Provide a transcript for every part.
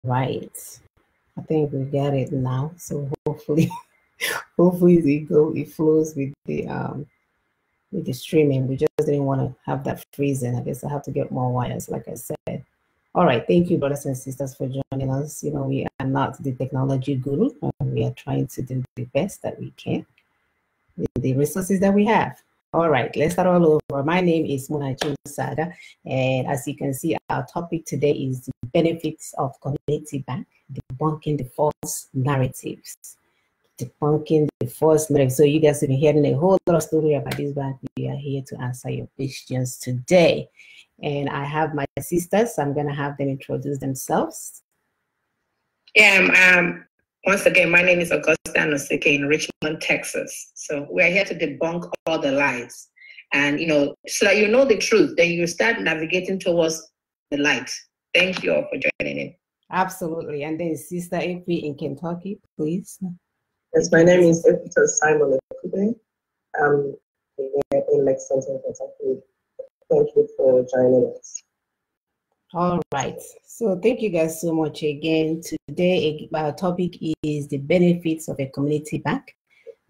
right. I think we get it now. So hopefully, hopefully it flows with the streaming. We just didn't want to have that freezing. I guess I have to get more wires, like I said. All right, thank you, brothers and sisters, for joining us. You know, we are not the technology guru, and we are trying to do the best that we can with the resources that we have. All right, let's start all over. My name is Munachim Sada, and as you can see, our topic today is the benefits of community bank, debunking the false narratives. Debunking the false narrative. So you guys have been hearing a whole lot of story about this bank. We are here to answer your questions today. And I have my sisters. I'm going to have them introduce themselves. Yeah, once again, my name is Augusta Nosike in Richmond, Texas. So we're here to debunk all the lies. And, you know, so that you know the truth, then you start navigating towards the light. Thank you all for joining in. Absolutely. And then Sister AP in Kentucky, please. Yes, my name is Peter Simon Ekube. I'm in Lexington, Kentucky. Thank you for joining us. All right. So thank you guys so much again. Today, our topic is the benefits of a community bank,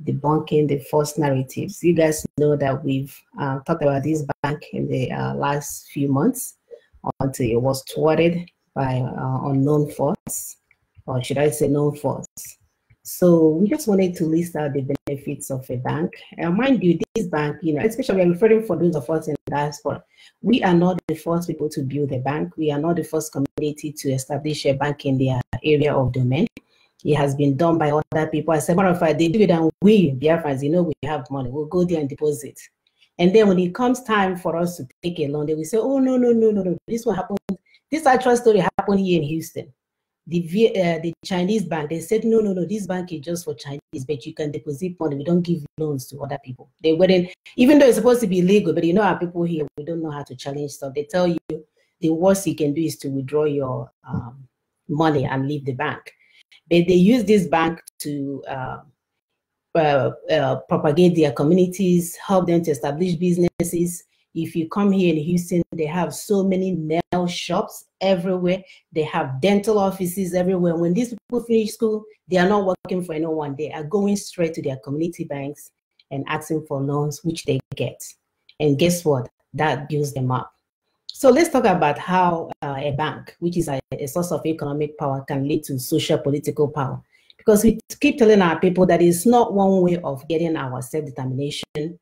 debunking the false narratives. You guys know that we've talked about this bank in the last few months until it was thwarted by unknown force, or should I say known force. So we just wanted to list out the benefits of a bank. Mind you, this bank, you know, especially referring for those of us in the diaspora, we are not the first people to build a bank. We are not the first community to establish a bank in their area of domain. It has been done by other people. As a matter of fact, they do it, and we, Biafrans, you know, we have money. We'll go there and deposit. And then when it comes time for us to take a loan, they will say, oh, no. This one happened. This actual story happened here in Houston. The Chinese bank, they said, no, this bank is just for Chinese, but you can deposit money. We don't give loans to other people. They wouldn't, even though it's supposed to be legal, but you know, our people here, we don't know how to challenge stuff. They tell you the worst you can do is to withdraw your money and leave the bank. But they use this bank to propagate their communities, help them to establish businesses. If you come here in Houston, they have so many nail shops everywhere. They have dental offices everywhere. When these people finish school, they are not working for anyone. They are going straight to their community banks and asking for loans, which they get. And guess what? That builds them up. So let's talk about how a bank, which is a source of economic power, can lead to social political power. Because we keep telling our people that it's not one way of getting our self-determination,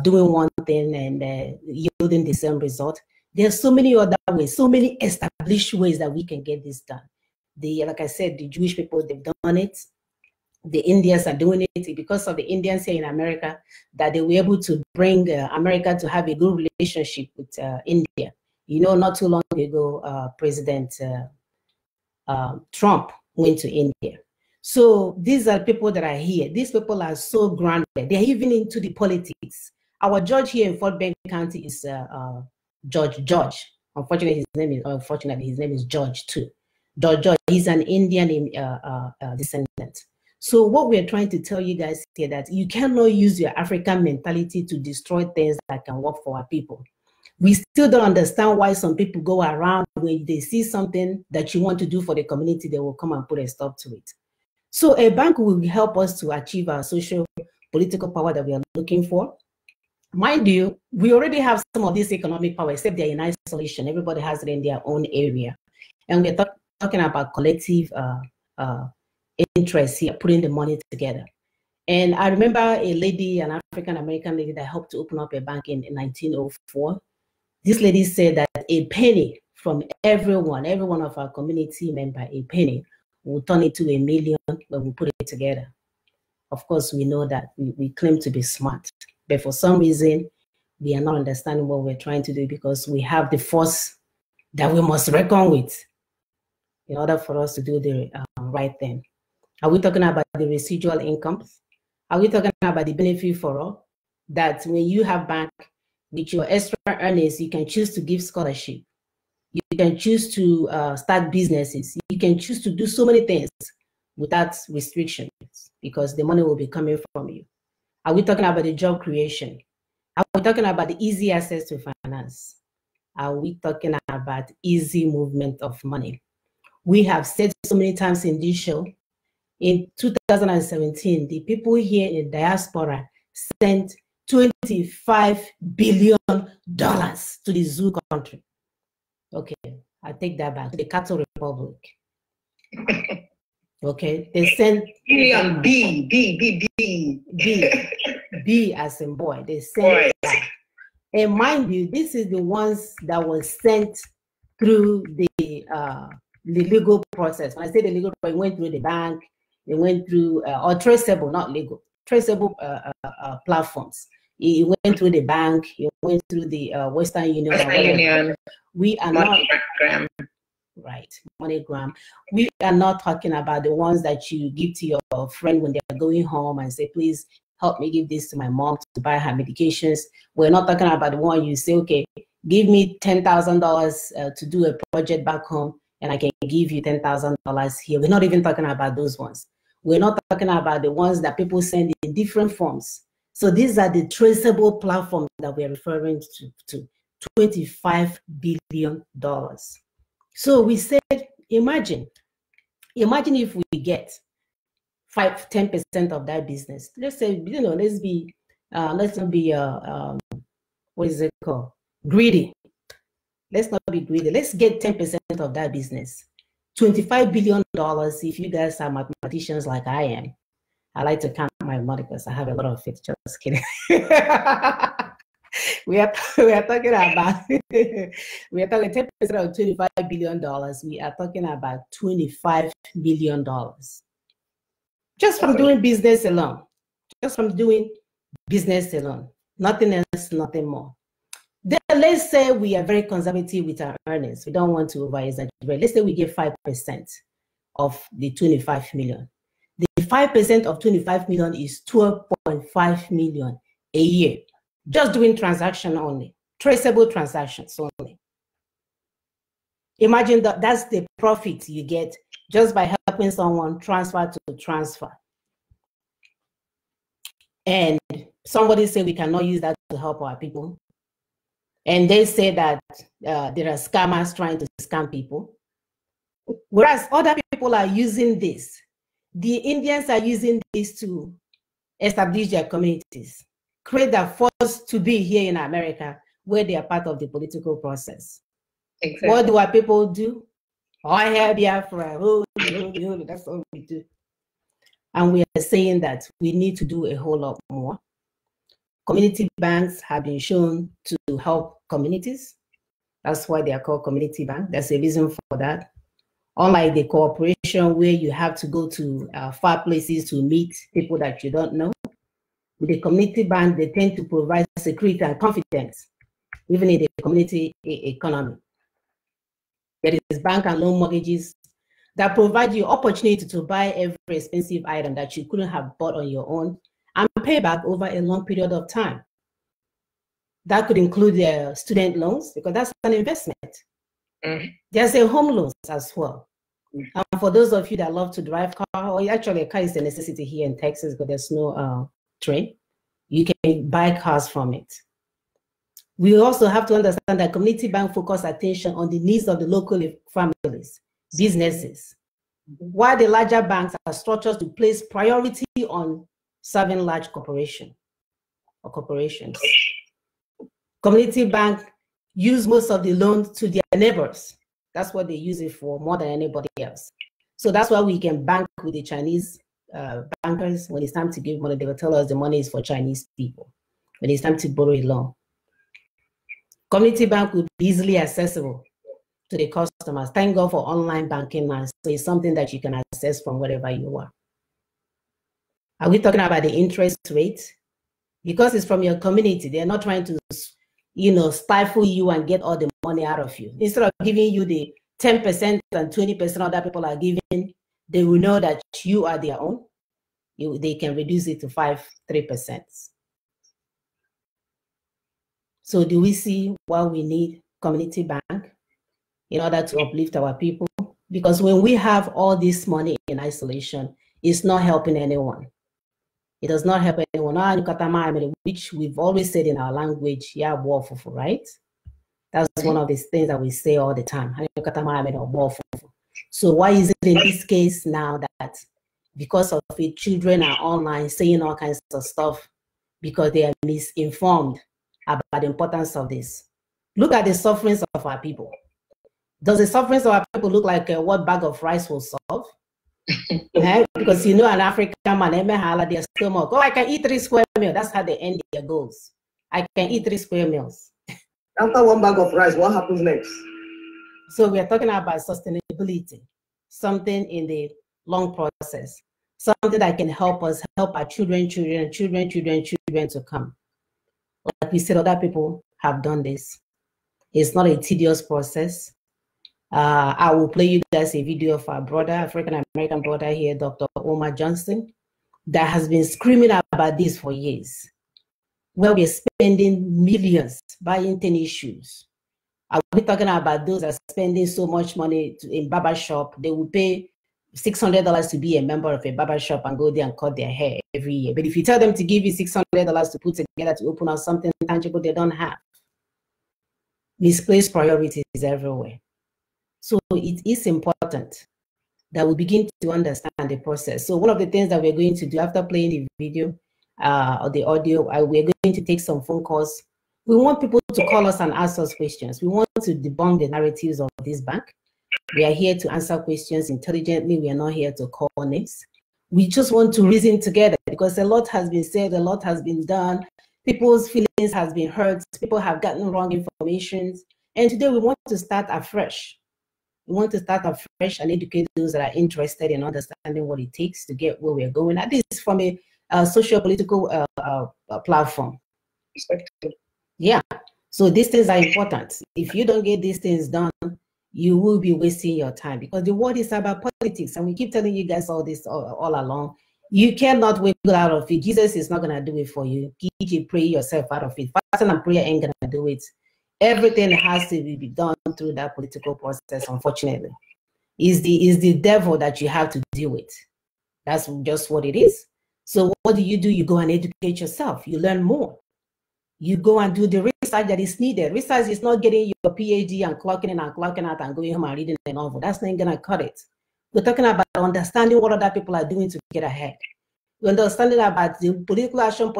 doing one thing and yielding the same result. There's so many other ways, so many established ways that we can get this done. Like I said, the Jewish people, they've done it. The Indians are doing it because of the Indians here in America, that they were able to bring America to have a good relationship with India. You know, not too long ago, President Trump went to India. So these are people that are here. These people are so grounded. They're even into the politics. Our judge here in Fort Bend County is George. Unfortunately, his name is George too. George. He's an Indian descendant. So what we're trying to tell you guys here, that you cannot use your African mentality to destroy things that can work for our people. We still don't understand why some people go around when they see something that you want to do for the community, they will come and put a stop to it. So a bank will help us to achieve our social political power that we are looking for. Mind you, we already have some of this economic power, except they're in isolation. Everybody has it in their own area. And we're talking about collective interests here, putting the money together. And I remember a lady, an African-American lady that helped to open up a bank in 1904. This lady said that a penny from every one of our community member, a penny, will turn it to $1 million when we put it together. Of course, we know that we claim to be smart, but for some reason, we are not understanding what we're trying to do, because we have the force that we must reckon with in order for us to do the right thing. Are we talking about the residual incomes? Are we talking about the benefit for all? That when you have bank, with your extra earnings, you can choose to give scholarship. You can choose to start businesses. You can choose to do so many things without restrictions, because the money will be coming from you. Are we talking about the job creation? Are we talking about the easy access to finance? Are we talking about easy movement of money? We have said so many times in this show, in 2017, the people here in the diaspora sent $25 billion to the zoo country. Okay, I take that back, to the Cattle Republic. Okay, they sent billion, B as in boy. They sent that. And mind you, this is the ones that was sent through the legal process. When I say the legal process, it went through the bank, it went through, or traceable, not legal, traceable platforms. It went through the bank, it went through the Western Union. We are MoneyGram. Right, MoneyGram. We are not talking about the ones that you give to your friend when they're going home and say, please help me give this to my mom to buy her medications. We're not talking about the one you say, okay, give me $10,000 to do a project back home and I can give you $10,000 here. We're not even talking about those ones. We're not talking about the ones that people send in different forms. So these are the traceable platforms that we're referring to $25 billion. So we said, imagine if we get 10% of that business. Let's say, you know, let's not be what is it called? Greedy. Let's not be greedy. Let's get 10% of that business. $25 billion. If you guys are mathematicians like I am, I like to count my money because I have a lot of it. Just kidding. we are talking about 10% of $25 billion. We are talking about $25 billion. Just from doing business alone. Just from doing business alone. Nothing else, nothing more. Then let's say we are very conservative with our earnings. We don't want to over-exaggerate. Let's say we give 5% of the 25 million. The 5% of 25 million is 12.5 million a year. Just doing transaction only, traceable transactions only. Imagine that that's the profit you get just by helping someone transfer to transfer. And somebody say we cannot use that to help our people. And they say that there are scammers trying to scam people. Whereas other people are using this. The Indians are using this to establish their communities, create their force to be here in America where they are part of the political process. Exactly. What do our people do? Oh, I have Biafra. Oh, that's all we do. And we are saying that we need to do a whole lot more. Community banks have been shown to help communities. That's why they are called community banks. There's a reason for that. Unlike the cooperation where you have to go to far places to meet people that you don't know, with the community bank, they tend to provide security and confidence, even in the community economy. There is bank and loan mortgages that provide you opportunity to buy every expensive item that you couldn't have bought on your own and pay back over a long period of time. That could include student loans, because that's an investment. There's a home loans as well. And for those of you that love to drive car, or actually a car is a necessity here in Texas, but there's no train, you can buy cars from it. We also have to understand that community bank focus attention on the needs of the local families, businesses, while the larger banks are structured to place priority on serving large corporations. Community bank use most of the loans to their neighbors. That's what they use it for more than anybody else. So that's why we can bank with the Chinese bankers. When it's time to give money, they will tell us the money is for Chinese people. When it's time to borrow a loan, community bank will be easily accessible to the customers. Thank God for online banking now. So it's something that you can access from wherever you are. Are we talking about the interest rate? Because it's from your community. They're not trying to, stifle you and get all the money out of you. Instead of giving you the 10% and 20% other people are giving, they will know that you are their own. They can reduce it to 3%. So do we see why we need community bank in order to uplift our people? Because when we have all this money in isolation, it's not helping anyone. It does not help anyone, which we've always said in our language, right? That's one of these things that we say all the time. So why is it in this case now that because of it, children are online saying all kinds of stuff because they are misinformed about the importance of this? Look at the sufferings of our people. Does the sufferings of our people look like what bag of rice will solve? Because an African man, their stomach, I can eat 3 square meals. That's how they end their goals. I can eat 3 square meals. After 1 bag of rice, what happens next? So we are talking about sustainability, something in the long process, something that can help us help our children to come. Like we said, other people have done this. It's not a tedious process. I will play you guys a video of our brother, African-American brother here, Dr. Omar Johnson, that has been screaming about this for years, where we're spending millions buying tennis shoes. Are we talking about those that are spending so much money in barber shop? They will pay $600 to be a member of a barber shop and go there and cut their hair every year. But if you tell them to give you $600 to put together to open up something tangible they don't have, misplaced priorities everywhere. So it is important that we begin to understand the process. So one of the things that we're going to do after playing the video or the audio, we're going to take some phone calls. We want people to call us and ask us questions. We want to debunk the narratives of this bank. We are here to answer questions intelligently. We are not here to call names. We just want to reason together because a lot has been said, a lot has been done. People's feelings has been hurt. People have gotten wrong information. And today we want to start afresh. We want to start afresh and educate those that are interested in understanding what it takes to get where we're going. And this is from a socio-political platform. Yeah. So these things are important. If you don't get these things done, you will be wasting your time because the world is about politics. And we keep telling you guys all this all along. You cannot wiggle out of it. Jesus is not going to do it for you. You pray yourself out of it. Fasting and prayer ain't going to do it. Everything has to be done through that political process, unfortunately. Is the devil that you have to deal with. That's just what it is. So what do? You go and educate yourself. You learn more. You go and do the research that is needed. Research is not getting your PhD and clocking in and clocking out and going home and reading a novel. That's not going to cut it. We're talking about understanding what other people are doing to get ahead. We're understanding about the political action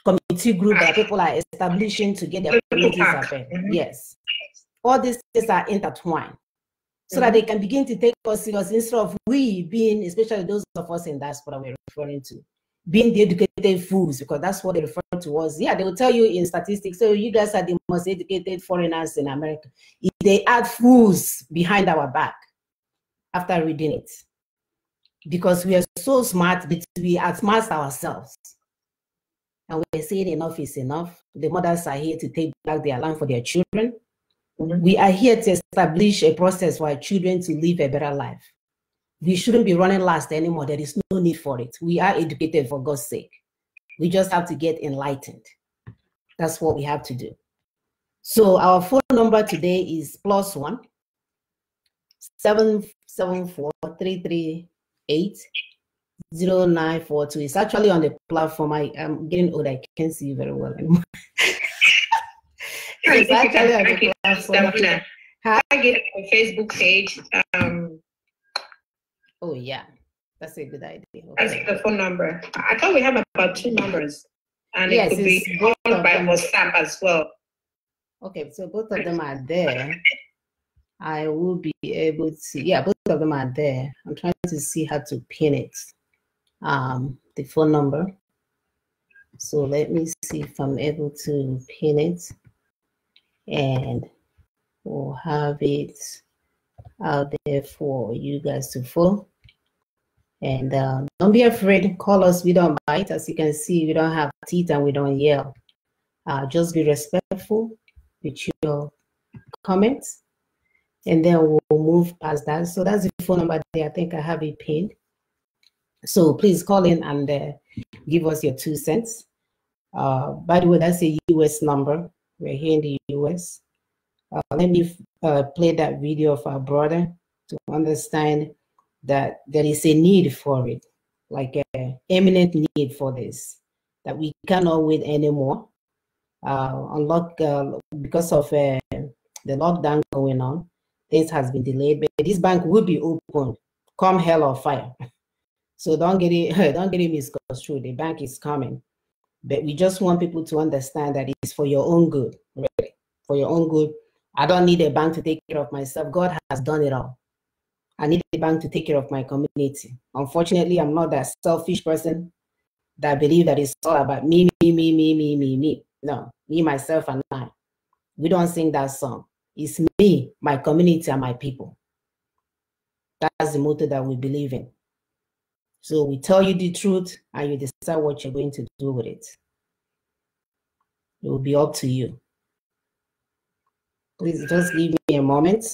committee group that people are establishing to get their communities ahead. Yes. All these things are intertwined so that they can begin to take us serious instead of we being, especially those of us in diaspora we're referring to, being the educated fools, because that's what they refer to us. Yeah, they will tell you in statistics, so you guys are the most educated foreigners in America. If they add fools behind our back after reading it, because we are so smart, but we outsmart ourselves. And we're saying enough is enough. The mothers are here to take back their land for their children. We are here to establish a process for our children to live a better life. We shouldn't be running last anymore. There is no need for it. We are educated for God's sake. We just have to get enlightened. That's what we have to do. So our phone number today is +1 774 338 0942. It's actually on the platform. I'm getting old. I can't see you very well anymore. It's actually on the platform. I get a Facebook page. Oh yeah, that's a good idea. Okay. That's the phone number. I thought we have about 2 numbers, and yes, it could be called by WhatsApp as well. Okay, so both of them are there. I will be able to. Yeah, both of them are there. I'm trying to see how to pin it. The phone number. So let me see if I'm able to pin it, and we'll have it out there for you guys to follow. And don't be afraid. Call us. We don't bite. As you can see, we don't have teeth and we don't yell. Just be respectful with your comments, and then we'll move past that. So that's the phone number there. I think I have it pinned. So please call in and give us your 2 cents. By the way, that's a US number. We're here in the US. Let me play that video of our brother to understand that there is a need for it, like an imminent need for this, that we cannot wait anymore. Because of the lockdown going on, Things has been delayed, but this bank will be open come hell or fire. So don't get it misconstrued. The bank is coming. But we just want people to understand that it's for your own good, really. For your own good. I don't need a bank to take care of myself. God has done it all. I need a bank to take care of my community. Unfortunately, I'm not that selfish person that believe that it's all about me. No, me, myself, and I. We don't sing that song. It's me, my community, and my people. That's the motto that we believe in. So we tell you the truth, and you decide what you're going to do with it. It will be up to you. Please just give me a moment.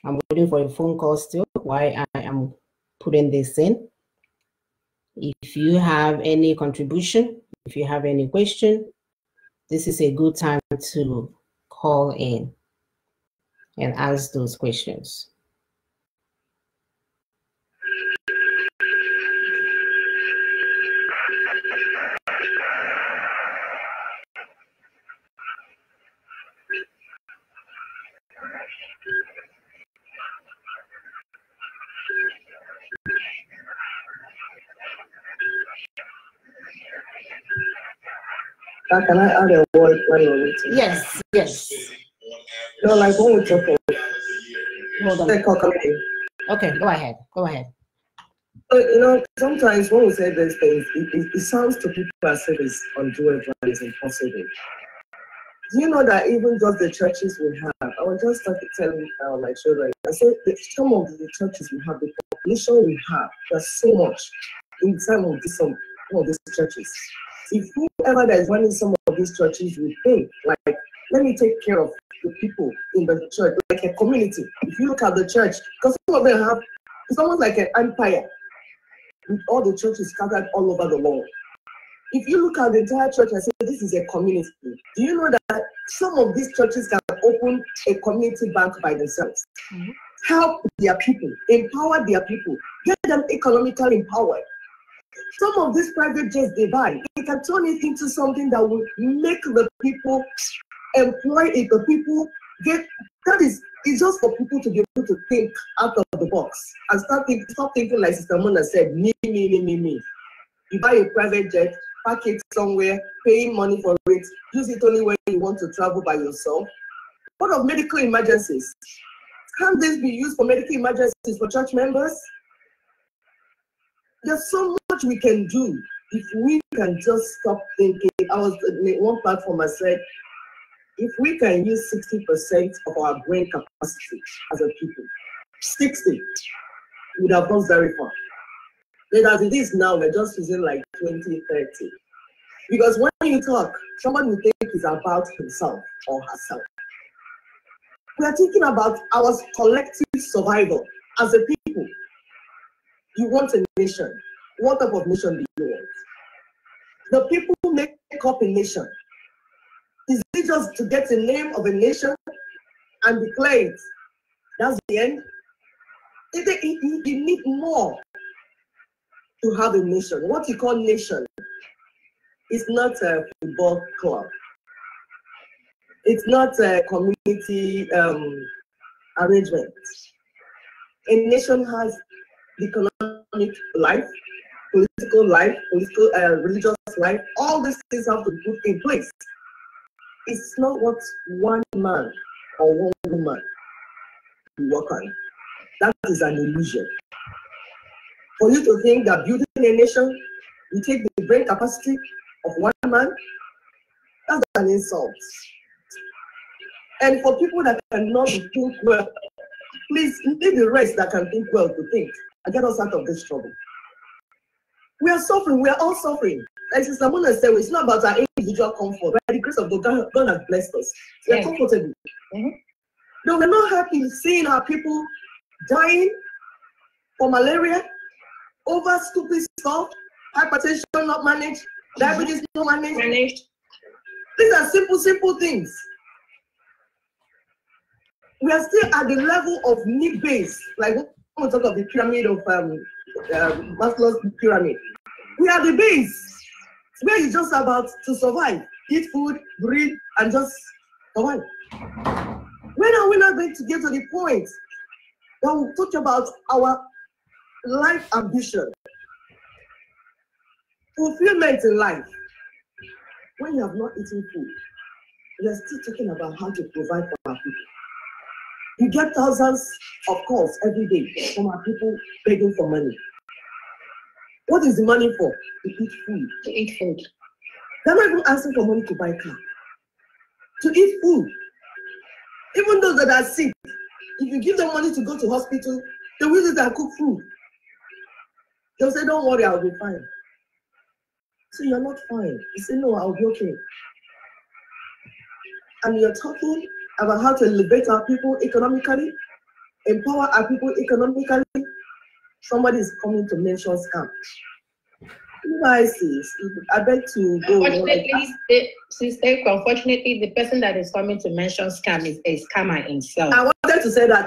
I'm waiting for a phone call still while I am putting this in. If you have any contribution, if you have any question, this is a good time to call in and ask those questions. Can I add a word when you're waiting? Yes, yes. No, like when we're talking. Hold on. Okay, go ahead. Go ahead. You know, sometimes when we say these things, it sounds to people as if it's undoable and it's impossible. Do you know that even just the churches we have, I was just telling my children, I said some of the churches we have, the population we have, there's so much in some of these churches. If whoever that is running some of these churches would think, like, let me take care of the people in the church, like a community. If you look at the church, because some of them have, it's almost like an empire with all the churches scattered all over the world. If you look at the entire church and say, this is a community, do you know that some of these churches can open a community bank by themselves? Mm-hmm. Help their people, empower their people, get them economically empowered. Some of these private jets they buy, they can turn it into something that will make the people employ it, the people get, it's just for people to be able to think out of the box and stop thinking like Sister Mona said, me. You buy a private jet, park it somewhere, paying money for it, use it only when you want to travel by yourself. What of medical emergencies? Can't this be used for medical emergencies for church members? There's so much we can do if we can just stop thinking. I was in one platform, I said, if we can use 60% of our brain capacity as a people, 60, would have gone very far. But as it is now, we're just using like 20, 30. Because when you talk, somebody will think it's about himself or herself. We are thinking about our collective survival as a people. You want a nation. What type of nation do you want? The people who make up a nation. Is it just to get the name of a nation and declare it? That's the end? You need more to have a nation. What you call nation is not a football club. It's not a community arrangement. A nation has economic life, political life, religious life. All these things have to be put in place. It's not what one man or one woman will work on. That is an illusion. For you to think that building a nation, you take the brain capacity of one man, that's an insult. And for people that cannot think well, please leave the rest that can think well to think and get us out of this trouble. We are suffering, we are all suffering. Like Sister Mona said, it's not about our individual comfort. By the grace of God, God has blessed us. We are comfortable. Mm-hmm. No, we're not happy seeing our people dying for malaria, over stupid stuff, hypertension not managed, diabetes not managed. These are simple things. We are still at the level of need base, like when we talk of the pyramid of Maslow's pyramid. We are the base, where it's just about to survive, eat food, breathe, and just survive. When are we not going to get to the point Then we talk about our life ambition, fulfillment in life. When you have not eaten food, we are still talking about how to provide for our people. You get thousands of calls every day from our people begging for money. What is the money for? To eat food. To eat food. They're not even asking for money to buy car. To eat food. Even those that are sick, if you give them money to go to hospital, they will use it and cook food. They'll say, don't worry, I'll be fine. So you're not fine. You say, no, I'll be okay. And you're talking about how to elevate our people economically, empower our people economically. Somebody is coming to mention scam. You guys, I beg to go. Unfortunately, the person that is coming to mention scam is a scammer himself. I wanted to say that.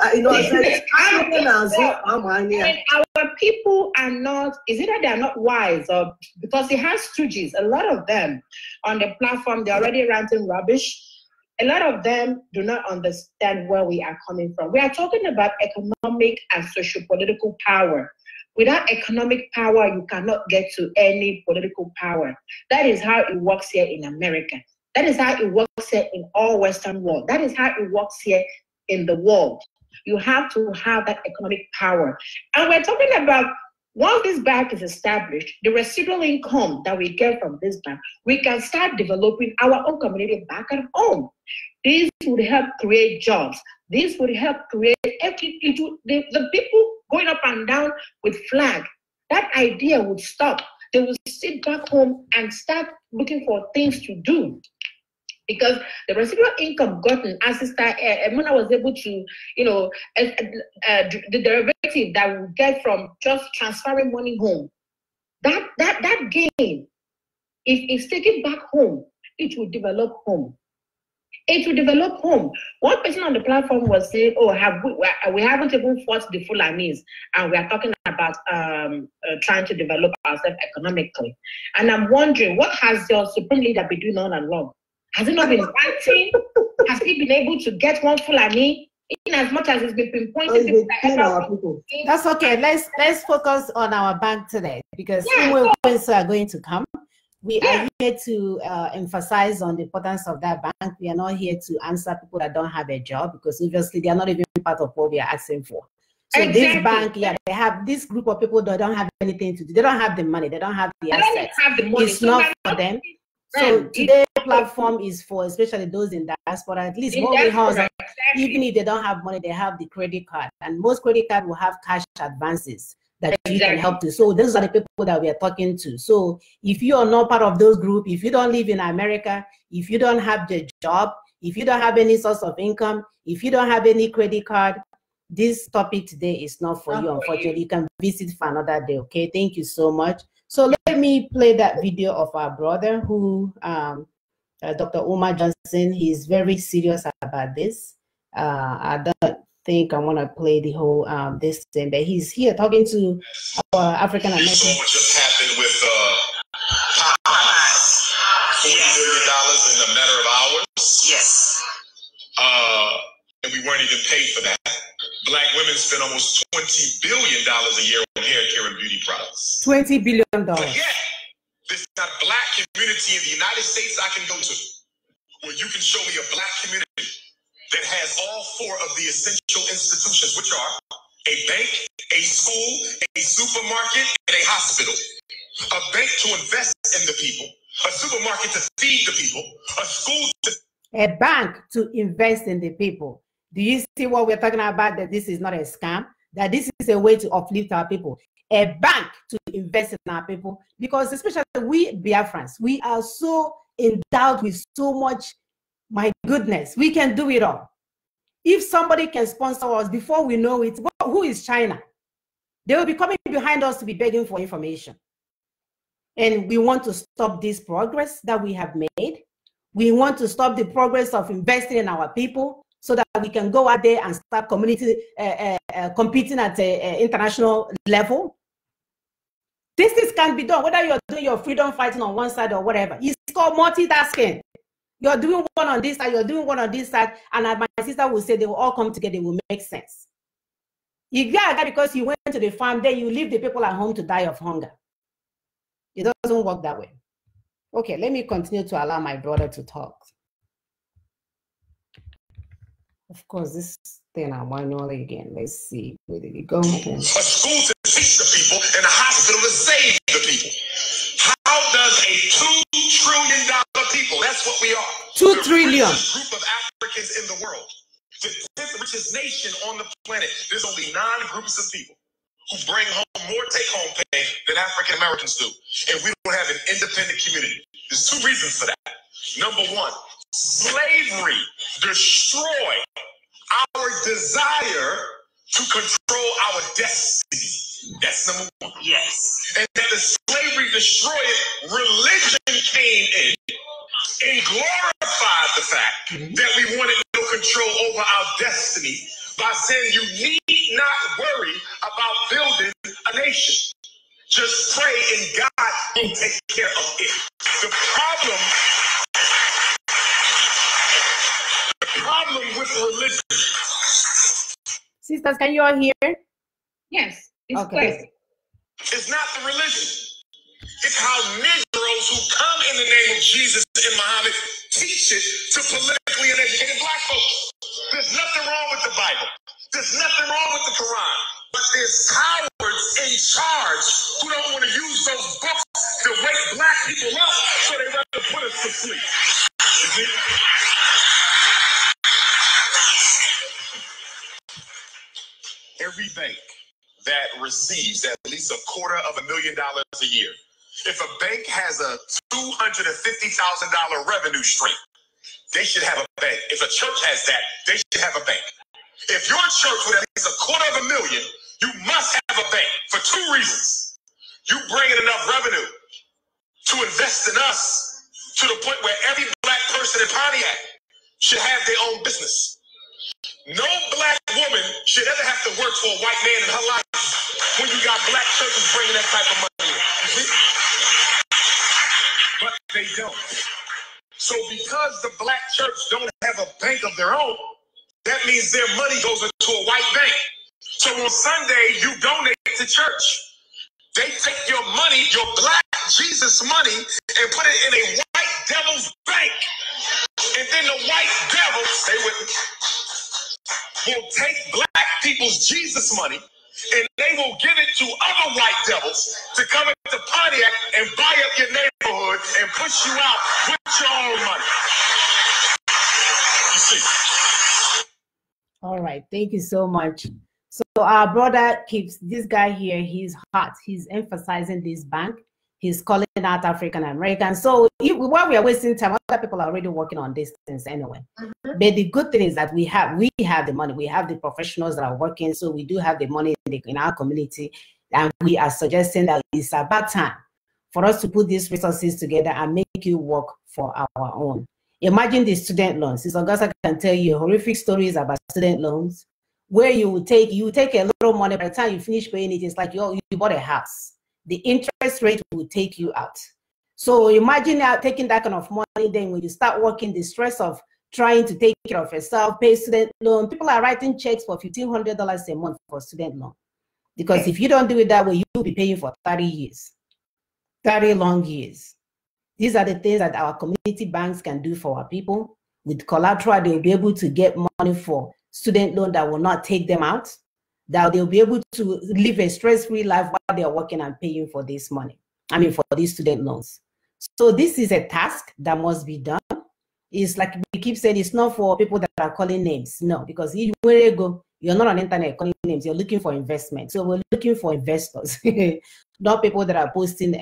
Our people are not, is it that they are not wise, or because it has stooges, a lot of them on the platform, they're already ranting rubbish. A lot of them do not understand where we are coming from. We are talking about economic and socio-political power. Without economic power, you cannot get to any political power. That is how it works here in America. That is how it works here in all Western world. That is how it works here in the world. You have to have that economic power. And we're talking about, once this bank is established, the residual income that we get from this bank, we can start developing our own community back at home. This would help create jobs. This would help create the people going up and down with flag. That idea would stop. They will sit back home and start looking for things to do. Because the residual income gotten, as Sister Emuna was able to, the derivative that we get from just transferring money home, that gain, if it's taken back home, it will develop home. It will develop home. One person on the platform was saying, "Oh, we haven't even fought the Fulanis, and we are talking about trying to develop ourselves economically." And I'm wondering, what has your supreme leader been doing all along? Has he not been fighting? Has he been able to get one Fulani? In as much as it's been pinpointed, that's okay. Let's focus on our bank today, because we are going to come. We are here to emphasize on the importance of that bank. We are not here to answer people that don't have a job, because obviously they are not even part of what we are asking for. So this bank, they have this group of people that don't have anything to do. They don't have the money. They don't have the assets. It's not for them. So today's platform is for especially those in diaspora. At least what we have, even if they don't have money, they have the credit card, and most credit cards will have cash advances that you can help to. So those are the people that we are talking to. So if you are not part of those groups, if you don't live in America, if you don't have the job, if you don't have any source of income, if you don't have any credit card, this topic today is not for you, unfortunately. You can visit for another day, okay? Thank you so much. So let me play that video of our brother who, Dr. Umar Johnson. He's very serious about this. I don't think I want to play the whole this thing, but he's here talking to our African American. So what just happened with $40 million in a matter of hours? Yes. And we weren't even paid for that. Black women spend almost $20 billion a year on hair care and beauty products. $20 billion. But yet, there's not a black community in the United States I can go to where you can show me a black community that has all four of the essential institutions, which are a bank, a school, a supermarket, and a hospital. A bank to invest in the people, a supermarket to feed the people, a school to... A bank to invest in the people. Do you see what we're talking about? That this is not a scam, that this is a way to uplift our people. A bank to invest in our people, because especially we Biafrans, we are so endowed with so much, my goodness, we can do it all. If somebody can sponsor us before we know it, who is China? They will be coming behind us to be begging for information. And we want to stop this progress that we have made. We want to stop the progress of investing in our people, so that we can go out there and start community competing at an international level. This can be done, whether you're doing your freedom fighting on one side or whatever. It's called multitasking. You're doing one on this side, you're doing one on this side, and my sister will say they will all come together, it will make sense. You get that because you went to the farm, then you leave the people at home to die of hunger. It doesn't work that way. Okay, let me continue to allow my brother to talk. Of course, this thing I manually again. Let's see, where did it go? Okay. A school to teach the people and a hospital to save the people. How does a $2 trillion people, that's what we are. 2 trillion. The group of Africans in the world, the 10th richest nation on the planet, there's only 9 groups of people who bring home more take-home pay than African Americans do. And we don't have an independent community. There's 2 reasons for that. Number 1, slavery destroyed our desire to control our destiny. That's number 1. Yes. And that the slavery destroyed, religion came in and glorified the fact that we wanted no control over our destiny by saying you need not worry about building a nation. Just pray and God will take care of it. The problem with religion. Sisters, can you all hear? Yes. It's okay. clear. It's not the religion. It's how Negroes who come in the name of Jesus and Muhammad teach it to politically uneducated black folks. There's nothing wrong with the Bible. There's nothing wrong with the Quran. But there's cowards in charge who don't want to use those books to wake black people up, so they rather put us to sleep. You see? Every bank that receives at least $250,000 a year, if a bank has a $250,000 revenue stream, they should have a bank. If a church has that, they should have a bank. If your church with at least $250,000, you must have a bank for 2 reasons. You bring in enough revenue to invest in us to the point where every black person in Pontiac should have their own business. No black woman should ever have to work for a white man in her life when you got black churches bringing that type of money in. You see? But they don't. So because the black church don't have a bank of their own, that means their money goes into a white bank. So on Sunday, you donate to church. They take your money, your black Jesus money, and put it in a white devil's bank. And then the white devil, stay with me, will take black people's Jesus money and they will give it to other white devils to come into Pontiac and buy up your neighborhood and push you out with your own money. You see? All right, thank you so much. So our brother keeps, this guy here, he's hot. He's emphasizing this bank. He's calling out African Americans. So while we are wasting time, other people are already working on these things anyway. But the good thing is that we have the money. We have the professionals that are working. So we do have the money in our community. And we are suggesting that it's about time for us to put these resources together and make it work for our own. Imagine the student loans. Sister Augusta can tell you horrific stories about student loans where you take a little money. By the time you finish paying it, it's like you bought a house. The interest rate will take you out. So imagine now taking that kind of money, then when you start working, the stress of trying to take care of yourself, pay student loan. People are writing checks for $1,500 a month for student loan. Because if you don't do it that way, you'll be paying for 30 years, 30 long years. These are the things that our community banks can do for our people. With collateral, they'll be able to get money for student loan that will not take them out, that they'll be able to live a stress-free life while they're working and paying for this money. I mean, for these student loans. So this is a task that must be done. It's like we keep saying, it's not for people that are calling names. No, because where you go, you're not on the internet calling names. You're looking for investment. So we're looking for investors, not people that are posting,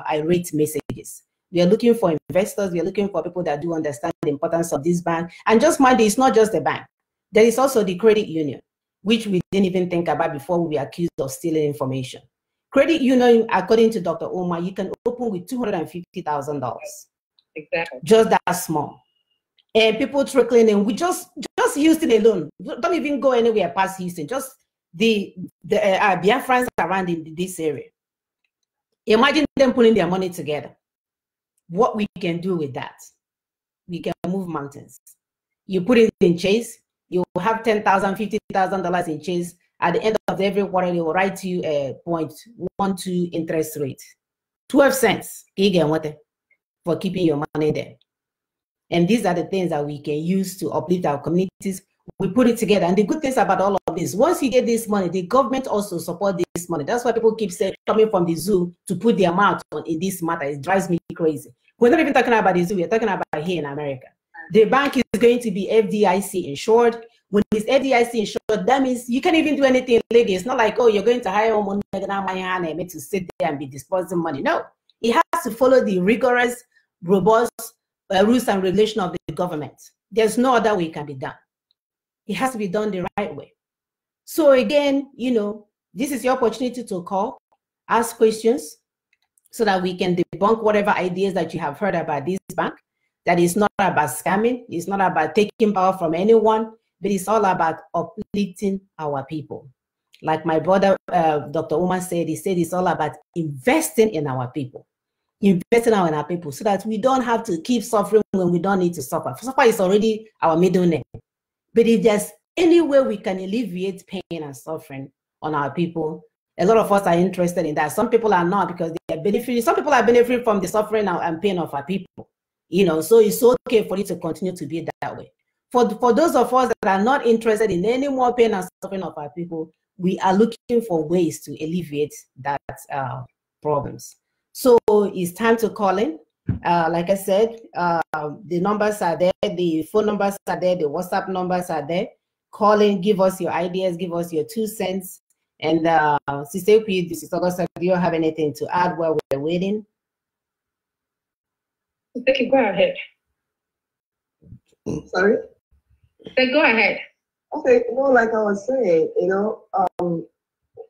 irate messages. We are looking for investors. We are looking for people that do understand the importance of this bank. And just mind you, it's not just the bank. There is also the credit union, which we didn't even think about before we were accused of stealing information. Credit union, according to Dr. Omar, you can open with $250,000. Exactly. Just that small. And people trickling in. We just Houston alone. Don't even go anywhere past Houston. Just the Biafrans around in this area. Imagine them putting their money together. What we can do with that. We can move mountains. You put it in Chase, You will have $10,000, $50,000 in change. At the end of every quarter, they will write you a 0.12 interest rate. 12 cents for keeping your money there. And these are the things that we can use to uplift our communities. We put it together. And the good things about all of this, once you get this money, the government also support this money. That's why people keep saying, coming from the zoo to put their mouth on in this matter. It drives me crazy. We're not even talking about the zoo. We're talking about here in America. The bank is going to be FDIC insured. When it's FDIC insured, that means you can't even do anything illegal. It's not like, oh, you're going to hire someone to sit there and be disposing money. No, it has to follow the rigorous, robust rules and regulations of the government. There's no other way it can be done. It has to be done the right way. So again, you know, this is your opportunity to call, ask questions, so that we can debunk whatever ideas that you have heard about this bank. That is not about scamming. It's not about taking power from anyone, but it's all about uplifting our people. Like my brother, Dr. Umar said, he said it's all about investing in our people. Investing in our people so that we don't have to keep suffering when we don't need to suffer. Suffer is already our middle name. But if there's any way we can alleviate pain and suffering on our people, a lot of us are interested in that. Some people are not, because they are benefiting. Some people are benefiting from the suffering and pain of our people. You know, so it's okay for it to continue to be that way. For those of us that are not interested in any more pain and suffering of our people, we are looking for ways to alleviate that problems. So it's time to call in. Like I said, the numbers are there, the phone numbers are there, the WhatsApp numbers are there. Call in, give us your ideas, give us your 2 cents. And Sister P, this is Augusta. Do you have anything to add while we're waiting? Okay, go ahead. Sorry? Go ahead. Okay, well, like I was saying, you know,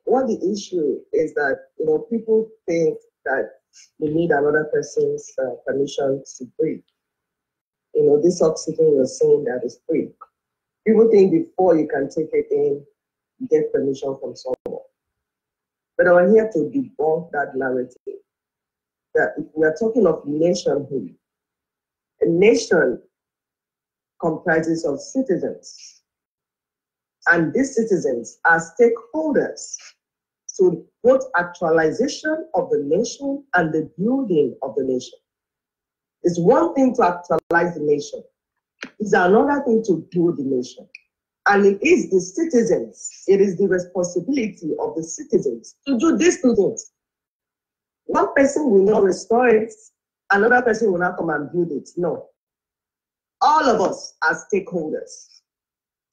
what the issue is that, you know, people think that you need another person's permission to breathe. You know, this oxygen you're saying that is free. People think before you can take it in, you get permission from someone. But I'm here to debunk that narrative. That if we are talking of nationhood, a nation comprises of citizens. And these citizens are stakeholders to both actualization of the nation and the building of the nation. It's one thing to actualize the nation. It's another thing to build the nation. And it is the citizens, it is the responsibility of the citizens to do these two things. One person will not restore it, another person will not come and build it. No. All of us are stakeholders.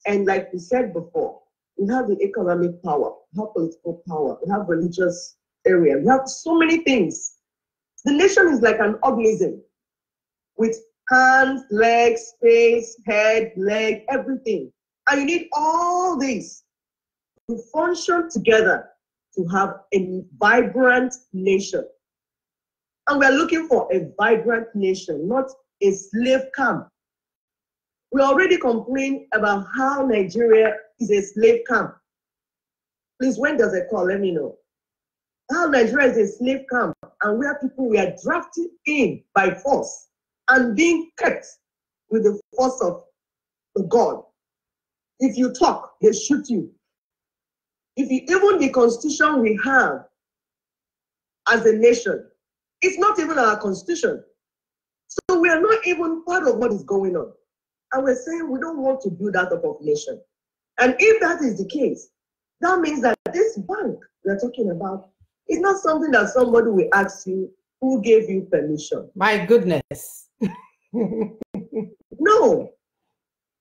And like we said before, we have the economic power, we have political power, we have religious area, we have so many things. The nation is like an organism with hands, legs, face, head, leg, everything. And you need all these to function together to have a vibrant nation. And we're looking for a vibrant nation, not a slave camp. We already complain about how Nigeria is a slave camp. Please, when does it call? Let me know. How Nigeria is a slave camp and where people were drafted in by force and being kept with the force of the God. If you talk, they shoot you. Even the constitution we have as a nation, it's not even our constitution. So we are not even part of what is going on. And we're saying we don't want to build that type of nation. And if that is the case, that means that this bank we're talking about is not something that somebody will ask you, who gave you permission? My goodness. No.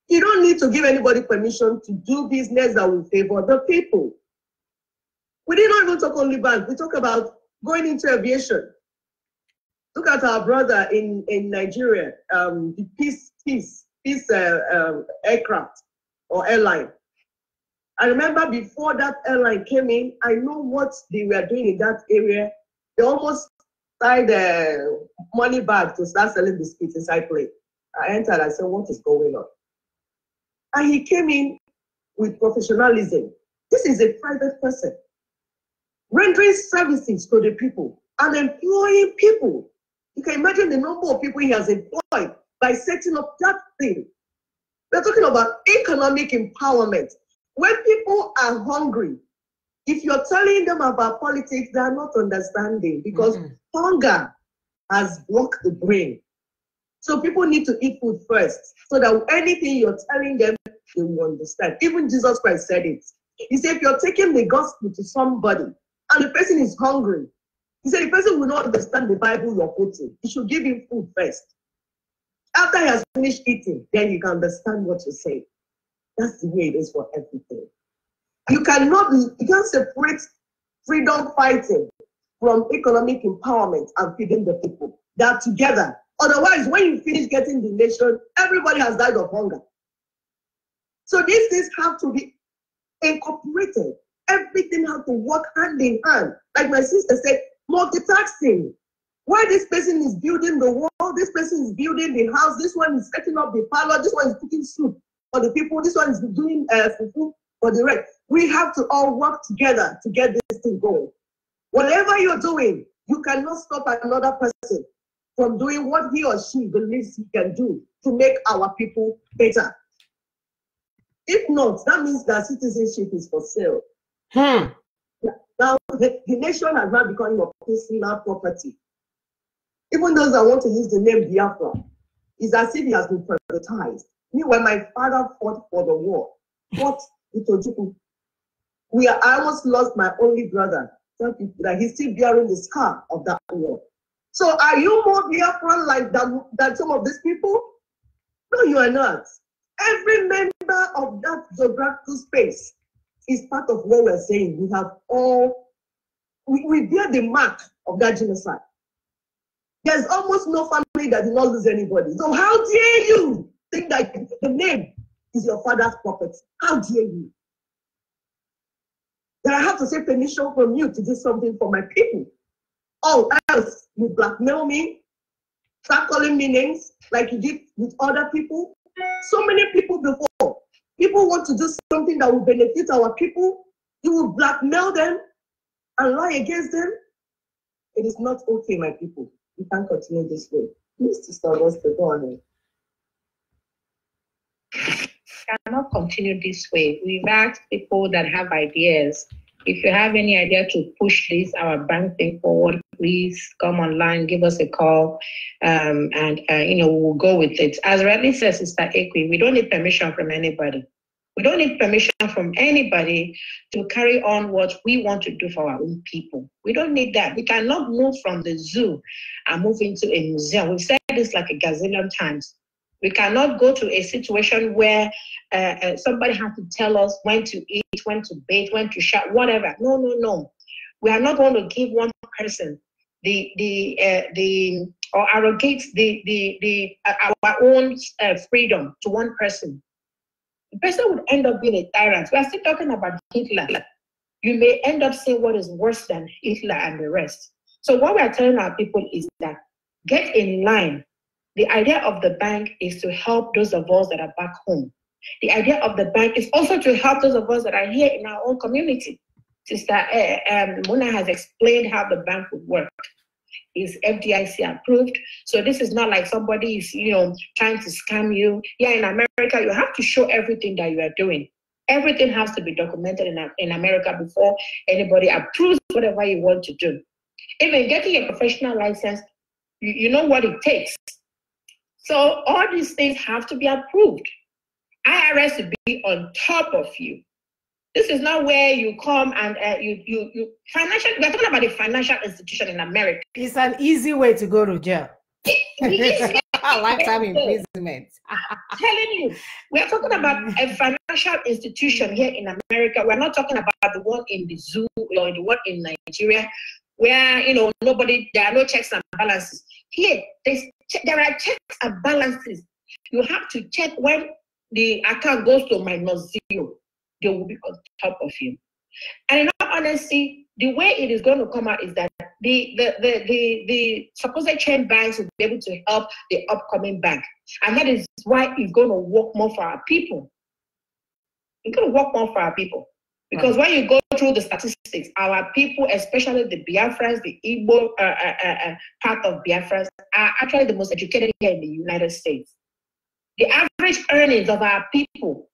You don't need to give anybody permission to do business that will favor the people. We did not even talk only bank. We talk about going into aviation. Look at our brother in Nigeria, the peace aircraft or airline. I remember before that airline came in, I know what they were doing in that area. They almost tied a money bag to start selling biscuits inside plane. I entered and said, what is going on? And he came in with professionalism. This is a private person rendering services to the people and employing people. You can imagine the number of people he has employed by setting up that thing. We're talking about economic empowerment. When people are hungry, if you're telling them about politics, they are not understanding because hunger has blocked the brain. So people need to eat food first so that anything you're telling them, they will understand. Even Jesus Christ said it. He said, if you're taking the gospel to somebody and the person is hungry, he said the person will not understand the Bible you're quoting. You should give him food first. After he has finished eating, then you can understand what you're saying. That's the way it is for everything. You can't separate freedom fighting from economic empowerment and feeding the people. They are together. Otherwise, when you finish getting the nation, everybody has died of hunger. So these things have to be incorporated. Everything has to work hand in hand. Like my sister said, multitasking. Why this person is building the wall, this person is building the house, this one is setting up the parlor, this one is cooking soup for the people, this one is doing fufu for the rest. We have to all work together to get this thing going. Whatever you're doing, you cannot stop another person from doing what he or she believes he can do to make our people better. If not, that means that citizenship is for sale. Now, the nation has now become your personal property. Even those that want to use the name Biafra, it's as if it has been privatized. Meanwhile, my father fought for the war, fought with Ojukwu. I almost lost my only brother. That he's still bearing the scar of that war. So are you more Biafran like than some of these people? No, you are not. Every member of that geographical space is part of what we're saying. We have all, we bear the mark of that genocide. There's almost no family that did not lose anybody. So how dare you think that the name is your father's property? How dare you? That I have to take permission from you to do something for my people. Or else you blackmail me, start calling me names like you did with other people. So many people before. People want to do something that will benefit our people. You will blackmail them and lie against them. It is not okay, my people. We can't continue this way. Please, Sister Augusta, go on. Cannot continue this way. We've asked people that have ideas. If you have any idea to push this, our bank thing forward, please come online, give us a call, and we'll go with it. As rightly says Sister Ekwe, we don't need permission from anybody. We don't need permission from anybody to carry on what we want to do for our own people. We don't need that. We cannot move from the zoo and move into a museum. We've said this like a gazillion times. We cannot go to a situation where somebody has to tell us when to eat, when to bathe, when to shout, whatever. No. We are not going to give one person or arrogate our own freedom to one person. The person would end up being a tyrant. We are still talking about Hitler. You may end up saying what is worse than Hitler and the rest. So what we are telling our people is that get in line. The idea of the bank is to help those of us that are back home. The idea of the bank is also to help those of us that are here in our own community. Sister Mona has explained how the bank would work. Is FDIC approved. So this is not like somebody is, trying to scam you. Yeah, in America, you have to show everything that you are doing. Everything has to be documented in America before anybody approves whatever you want to do. Even getting a professional license, you know what it takes. So all these things have to be approved. IRS to be on top of you. This is not where you come and financial. We're talking about a financial institution in America. It's an easy way to go to jail. Lifetime imprisonment. Telling you, we're talking about a financial institution here in America. We're not talking about the one in the zoo or the one in Nigeria, where there are no checks and balances. Here, there are checks and balances. You have to check when the account goes to -0. They will be on top of you. And in all honesty, the way it is going to come out is that the supposed chain banks will be able to help the upcoming bank. And that is why it's going to work more for our people. It's going to work more for our people. Because when you go through the statistics, our people, especially the Biafrans, the Igbo part of Biafrans, are actually the most educated here in the United States. The average earnings of our people,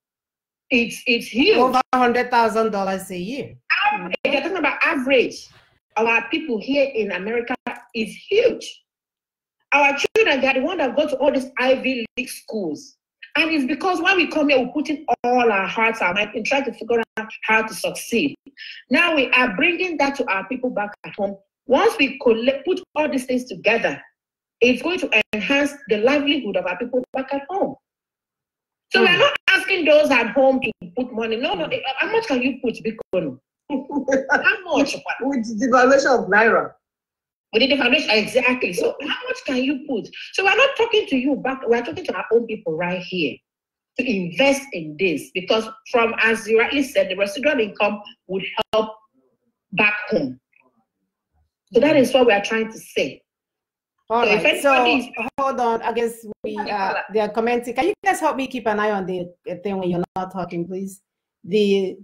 it's huge. Over $100,000 a year. If you're talking about average of our people here in America, is huge. Our children, they're the ones that go to all these Ivy League schools. And it's because when we come here, we put in all our hearts, our mind, in trying to figure out how to succeed. Now we are bringing that to our people back at home. Once we put all these things together, it's going to enhance the livelihood of our people back at home. So we're not asking those at home to put money. No. How much can you put, Bitcoin? How much? With the devaluation of Naira. With the devaluation, exactly. So how much can you put? So we're not talking to you back. We're talking to our own people right here to invest in this, because from, as you rightly said, the residual income would help back home. So that is what we are trying to say. All right. So hold on. I guess they are commenting. Can you guys help me keep an eye on the thing when you're not talking, please? The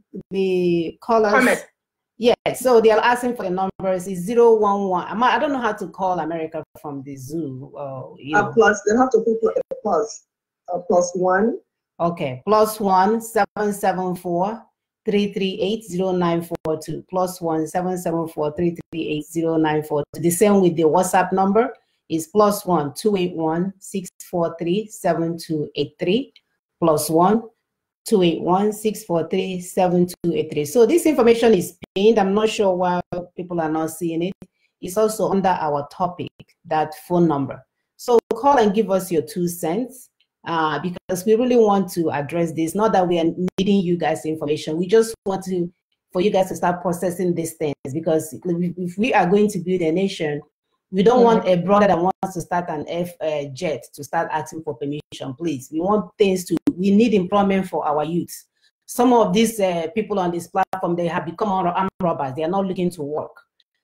callers. Comment. Yeah. So they are asking for the numbers. Is 011. I don't know how to call America from the Zoom. Plus, they have to put a plus. +1. Okay. +1 774 338-0942. +1 774 338-0942. The same with the WhatsApp number is +1 281 643 7283. +1 281 643 7283. So this information is pinned. I'm not sure why people are not seeing it. It's also under our topic, that phone number. So call and give us your 2 cents. Because we really want to address this. Not that we are needing you guys information. We just want for you guys to start processing these things, because if we are going to build a nation, we don't want a brother that wants to start an jet to start asking for permission, please. We want we need employment for our youth. Some of these people on this platform, they have become armed robbers. They are not looking to work.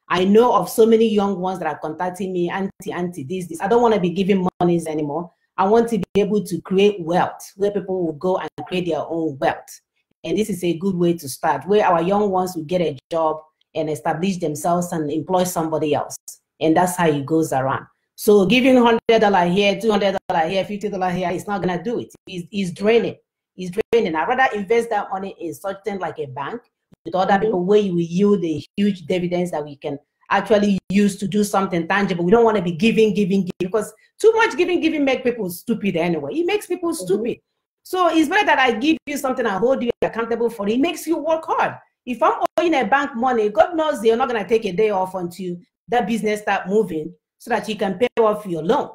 I know of so many young ones that are contacting me, auntie, this. I don't want to be giving monies anymore. I want to be able to create wealth where people will go and create their own wealth. And this is a good way to start, where our young ones will get a job and establish themselves and employ somebody else. And that's how it goes around. So giving $100 here, $200 here, $50 here, it's not going to do it. It's draining. It's draining. I'd rather invest that money in such thing like a bank with other people, where you will yield a huge dividends that we can actually use to do something tangible. We don't want to be giving, because too much giving make people stupid anyway. It makes people stupid. So it's better that I give you something and hold you accountable for it. It makes you work hard. If I'm owing a bank money, God knows you're not going to take a day off until that business start moving so that you can pay off your loan.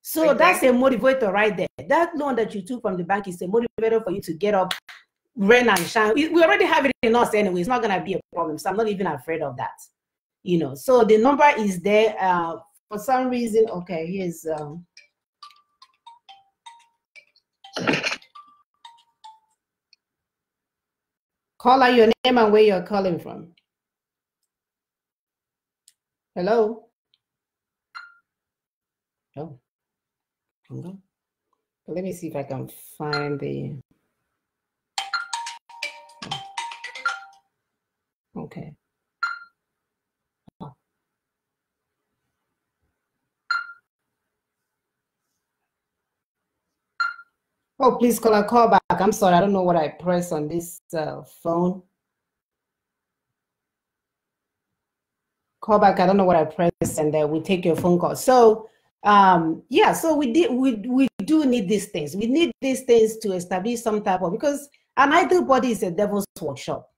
So that's a motivator right there. That loan that you took from the bank is a motivator for you to get up, rain and shine. We already have it in us anyway. It's not going to be a problem. So I'm not even afraid of that. So the number is there. For some reason, okay, here's caller, your name and where you're calling from. Hello. Oh, let me see if I can find the. Okay. Oh, please call back. I'm sorry, I don't know what I press on this phone. Call back. I don't know what I press, and we take your phone call. So, yeah. So we do need these things. We need these things to establish some type of, because an idle body is a devil's workshop.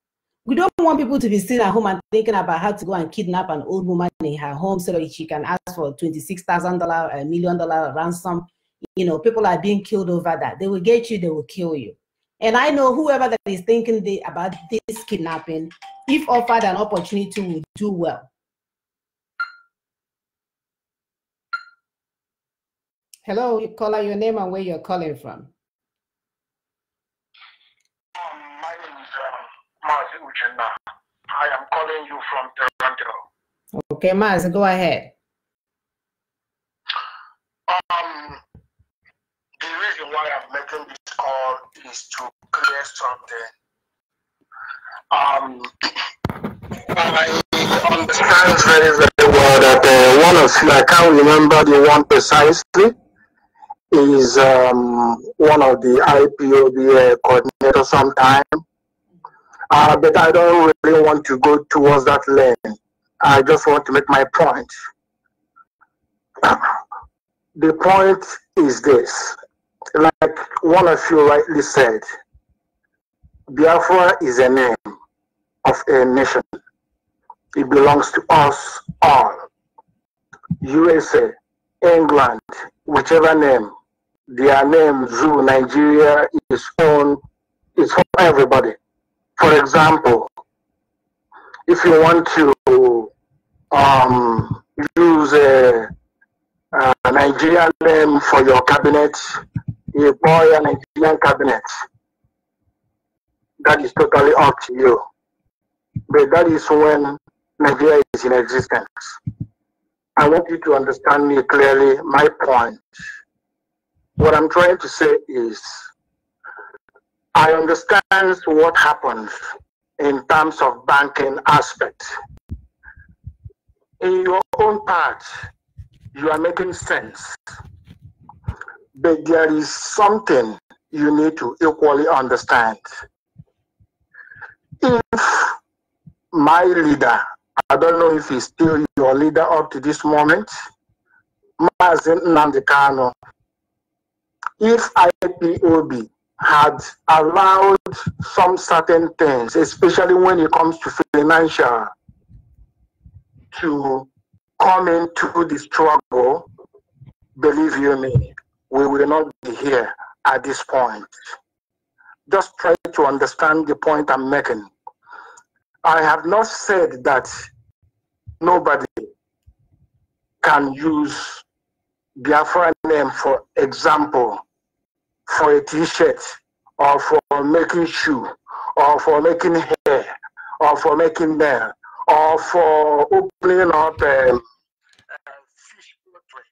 We don't want people to be sitting at home and thinking about how to go and kidnap an old woman in her home so that she can ask for $26,000, $1 million ransom. People are being killed over that. They will get you, they will kill you. And I know whoever that is thinking about this kidnapping, if offered an opportunity, will do well. Hello, caller, your name and where you're calling from. My name is Mazi Uchenna. I am calling you from Toronto. Okay, Maz, go ahead. The reason why I'm making this call is to clear something. I understand very, very well that one of you, I can't remember the one precisely, is one of the IPOB coordinators sometime. But I don't really want to go towards that lane. I just want to make my point. The point is this, like one of you rightly said, Biafra is a name of a nation. It belongs to us all. USA, England, whichever name, their name, Zoo, Nigeria is for everybody. For example, if you want to use a Nigerian name for your cabinet, you buy a Nigerian cabinet. That is totally up to you. But that is when Nigeria is in existence. I want you to understand me clearly, my point. What I'm trying to say is, I understand what happens in terms of banking aspect. In your own part, you are making sense. But there is something you need to equally understand. If my leader, I don't know if he's still your leader up to this moment, Mazen Nnamdi Kanu, if IPOB had allowed some certain things, especially when it comes to financial, to come into the struggle, believe you me, we will not be here at this point. Just try to understand the point I'm making. I have not said that nobody can use Biafra name, for example, for a t-shirt, or for making shoe, or for making hair, or for making nail, or for opening up fish poultry.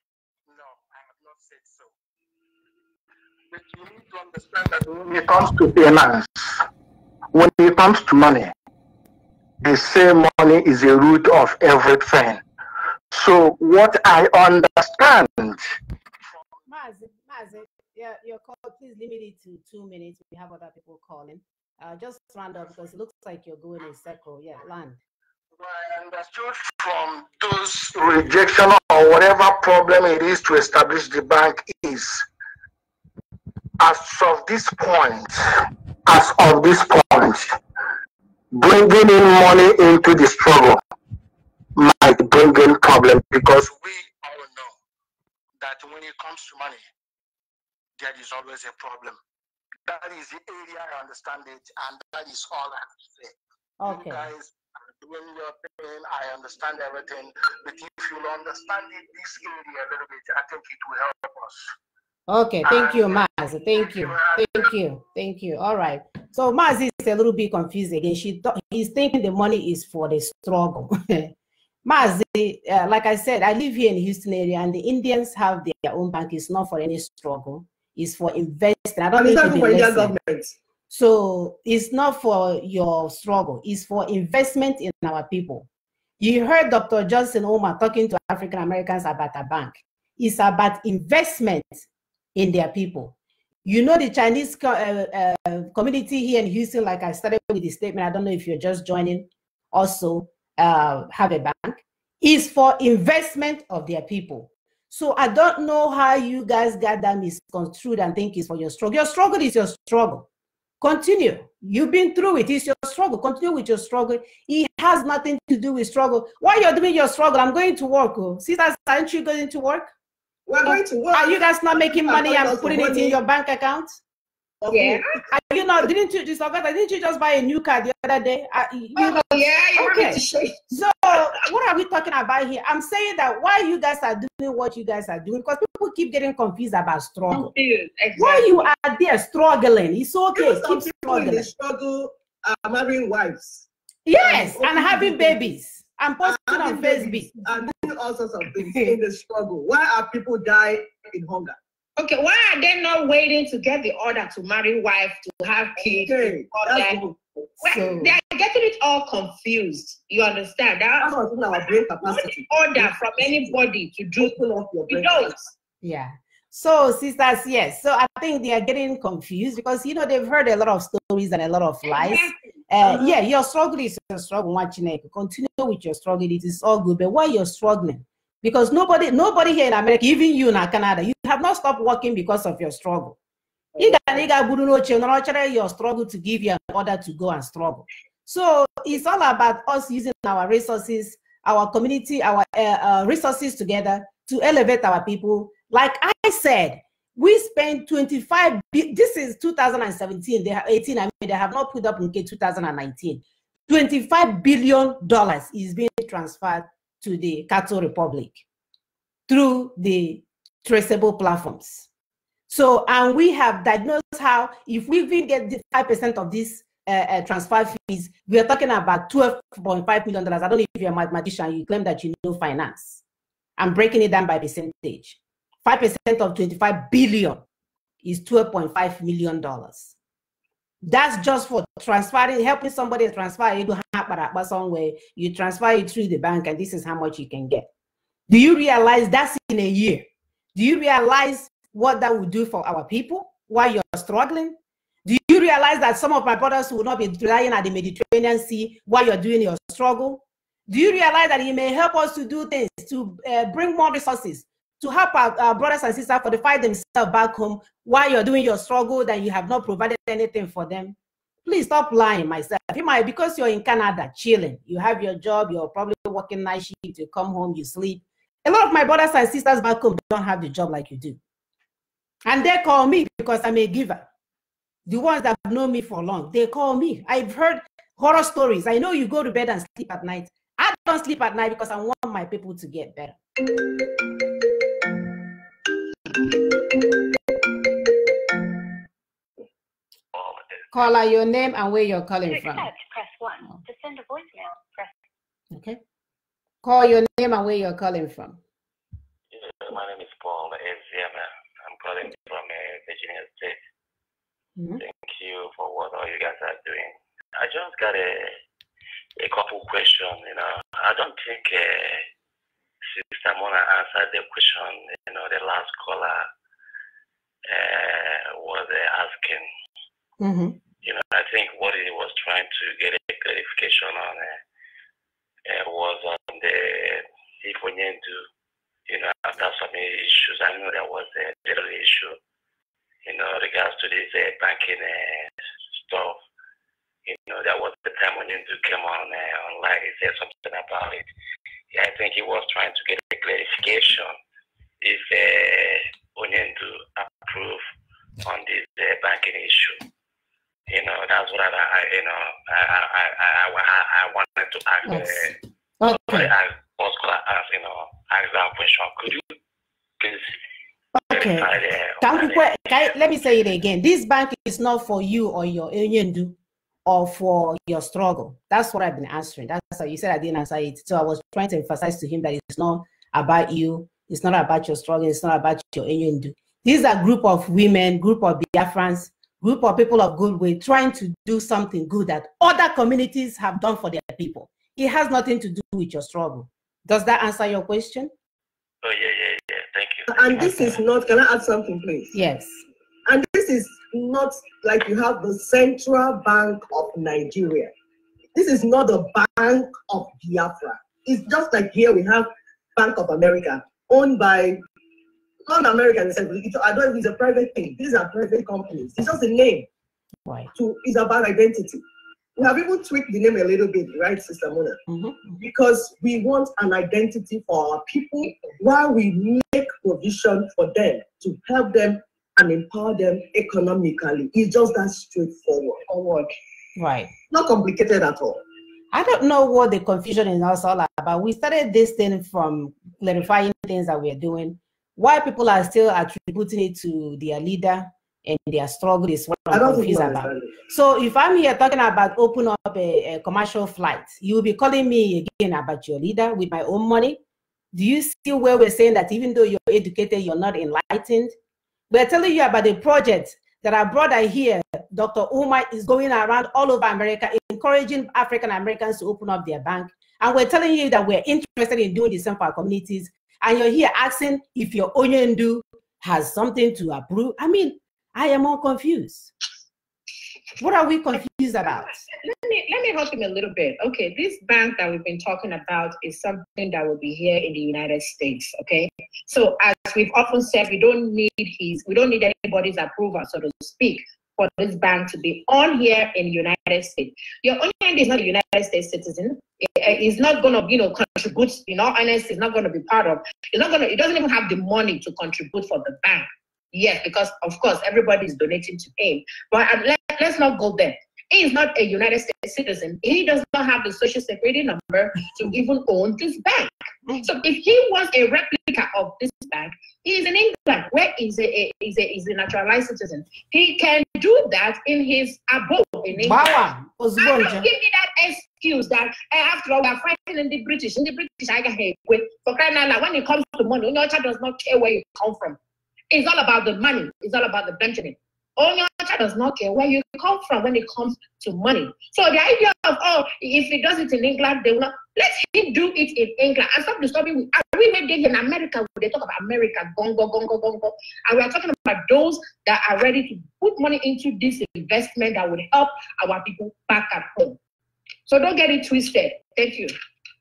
No, I have not said so. But you need to understand that when it comes to finance, when it comes to money, they say money is the root of everything. So what I understand. Mazi, yeah, your call, please limit it to 2 minutes. We have other people calling. Just round up because it looks like you're going in a circle. Yeah, land. What I understood from those rejection or whatever problem it is to establish the bank is, as of this point, bringing in money into the struggle might bring in problem, because we all know that when it comes to money, there is always a problem. That is the area I understand it, and that is all I have to say. Okay. You guys are doing your thing, I understand everything, but if you understand this area a little bit, I think it will help us. Okay, thank you, Mazi. Thank you. All right. So Mazi is a little bit confused again. He's thinking the money is for the struggle. Mazi, like I said, I live here in the Houston area, and the Indians have their own bank. It's not for any struggle. It's for investing. I don't think it's for Indian government. So it's not for your struggle. It's for investment in our people. You heard Dr. Johnson Omar talking to African Americans about a bank. It's about investment in their people. You know, the Chinese community here in Houston, like I started with the statement, I don't know if you're just joining, also have a bank, is for investment of their people. So I don't know how you guys got that misconstrued and think it's for your struggle. Your struggle is your struggle. Continue. You've been through it. It's your struggle. Continue with your struggle. It has nothing to do with struggle. While you're doing your struggle, I'm going to work. Oh. Sisters, aren't you going to work? We're going to work. Are you guys not making money and putting it in your bank account? Yeah. Are you not? Didn't you just buy a new car the other day? Okay. So what are we talking about here? I'm saying that why you guys are doing what you guys are doing, because people keep getting confused about struggle. Exactly. Why you are there struggling? It's okay. Keep struggling. In the struggle marrying wives. Yes, and having babies. I'm posting on Facebook. And doing all sorts of things in the struggle. Why are people dying in hunger? Okay, why are they not waiting to get the order to marry wife, to have kids? Okay, they are getting it all confused. You understand? That's what our brain capacity. Order from anybody to do. Open up your brain. Yeah. So, sisters, yes. So I think they are getting confused because, you know, they've heard a lot of stories and a lot of lies. Yeah, your struggle is a struggle. Continue with your struggle. It is all good. But why you're struggling? Because nobody here in America, even you in Canada, you have not stopped working because of your struggle. Your struggle to give you an order to go and struggle. So it's all about us using our resources, our community, our resources together to elevate our people. Like I said, we spent 25, this is 2017, they have 18, I mean, they have not put up in 2019. $25 billion is being transferred to the Cattle Republic through the traceable platforms. So, and we have diagnosed how, if we even get 5% of this transfer fees, we are talking about $12.5 million. I don't know if you're a mathematician, you claim that you know finance. I'm breaking it down by percentage. 5% of 25 billion is $12.5 million. That's just for transferring, helping somebody transfer it somewhere. You transfer it through the bank, and this is how much you can get. Do you realize that's in a year? Do you realize what that would do for our people while you're struggling? Do you realize that some of my brothers will not be dying at the Mediterranean Sea while you're doing your struggle? Do you realize that it may help us to do things, to bring more resources, to help our brothers and sisters fortify themselves back home while you're doing your struggle, that you have not provided anything for them? Please stop lying, myself. You might, because you're in Canada chilling, you have your job, you're probably working night shift, you come home, you sleep. A lot of my brothers and sisters back home don't have the job like you do. And they call me because I'm a giver. The ones that have known me for long, they call me. I've heard horror stories. I know you go to bed and sleep at night. I don't sleep at night because I want my people to get better. Caller, your name and where you're calling from. To accept, press 1. To send a voicemail, press. Okay. Call your name and where you're calling from. My name is Paul Eziama. I'm calling from Virginia State. Thank you for what all you guys are doing. I just got a couple questions. You know, I don't think Sister Mona answered the question. You know, the last caller was asking. You know, I think what he was trying to get a clarification on was on the if we need to, you know, after some issues. I know there was a little issue, you know, regards to this banking stuff. You know, that was the time when you came on online. He said something about it. Yeah, I think he was trying to get a clarification if Onyendu approve on this banking issue. You know, that's what I wanted to ask. Okay. Ask that question. Could you please? Okay. Let me say it again. This bank is not for you or your Onyendu or for your struggle. That's what I've been answering. That's how you said I didn't answer it. So I was trying to emphasize to him that it's not about you. It's not about your struggle. It's not about your Onyendu. These are a group of women, group of Biafrans, group of people of goodwill trying to do something good that other communities have done for their people. It has nothing to do with your struggle. Does that answer your question? Oh, yeah. Thank you. And this is not, can I add something, please? Yes. And this is not like you have the Central Bank of Nigeria. This is not the Bank of Biafra. It's just like here we have Bank of America, owned by non-Americans. I don't know if it's a private thing. These are private companies. It's just a name. Right. It's about identity. We have even tweaked the name a little bit, right, Sister Mona? Because we want an identity for our people while we make provision for them to help them and empower them economically. It's just that straightforward. Right. Not complicated at all. I don't know what the confusion is all about. We started this thing from clarifying things that we're doing. Why people are still attributing it to their leader and their struggle is what I'm confused about. So if I'm here talking about open up a commercial flight, you'll be calling me again about your leader with my own money. Do you see where we're saying that even though you're educated, you're not enlightened? We're telling you about the project that our brother here, Dr. Umar, is going around all over America, encouraging African Americans to open up their bank. And we're telling you that we're interested in doing the same for our communities. And you're here asking if your Onyendu has something to approve. I mean, I am all confused. What are we confused about? Let me help him a little bit. Okay, this bank that we've been talking about is something that will be here in the United States. Okay, so as we've often said, we don't need anybody's approval, so to speak, for this bank to be on here in the United States. Your onion is not a United States citizen. It's not going to, contribute. Honest, it's not going to be part of. It doesn't even have the money to contribute for the bank. Yes, because of course everybody is donating to him. But let's not go there. He is not a United States citizen. He does not have the social security number to even own this bank. So if he was a replica of this bank, he is in England, where he's a naturalized citizen. He can do that in his abode in England. Don't give me that excuse that after all we are fighting in the British. In the British, I get with for crying out loud. When it comes to money, Onyocha does not care where you come from. It's all about the money. It's all about the Benjamin. Onyocha does not care where you come from when it comes to money. So the idea of, if he does it in England, they will not. Let him do it in England and stop disturbing. We made it in America. They talk about America, gongo. And we are talking about those that are ready to put money into this investment that would help our people back at home. So don't get it twisted. Thank you.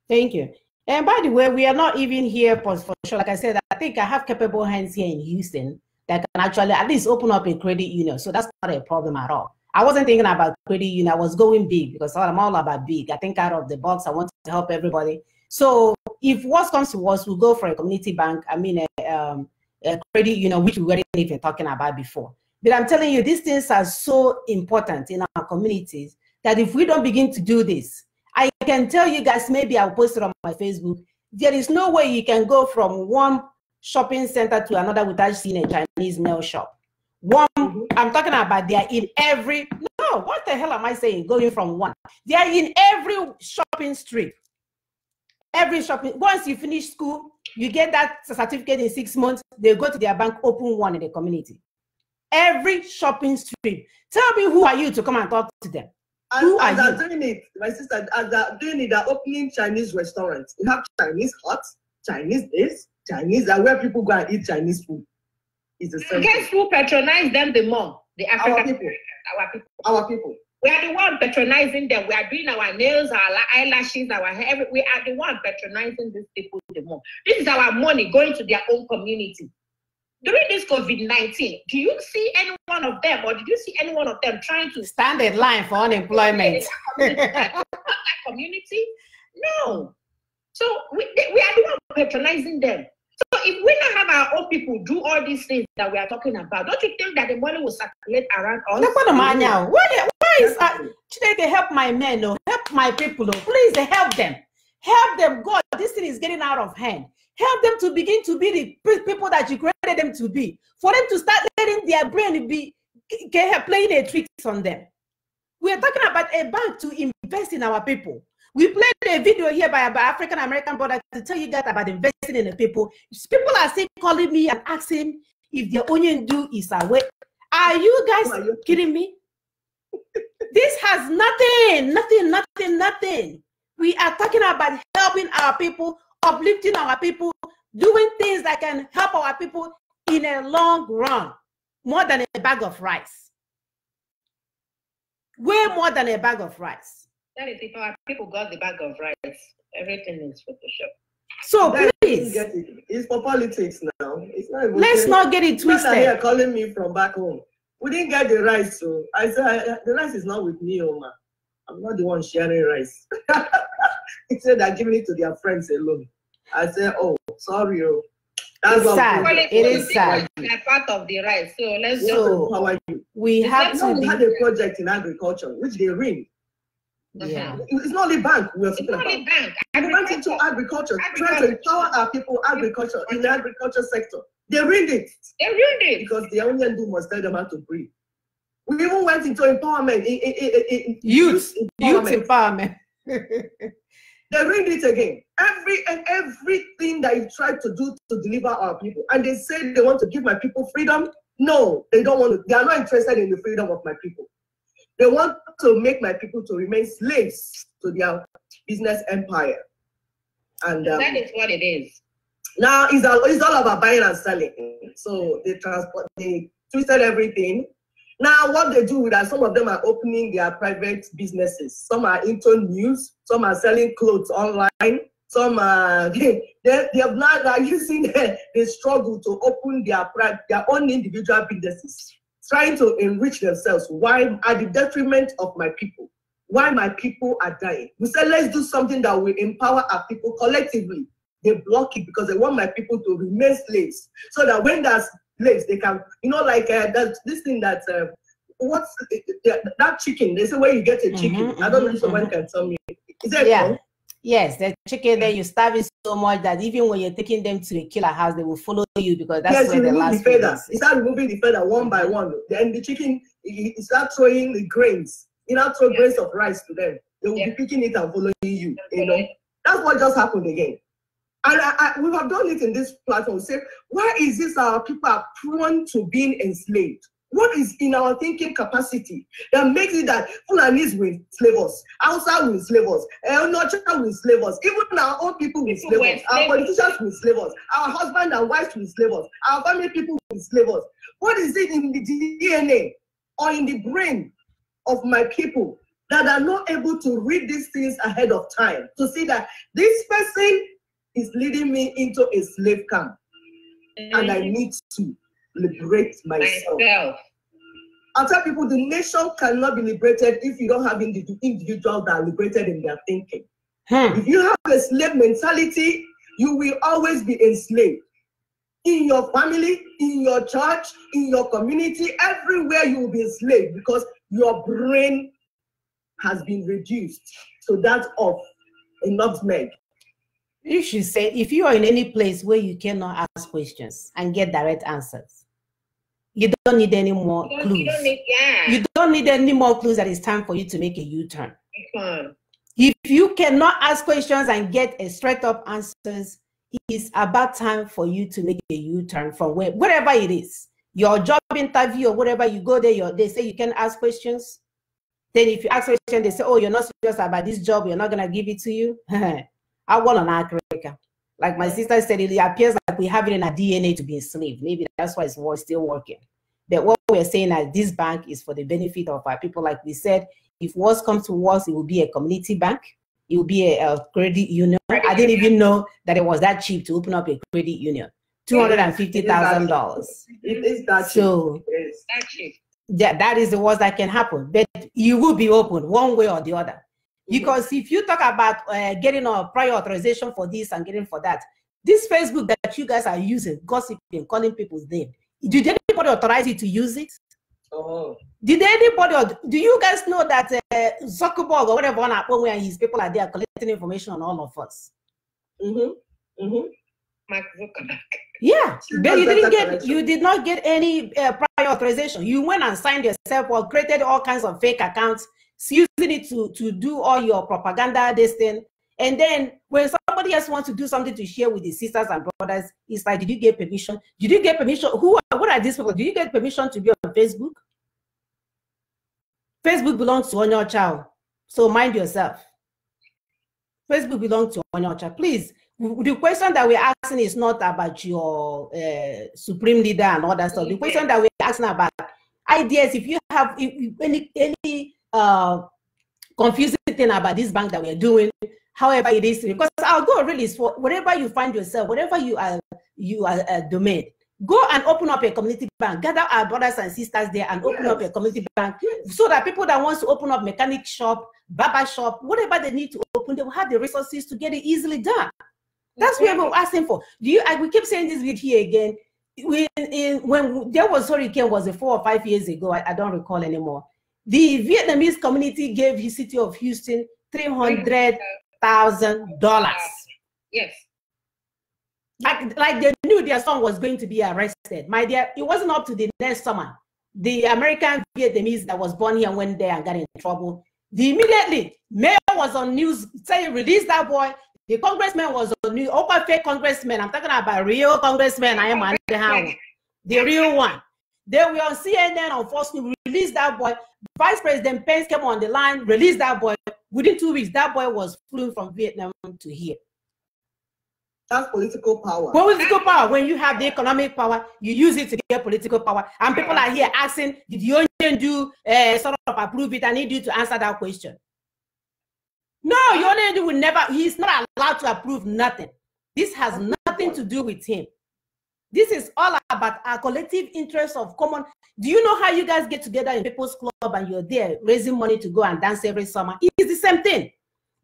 Thank you. And by the way, we are not even here for sure. Like I said, I think I have capable hands here in Houston that can actually at least open up a credit union. So that's not a problem at all. I wasn't thinking about credit union. I was going big because I'm all about big. I think out of the box, I want to help everybody. So if worst comes to worst, we'll go for a community bank. I mean, a credit union, which we weren't even talking about before. But I'm telling you, these things are so important in our communities that if we don't begin to do this, I can tell you guys, maybe I'll post it on my Facebook. There is no way you can go from one shopping center to another without seeing a Chinese nail shop. I'm talking about they are in every, no, what the hell am I saying? Going from one. They are in every shopping street. Every shopping, once you finish school, you get that certificate in 6 months, they go to their bank, open one in the community. Every shopping street. Tell me, who are you to come and talk to them? And as they're doing it, my sister, as they're doing it, they're opening Chinese restaurants. You have Chinese hut, Chinese this, Chinese that, where people go and eat Chinese food. Is the same. Guess who patronize them the more? The African people. Our people. We are the one patronizing them. We are doing our nails, our eyelashes, our hair. We are the one patronizing these people the more. This is our money going to their own community. During this COVID-19, do you see any one of them, or did you see any one of them trying to stand in line for unemployment? That community? No. So we are the one patronizing them. So if we don't have our own people do all these things that we are talking about, don't you think that the money will circulate around us? Why is they help my men, or help my people, please help them. Help them, God, this thing is getting out of hand. Help them to begin to be the people that you created them to be. For them to start letting their brain be playing a trick on them. We are talking about a bank to invest in our people. We played a video here by African American brother to tell you guys about investing in the people. People are still calling me and asking if their onion do is away. Are you guys kidding me? This has nothing. We are talking about helping our people, uplifting our people, doing things that can help our people in a long run, more than a bag of rice. Way more than a bag of rice. That is, if our people got the bag of rice, everything is Photoshop. So please, it's for politics now. It's not even let's not get it twisted. They're calling me from back home. We didn't get the rice, so I said the rice is not with me, Oma. I'm not the one sharing rice. He said they're giving it to their friends alone. I said, oh, sorry, That's sad. It is sad. They're part of the rice, so let's we have to. We had a project in agriculture which they ring. Yeah. It's not only bank we are talking about. We went into agriculture, trying to empower our people, agriculture, in the agriculture sector. They ruined it. Because the onion do must tell them how to breathe. We even went into empowerment, youth empowerment. They ruined it again. Everything that you tried to do to deliver our people. And they say they want to give my people freedom. No, they don't want to. They are not interested in the freedom of my people. They want to make my people to remain slaves to their business empire. And that is what it is. Now it's all about buying and selling. So they twisted everything. Now what they do is that some of them are opening their private businesses. Some are into news. Some are selling clothes online. Some are they have not using the struggle to open their own individual businesses, trying to enrich themselves. Why at the detriment of my people? Why my people are dying? We said let's do something that will empower our people collectively. They block it because they want my people to remain slaves, so that when there's slaves, they can, like this thing that what's that chicken? They say where you get a chicken. I don't know if someone can tell me. Is that wrong? Yes, the chicken there, you starve it so much that even when you're taking them to a killer house, they will follow you because that's where the last feather. You start removing the feather one by one. Then the chicken, you start throwing the grains. You now throw grains of rice to them. They will be picking it and following you. That's what just happened again. And we have done it in this platform. Say, why is this our people are prone to being enslaved? What is in our thinking capacity that makes it that Fulanis will enslave us, Hausa will enslave us, Nocha will enslave us, even our own people will enslave us, our politicians will enslave us, our husband and wives will enslave us, our family people will enslave us? What is it in the DNA or in the brain of my people that are not able to read these things ahead of time to see that this person is leading me into a slave camp and I need to liberate myself. I tell people the nation cannot be liberated if you don't have individuals that are liberated in their thinking. If you have a slave mentality, you will always be enslaved. In your family, in your church, in your community, everywhere you will be enslaved because your brain has been reduced to that of a nutmeg. You should say, if you are in any place where you cannot ask questions and get direct answers, you don't need any more clues. You don't need any more clues that it's time for you to make a U-turn. If you cannot ask questions and get a straight up answers, it's about time for you to make a U-turn from wherever it is. Your job interview or whatever, you go there, they say you can ask questions. Then if you ask questions, they say, oh, you're not serious about this job, we're not going to give it to you. I want an Africa. Like my sister said, it appears like we have it in our DNA to be enslaved. Maybe that's why it's still working. But what we're saying is this bank is for the benefit of our people. Like we said, if worse comes to worse, it will be a community bank. It will be a credit union. I didn't even know that it was that cheap to open up a credit union. $250,000. It is that cheap. So that is the worst that can happen. But you will be open one way or the other. Because if you talk about getting a prior authorization for this and getting for that, this Facebook that you guys are using, gossiping, calling people's name, did anybody authorize you to use it? Did anybody, do you guys know that Zuckerberg or whatever and his people are there collecting information on all of us? Mark Zuckerberg. Yeah, but you did not get any prior authorization. You went and signed yourself or created all kinds of fake accounts, using it to do all your propaganda, this thing. And then when somebody else wants to do something to share with his sisters and brothers, it's like, did you get permission? Did you get permission? What are these people? Did you get permission to be on Facebook? Facebook belongs to your child. So mind yourself. Facebook belongs to your child. Please, the question that we're asking is not about your supreme leader and all that stuff. The question that we're asking about ideas, if you have any confusing thing about this bank that we're doing, however it is, because our goal really is for wherever you find yourself, whatever you are domain, go and open up a community bank, gather our brothers and sisters there and open up a community bank so that people that want to open up mechanic shop, barber shop, whatever they need to open, they will have the resources to get it easily done. That's what we're asking for. We keep saying this bit here again. When there was hurricane, was it 4 or 5 years ago? I don't recall anymore. The Vietnamese community gave the city of Houston $300,000. Yes. Like they knew their son was going to be arrested. My dear, it wasn't up to the next summer. The American Vietnamese that was born here went there and got in trouble. Immediately, mayor was on news saying, release that boy. The congressman was on news. Open fake congressman. I'm talking about real congressman. I am on the real one. They were on CNN on Fox News, release that boy. Vice President Pence came on the line, release that boy. Within 2 weeks, that boy was flew from Vietnam to here. That's political power. Political power. When you have the economic power, you use it to get political power. And people are here asking, did the union do sort of approve it? I need you to answer that question. No, your union will never, he's not allowed to approve nothing. This has nothing to do with him. This is all about our collective interest of common. Do you know how you guys get together in people's club and you're there raising money to go and dance every summer? It's the same thing.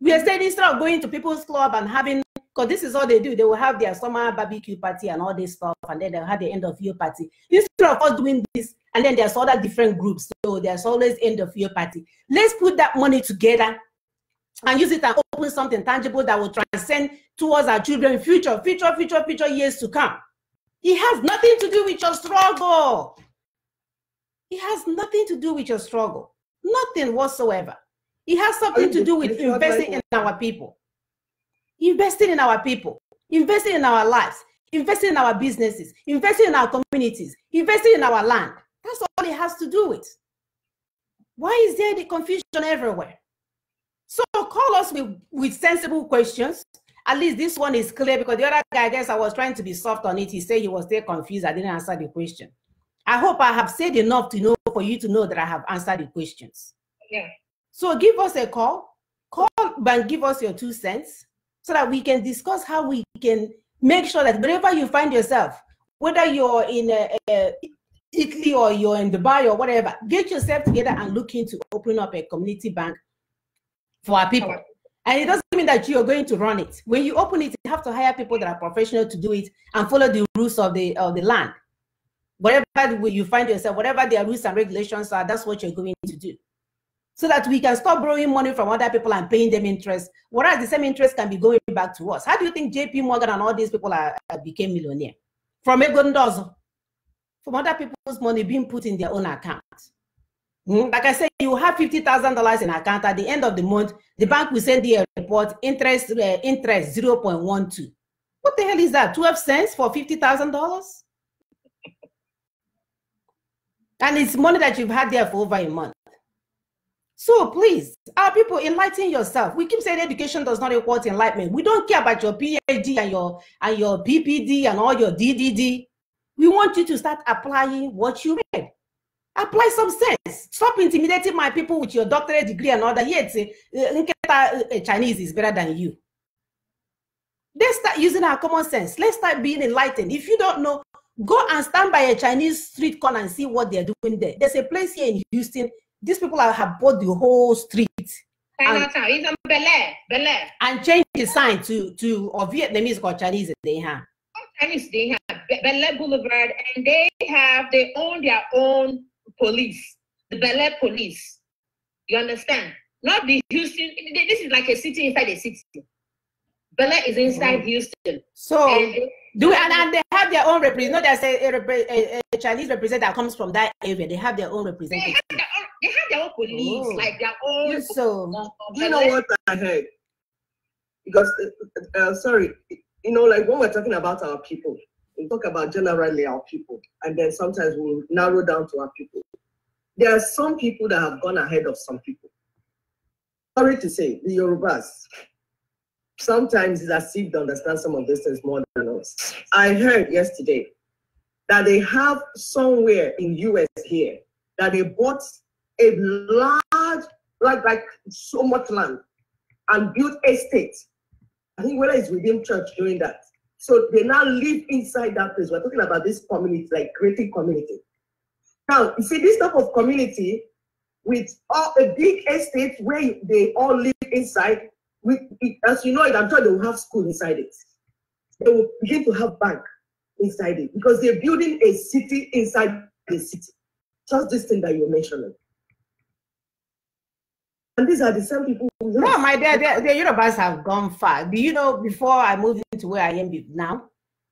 We are saying instead of going to people's club and having, because this is all they do, they will have their summer barbecue party and all this stuff, and then they'll have the end of year party. Instead of us doing this, and then there's other different groups, so there's always end of year party. Let's put that money together and use it and open something tangible that will transcend towards our children, future years to come. It has nothing to do with your struggle. It has nothing to do with your struggle. Nothing whatsoever. It has something to do with investing in our people. Investing in our people. Investing in our lives. Investing in our businesses. Investing in our communities. Investing in our land. That's all it has to do with. Why is there the confusion everywhere? So call us with sensible questions. At least this one is clear, because the other guy, I guess I was trying to be soft on it. He said he was still confused. I didn't answer the question. I hope I have said enough to know for you to know that I have answered the questions. Yeah. So give us a call. Call and give us your 2 cents so that we can discuss how we can make sure that wherever you find yourself, whether you're in Italy or you're in Dubai or whatever, get yourself together and look into opening up a community bank for our people. And it doesn't mean that you're going to run it. When you open it, you have to hire people that are professional to do it and follow the rules of the land. Wherever you find yourself, whatever their rules and regulations are, that's what you're going to do. So that we can stop borrowing money from other people and paying them interest, whereas the same interest can be going back to us. How do you think JP Morgan and all these people became millionaires? From Egondozo, from other people's money being put in their own account. Like I said, you have $50,000 in account. At the end of the month, the bank will send you a report, interest 0.12. What the hell is that? 12 cents for $50,000? And it's money that you've had there for over a month. So please, our people, enlighten yourself. We keep saying education does not equal to enlightenment. We don't care about your PhD and your PPD and all your DDD. We want you to start applying what you read. Apply some sense. Stop intimidating my people with your doctorate degree and all that. Yet, Chinese is better than you. Let's start using our common sense. Let's start being enlightened. If you don't know, go and stand by a Chinese street corner and see what they're doing there. There's a place here in Houston. These people have bought the whole street. And change the sign to or Vietnamese or Chinese they have. Chinese they have Bel Air Boulevard, and they own their own police, the Bel Air police. You understand? Not the Houston. This is like a city inside a city. Bel Air is inside Houston. So and they have their own representative. Not that a Chinese representative comes from that area. They have their own representative. They have their own police, like their own. So you know what I heard? Because sorry, like when we're talking about our people, we talk about generally our people, and then sometimes we'll narrow down to our people. There are some people that have gone ahead of some people. Sorry to say, the Yorubas. Sometimes it's as if they understand some of these things more than us. I heard yesterday that they have somewhere in US here that they bought a large, like so much land and built estate. I think whether it's within church doing that. So they now live inside that place. We're talking about this community, like creating community. Now, you see this type of community with a big estate where they all live inside. As you know it, I'm sure they will have school inside it. They will begin to have bank inside it because they're building a city inside the city. Just this thing that you're mentioning. And these are the same people. No, my dear, the Yorubas have gone far. Do you know, before I moved into where I am now,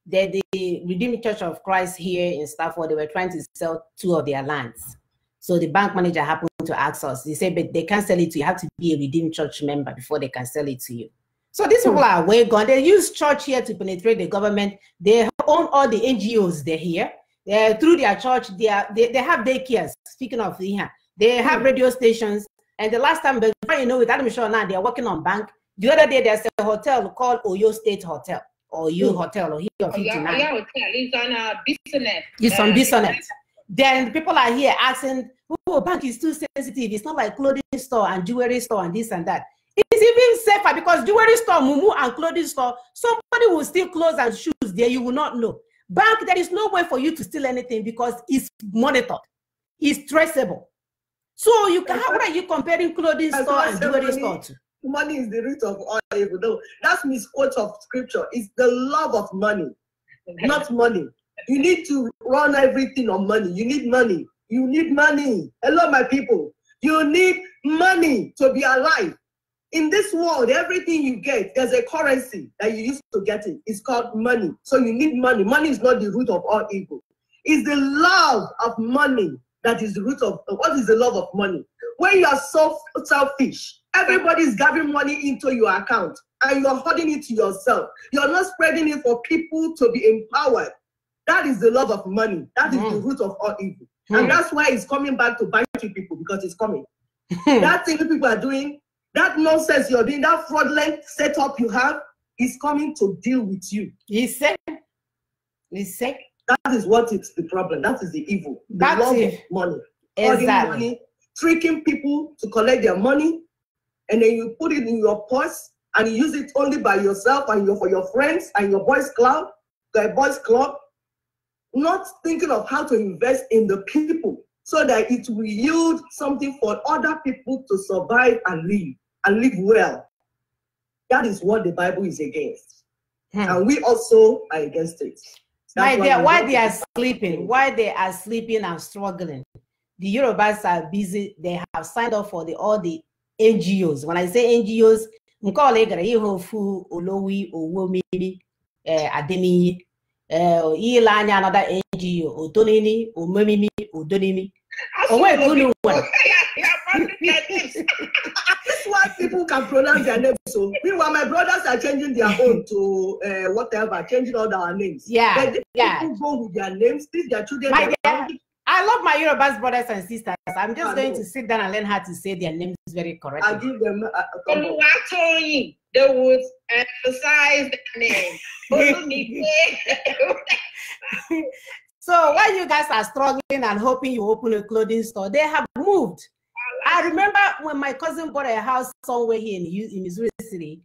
that the Redeemed Church of Christ here in Stafford, they were trying to sell 2 of their lands. So the bank manager happened to ask us. He said, but they can't sell it to you. You have to be a Redeemed Church member before they can sell it to you. So these people are way gone. They use church here to penetrate the government. They own all the NGOs they're here. Through their church, they have daycares. Speaking of here, they have radio stations. And the last time, before you know it, I'm sure now they're working on bank. The other day, there's a hotel called Oyo State Hotel. or you hotel or here or 59. Yeah, hotel. It's on business. It's on business. Then people are here asking, oh, bank is too sensitive. It's not like clothing store and jewelry store and this and that. It's even safer because jewelry store, mumu, and clothing store, somebody will steal clothes and shoes there. You will not know. Bank, there is no way for you to steal anything because it's monitored. It's traceable. So you can. What are you comparing clothing store and jewelry store to? Money is the root of all evil. No, that's misquote of scripture. It's the love of money, not money. You need to run everything on money. You need money. You need money. Hello, my people. You need money to be alive. In this world, everything you get, there's a currency that you use to get it. It's called money. So you need money. Money is not the root of all evil. It's the love of money that is the root of, what is the love of money? When you are so selfish, everybody's gathering money into your account and you're holding it to yourself. You're not spreading it for people to be empowered. That is the love of money. That is the root of all evil. And that's why it's coming back to bite you people, because it's coming. That thing people are doing, that nonsense you're doing, that fraudulent setup you have is coming to deal with you. He said. That is what is the problem. That is the evil. The That's love it. of money. Exactly. Money, tricking people to collect their money, and then you put it in your purse and you use it only by yourself and for your friends and your boys club, not thinking of how to invest in the people so that it will yield something for other people to survive and live well. That is what the Bible is against. And we also are against it. Why they are sleeping, why they are sleeping and struggling. The Yorubas are busy. They have signed up for all the NGOs. When I say NGOs, another NGO, Otonini, Omemimi, Odonimi. That's why people can pronounce their names. So meanwhile, my brothers are changing their own to whatever, changing all our names. Yeah, but people go with their names, teach their children. I love my Yoruba's brothers and sisters. I'm just going to sit down and learn how to say their names very correctly. I'll give them they would emphasize their name. So while you guys are struggling and hoping you open a clothing store, they have moved. I remember when my cousin bought a house somewhere here in Missouri City,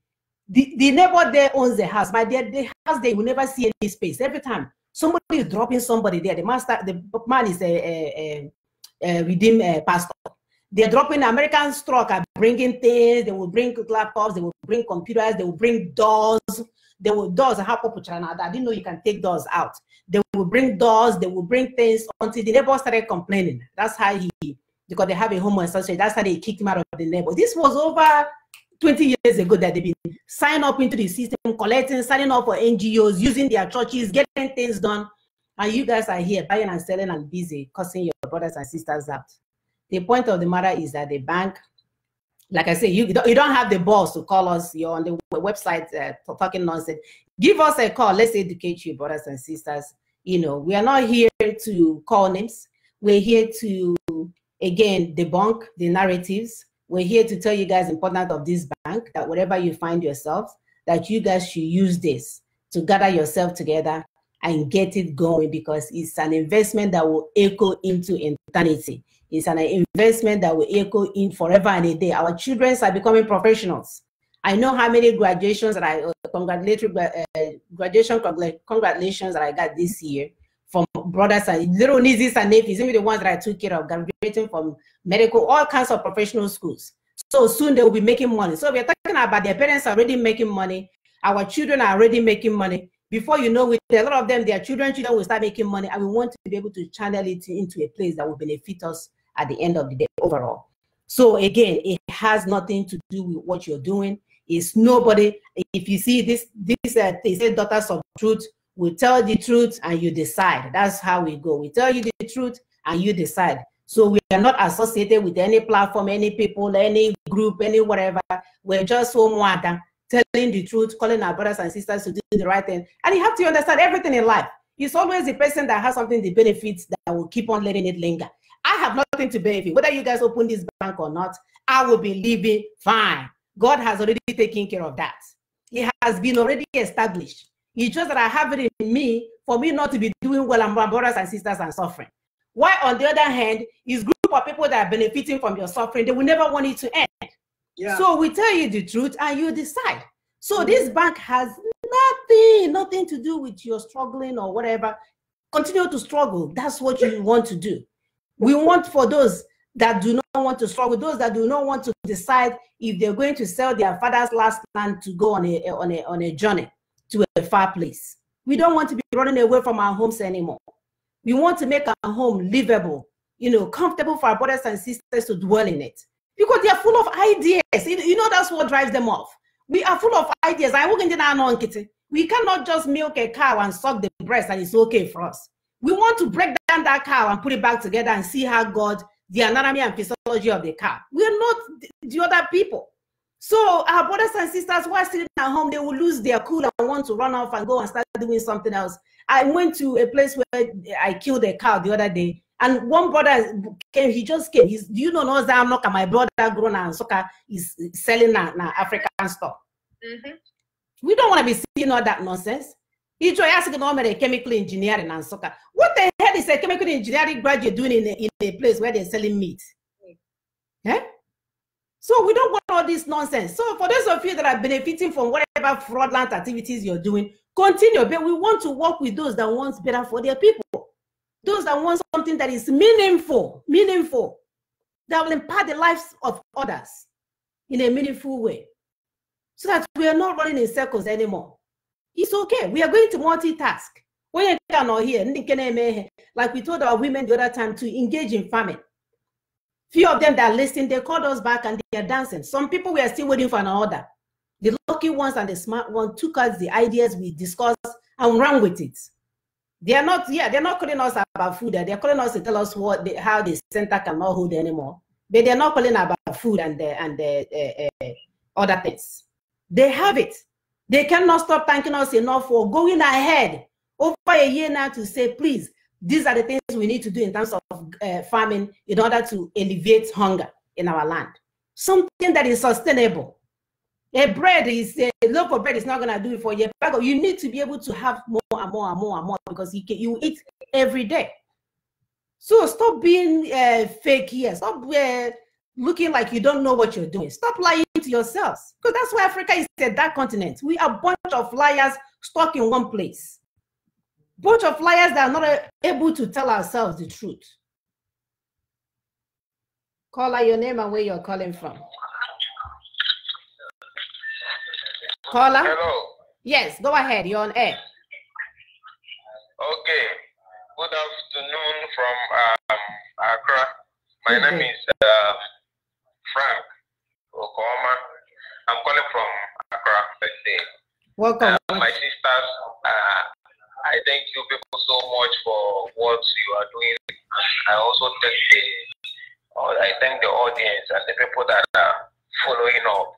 the neighbor there owns the house. The house, they will never see any space. Every time somebody is dropping somebody there, the man is a redeemed pastor. They're dropping American stock, are bringing things. They will bring laptops, they will bring computers, they will bring doors. They will doors. I didn't know you can take doors out. They will bring doors, they will bring things until the neighbor started complaining. That's how because they have a home association, that's how they kicked him out of the neighbor. This was over 20 years ago that they've been signing up into the system, signing up for NGOs, using their churches, getting things done. And you guys are here buying and selling and busy, cussing your brothers and sisters out. The point of the matter is that the bank, like I say, you don't have the balls to call us. You're on the website talking nonsense. Give us a call. Let's educate you, brothers and sisters. You know, we are not here to call names. We're here to, again, debunk the narratives. We're here to tell you guys the importance of this bank, that wherever you find yourselves, that you guys should use this to gather yourself together and get it going, because it's an investment that will echo into eternity. It's an investment that will echo in forever and a day. Our children are becoming professionals. I know how many graduations that congratulations that I got this year from brothers and little nieces and nephews, even the ones that I took care of, graduating from medical, all kinds of professional schools. So soon they will be making money. So we're talking about their parents are already making money. Our children are already making money. Before you know it, a lot of them, their children will start making money, and we want to be able to channel it into a place that will benefit us at the end of the day overall. So again, it has nothing to do with what you're doing. It's nobody. If you see this they say daughters of truth, we tell the truth and you decide. That's how we go. We tell you the truth and you decide. So we are not associated with any platform, any people, any group, any whatever. We're just telling the truth, calling our brothers and sisters to do the right thing. And you have to understand everything in life. It's always the person that has something that benefits that will keep on letting it linger. I have nothing to benefit. Whether you guys open this bank or not, I will be living fine. God has already taken care of that. It has been already established. He trusts that I have it in me for me not to be doing well and my brothers and sisters are suffering. Why, on the other hand, is group of people that are benefiting from your suffering, they will never want it to end. Yeah. So we tell you the truth and you decide. So this bank has nothing to do with your struggling or whatever. Continue to struggle. That's what you want to do. We want for those that do not want to struggle, those that do not want to decide if they're going to sell their father's last land to go on a journey to a far place. We don't want to be running away from our homes anymore. We want to make our home livable, comfortable for our brothers and sisters to dwell in it. Because they are full of ideas. That's what drives them off. We are full of ideas. We cannot just milk a cow and suck the breast and it's okay for us. We want to break down that cow and put it back together and see how God, the anatomy and physiology of the cow. We are not the other people. So our brothers and sisters who are sitting at home, they will lose their cool and want to run off and go and start doing something else. I went to a place where I killed a cow the other day, and one brother came, he just came. Do you know Zamnoka, my brother grown and soccer is selling an African store. We don't want to be seeing all that nonsense. He tried asking about chemical engineering and soccer. What the hell is a chemical engineering graduate doing in a place where they're selling meat? Yeah? So we don't want all this nonsense. So for those of you that are benefiting from whatever fraudulent activities you're doing, continue. But we want to work with those that want better for their people. Those that want something that is meaningful, that will impact the lives of others in a meaningful way. So that we are not running in circles anymore. It's okay. We are going to multitask. When you cannot hear, like we told our women the other time, to engage in farming. Few of them that are listening, they called us back and they are dancing. Some people we are still waiting for an order. The lucky ones and the smart ones took us the ideas we discussed and ran with it. They are not, they're not calling us about food. They're calling us to tell us how the center cannot hold anymore. But they're not calling about food and other things. They have it. They cannot stop thanking us enough for going ahead over a year now to say, please, these are the things we need to do in terms of farming in order to alleviate hunger in our land. Something that is sustainable. A loaf of bread is not going to do it for you. You need to be able to have more and more and more and more because you eat every day. So stop being fake here. Stop looking like you don't know what you're doing. Stop lying to yourselves. Because that's why Africa is a dark continent. We are a bunch of liars stuck in one place. Bunch of liars that are not able to tell ourselves the truth. Call out your name and where you're calling from. Caller? Hello. Yes, go ahead. You're on air. Okay. Good afternoon from Accra. My name is Frank Okoma. I'm calling from Accra, USA. Welcome. My sisters, I thank you people so much for what you are doing. I also I thank the audience and the people that are following up.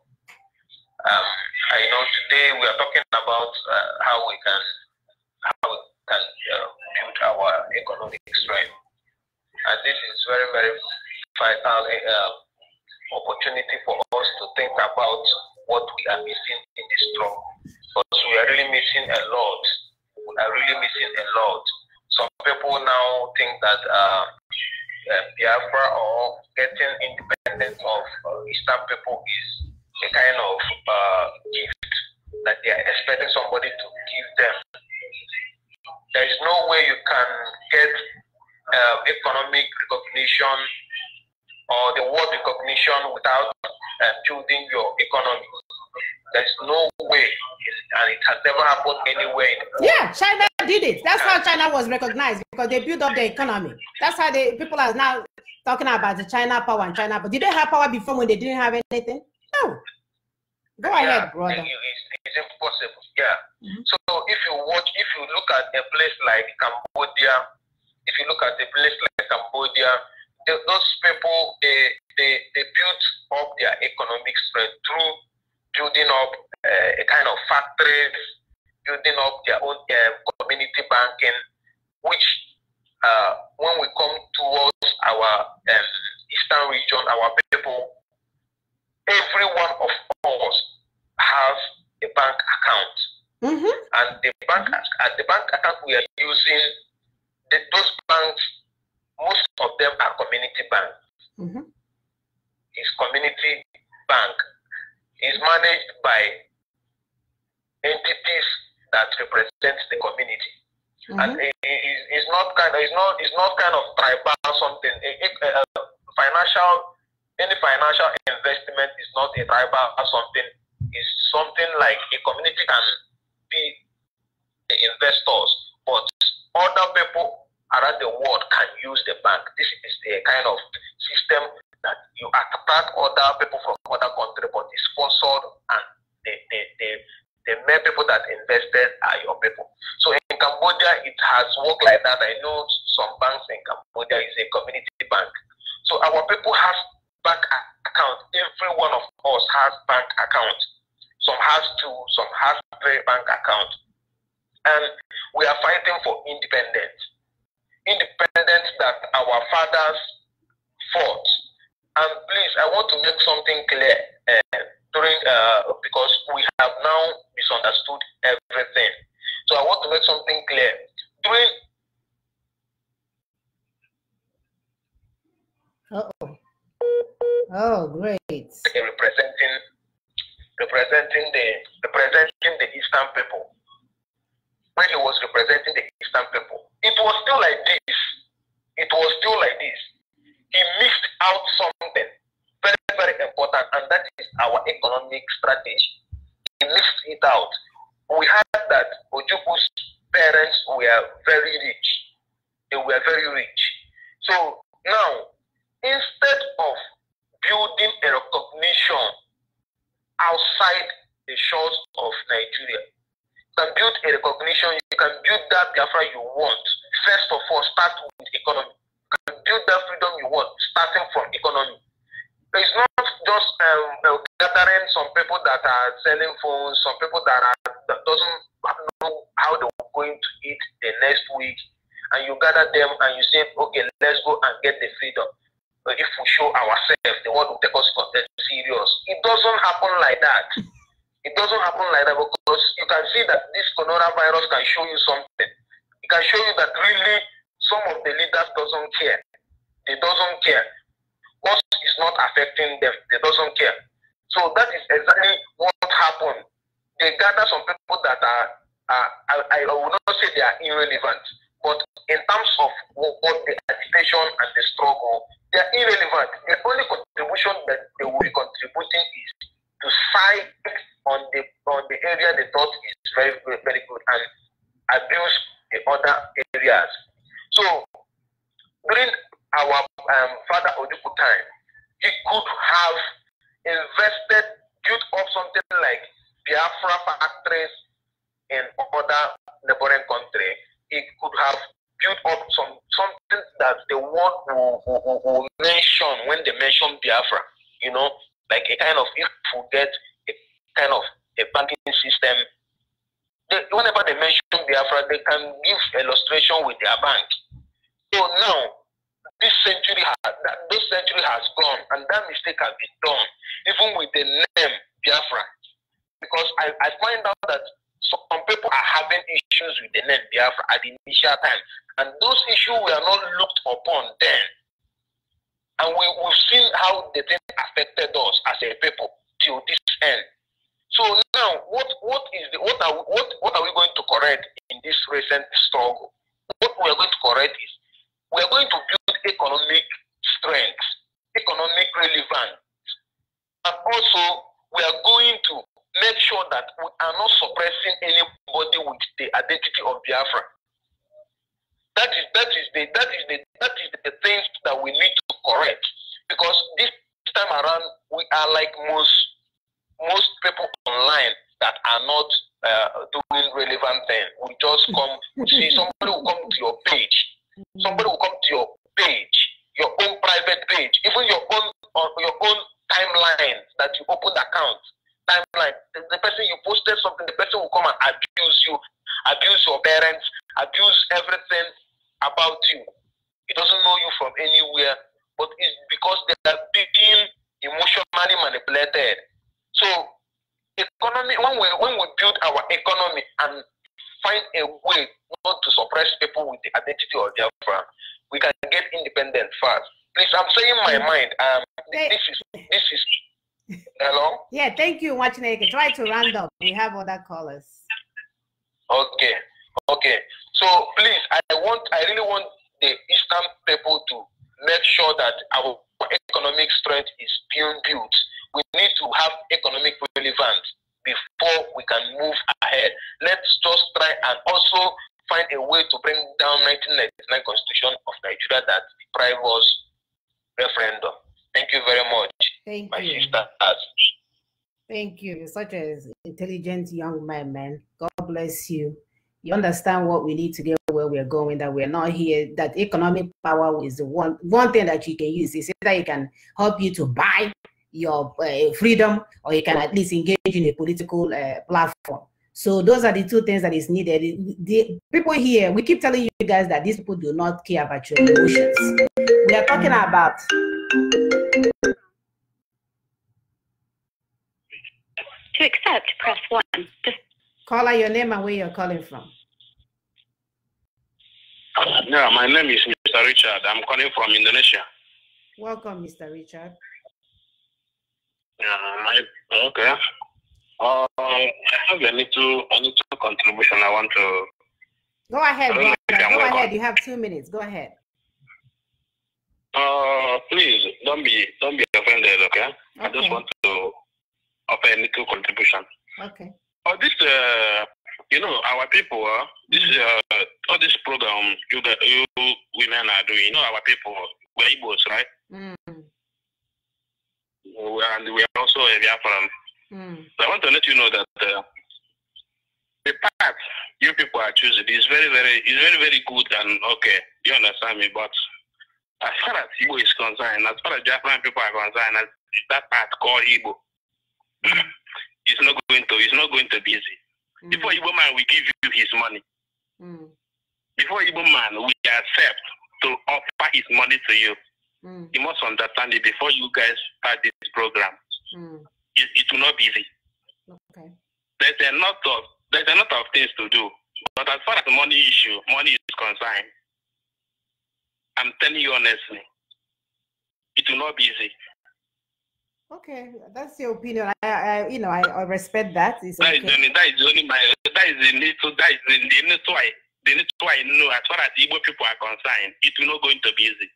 I know today we are talking about how we can build our economic strength, and this is very, very vital opportunity for us to think about what we are missing in this struggle. Because we are really missing a lot. We are really missing a lot. Some people now think that Biafra or getting independence of Eastern people is a kind of gift that they are expecting somebody to give them. There is no way you can get economic recognition or the world recognition without building your economy. There's no way, and it has never happened anywhere in the world. Yeah, China did it. That's how China was recognized, because they built up the economy. That's how people are now talking about the China power and China. But did they have power before when they didn't have anything? No. Go ahead, brother. It's impossible. Yeah. So if you look at a place like Cambodia, those people they built up their economic strength through building up a kind of factories, building up their own community banking, which when we come towards our eastern region, our people, every one of us has a bank account. And the bank account we are using, those banks, most of them are community banks. It's community bank. It's managed by entities that represent the community. And it's not kind of tribal something. Any financial investment is not a tribal something. It's something like a community can be the investors, but other people around the world can use the bank. This is the kind of system that you attract other people from other countries, but it's sponsored, and the main people that invested are your people. So in Cambodia, it has worked like that. I know some banks in Cambodia is a community bank. So our people have bank account. Every one of us has bank account. Some has 2, some has 3 bank accounts. And we are fighting for independence. Independence that our fathers fought. And please, I want to make something clear because we have now misunderstood everything. So I want to make something clear. Oh, great. Representing the Eastern people. When he was representing the Eastern people, it was still like this. He missed out something very, very important, and that is our economic strategy. He missed it out. We had that Ojukwu's parents were very rich. They were very rich. So now, instead of building a recognition outside the shores of Nigeria, you can build a recognition, you can build that Biafra you want. First of all, start with economy. You can build that freedom you want, starting from economy. It's not just gathering some people that are selling phones, some people that doesn't know how they're going to eat the next week, and you gather them and you say, okay, let's go and get the freedom. If we show ourselves, the world will take us serious. It doesn't happen like that. It doesn't happen like that, because you can see that this coronavirus can show you something. It can show you that really some of the leaders doesn't care. They doesn't care. What is not affecting them, they doesn't care. So that is exactly what happened. They gather some people that I will not say they are irrelevant, but in terms of what the agitation and the struggle, they are irrelevant. The only contribution that they will be contributing is to side on the area they thought is very, very, very good and abuse the other areas. So during our father Ojukwu time, he could have invested, built up something like Biafra factories in other neighboring countries. He could have built up something that the world will mention when they mention Biafra, you know, like a kind of, if we get a kind of a banking system, whenever they mention Biafra, they can give illustration with their bank. So now, this century has gone, and that mistake has been done, even with the name Biafra. Because I find out that some people are having issues with the name Biafra at the initial time, and those issues were not looked upon then. And we've seen how the thing affected us as a people till this end. So now, what are we going to correct in this recent struggle? What we are going to correct is we are going to build economic strength, economic relevance, and also we are going to make sure that we are not suppressing anybody with the identity of Biafra. That is the things that we need to correct, because this time around we are like most people online that are not doing relevant things. We just come, see somebody will come to your page, somebody will come to your page, your own private page, even your own timeline that you open the account. Timeline, the person you posted something, the person will come and abuse you, abuse your parents, abuse everything about you. He doesn't know you from anywhere, but it's because they are being emotionally manipulated. So economy, when we build our economy and find a way not to suppress people with the identity of their brand, we can get independent fast. Please, I'm saying my mind. This is. Hello. Yeah, thank you, Wachineke. Try to round up. We have other callers. Okay. So please, I really want the Eastern people to make sure that our economic strength is being built. We need to have economic relevance before we can move ahead. Let's just try and also find a way to bring down 1999 Constitution of Nigeria that deprives us referendum. Thank you very much. Thank my you. Sister. Thank you. You're such an intelligent young man. God bless you. You understand what we need to get where we're going, that we're not here, that economic power is the one thing that you can use. Is that it can help you to buy your freedom, or you can at least engage in a political platform. So those are the two things that is needed. The people here, we keep telling you guys that these people do not care about your emotions. We are talking about... To accept, press 1. Just call out your name and where you're calling from. Yeah, my name is Mr. Richard. I'm calling from Indonesia. Welcome, Mr. Richard. Okay. I have a little contribution I want to... Go ahead, go ahead. You have 2 minutes. Go ahead. Please, don't be offended, okay? I just want to offer a little contribution. Okay. This, our people, this all this program you women are doing. Our people, we're Igbos, right? And we are also a Biafran. So I want to let you know that the path you people are choosing is very, very good and okay. You understand me? But as far as Igbo is concerned, as far as Biafran people are concerned, that path called Igbo, it's not going to be easy. Before Igbo man will give you his money. Before Igbo man will accept to offer his money to you. You must understand it before you guys start this program. It will not be easy. Okay. There's a lot of things to do. But as far as the money is concerned, I'm telling you honestly, it will not be easy. Okay, that's your opinion. I respect that. It's okay. They need to know as far as Igbo people are concerned, it will not going to be easy.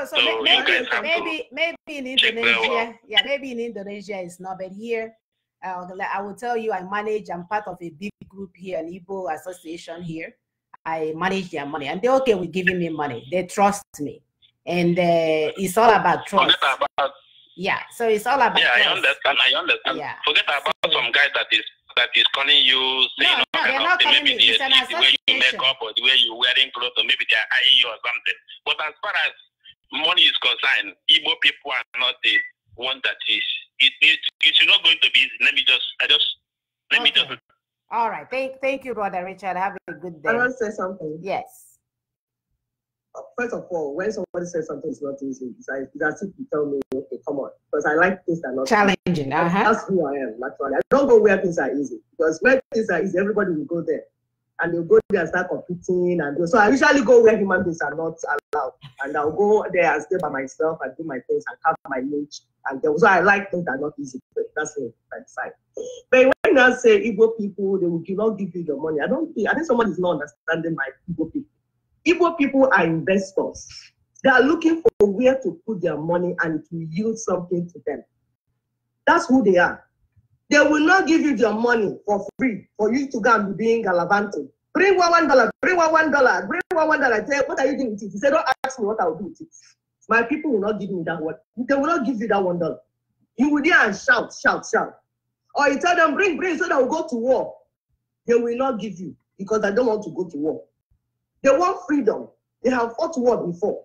So maybe in Indonesia, maybe in Indonesia it's not, but here, I will tell you, I'm part of a big group here, an Igbo association here. I manage their money, and they're okay with giving me money. They trust me, and it's all about trust. So it's all about trust. I understand. Yeah. Forget about some guy that is calling you, saying, they're not calling me. It's an the way you make up or the way you're wearing clothes, or maybe they're eyeing you or something. But as far as money is concerned, Igbo people are not the one that is. It's not going to be easy. Let me just. All right. Thank you, Brother Richard. Have a good day. I want to say something. Yes. First of all, when somebody says something is not easy, it's as if you tell me, okay, come on, because I like things that are not challenging. That's who I am, naturally. I don't go where things are easy, because when things are easy, everybody will go there, and they'll go there and start competing, so I usually go where human beings are not allowed, and I'll go there and stay by myself and do my things and have my niche, so I like things that are not easy. That's it, that's fine. But when I say Igbo people, they will not give you the money. I think someone is not understanding my Igbo people. Igbo people are investors. They are looking for where to put their money and it will yield something to them. That's who they are. They will not give you their money for free for you to go and be being gallivanting. Bring $1, bring $1, bring $1. I say, what are you doing with it? He said, don't ask me what I will do with it. My people will not give me that one. They will not give you that $1. You will there and shout. Or you tell them, bring, so that we'll go to war. They will not give you because I don't want to go to war. They want freedom. They have fought war before.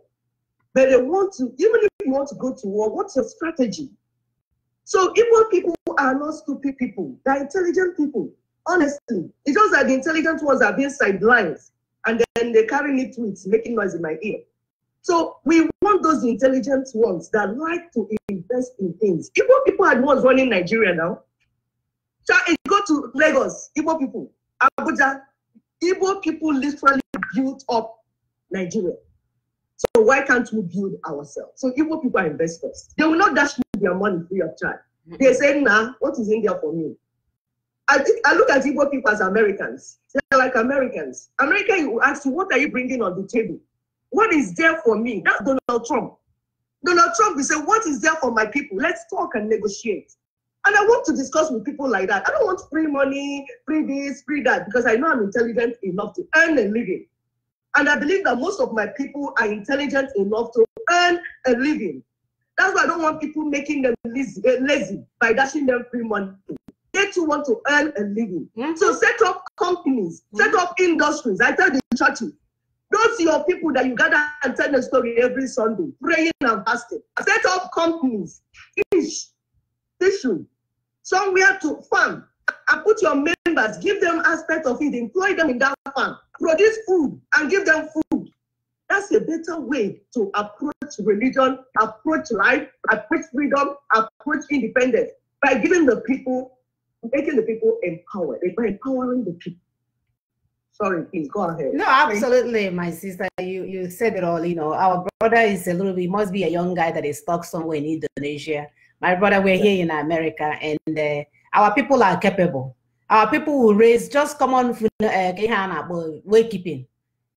But they want to, even if you want to go to war, what's your strategy? So Igbo people are not stupid people. They're intelligent people. Honestly. It's just that the intelligent ones are being sidelined. And then they carry nitwits making noise in my ear. So we want those intelligent ones that like to invest in things. Igbo people are the ones running Nigeria now. Go to Lagos, Igbo people, Abuja, Igbo people literally built up Nigeria. So why can't we build ourselves? So Igbo people are investors. They will not dash you their money free of charge. They say, nah, what is in there for me? I look at Igbo people as Americans. They're like Americans. America, you ask you, what are you bringing on the table? What is there for me? That's Donald Trump. Donald Trump will say, what is there for my people? Let's talk and negotiate. And I want to discuss with people like that. I don't want free money, free this, free that, because I know I'm intelligent enough to earn a living. And I believe that most of my people are intelligent enough to earn a living. That's why I don't want people making them lazy by dashing them free money. They too want to earn a living. So set up companies, set up industries. I tell the churches, don't see your people that you gather and tell the story every Sunday, praying and fasting. Set up companies, tissue, somewhere to farm, and put your members, give them aspect of it, employ them in that farm, produce food and give them food. That's a better way to approach religion, approach life, approach freedom, approach independence, by giving the people, making the people empowered, by empowering the people. Sorry, please go ahead. No, absolutely, my sister. You said it all. You know, our brother is a little bit, must be a young guy that is stuck somewhere in Indonesia. My brother, we're here in America, and our people are capable. Our people will raise just common waykeeping.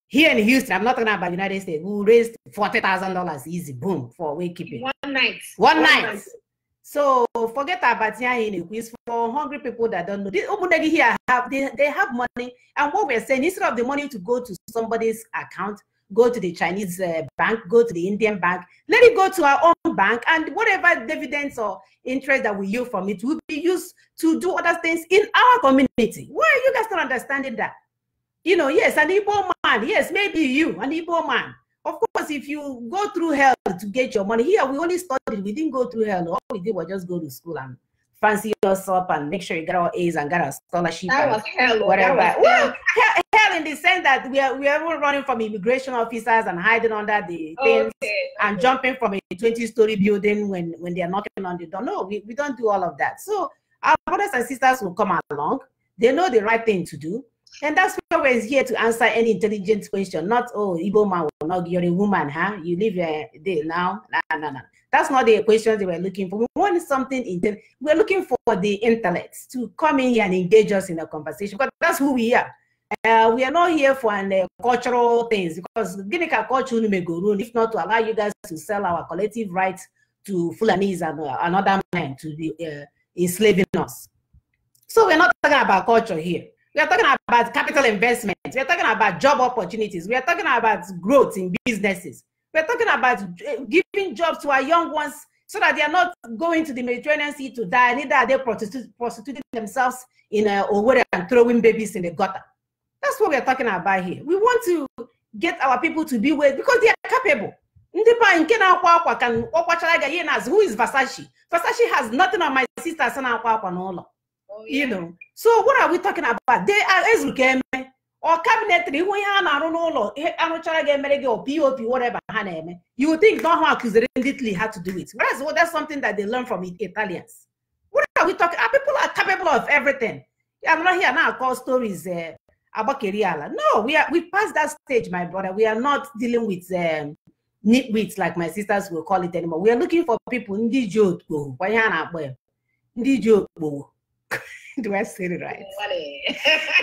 Here in Houston, I'm not talking about the United States, we will raise $40,000 easy, boom, for waykeeping. One night. One night. So forget about it's for hungry people that don't know. These Obunegi here they have money, and what we're saying, instead of the money to go to somebody's account, go to the Chinese bank, go to the Indian bank, let it go to our own bank, and whatever dividends or interest that we yield from it will be used to do other things in our community. Why are you guys not understanding that? You know, yes, an Igbo man, yes, maybe you, an Igbo man. Of course, if you go through hell to get your money, here we only studied, we didn't go through hell. All we did was just go to school and fancy us up and make sure you get our A's and get a scholarship. That was hell. Whatever. That was well, hell in the sense that we are running from immigration officers and hiding under the things and jumping from a 20-story building when they are knocking on the door. No, we don't do all of that. So our brothers and sisters will come along. They know the right thing to do. And that's why we're here to answer any intelligent question. Not, oh, Igbo man, no, you're a woman, huh? You live there now. No. That's not the questions they were looking for. We want something, we're looking for the intellects to come in here and engage us in a conversation, because that's who we are. We are not here for cultural things, because Guinea culture may go wrong, if not to allow you guys to sell our collective rights to Fulanis and another man to be enslaving us. So we're not talking about culture here. We are talking about capital investment. We are talking about job opportunities. We are talking about growth in businesses. We are talking about giving jobs to our young ones so that they are not going to the Mediterranean Sea to die, neither are they prostituting themselves in Owerri and throwing babies in the gutter. That's what we are talking about here. We want to get our people to be with, because they are capable. Who is Versace? Versace has nothing on my sister. You know, so what are we talking about? They are Ezrukeme or cabinetry, or POP, whatever. You would think no accurately had to do it. Whereas well, that's something that they learn from Italians. What are we talking? Our people are capable of everything. I'm not here now call stories about Keriala. No, we passed that stage, my brother. We are not dealing with nitwits like my sisters will call it anymore. We are looking for people in the joke. Do I say it right?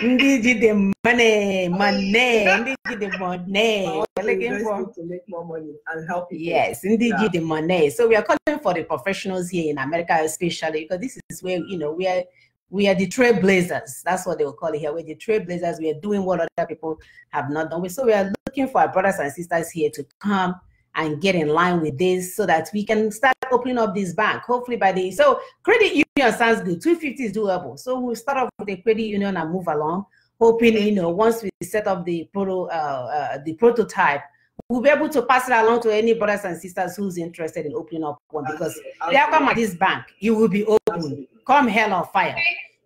Ndiji the money. Ndiji the money. We're looking for to make more money and help people. Yes, ndiji the money. So we are calling for the professionals here in America, especially because this is where we are the trailblazers. That's what they will call it here. We're the trailblazers. We are doing what other people have not done. So we are looking for our brothers and sisters here to come and get in line with this so that we can start opening up this bank. Hopefully by so credit union sounds good. 250 is doable. So we'll start off with a credit union and move along, hoping once we set up the prototype, we'll be able to pass it along to any brothers and sisters who's interested in opening up one, because they are come at this bank, it will be open, come hell or fire,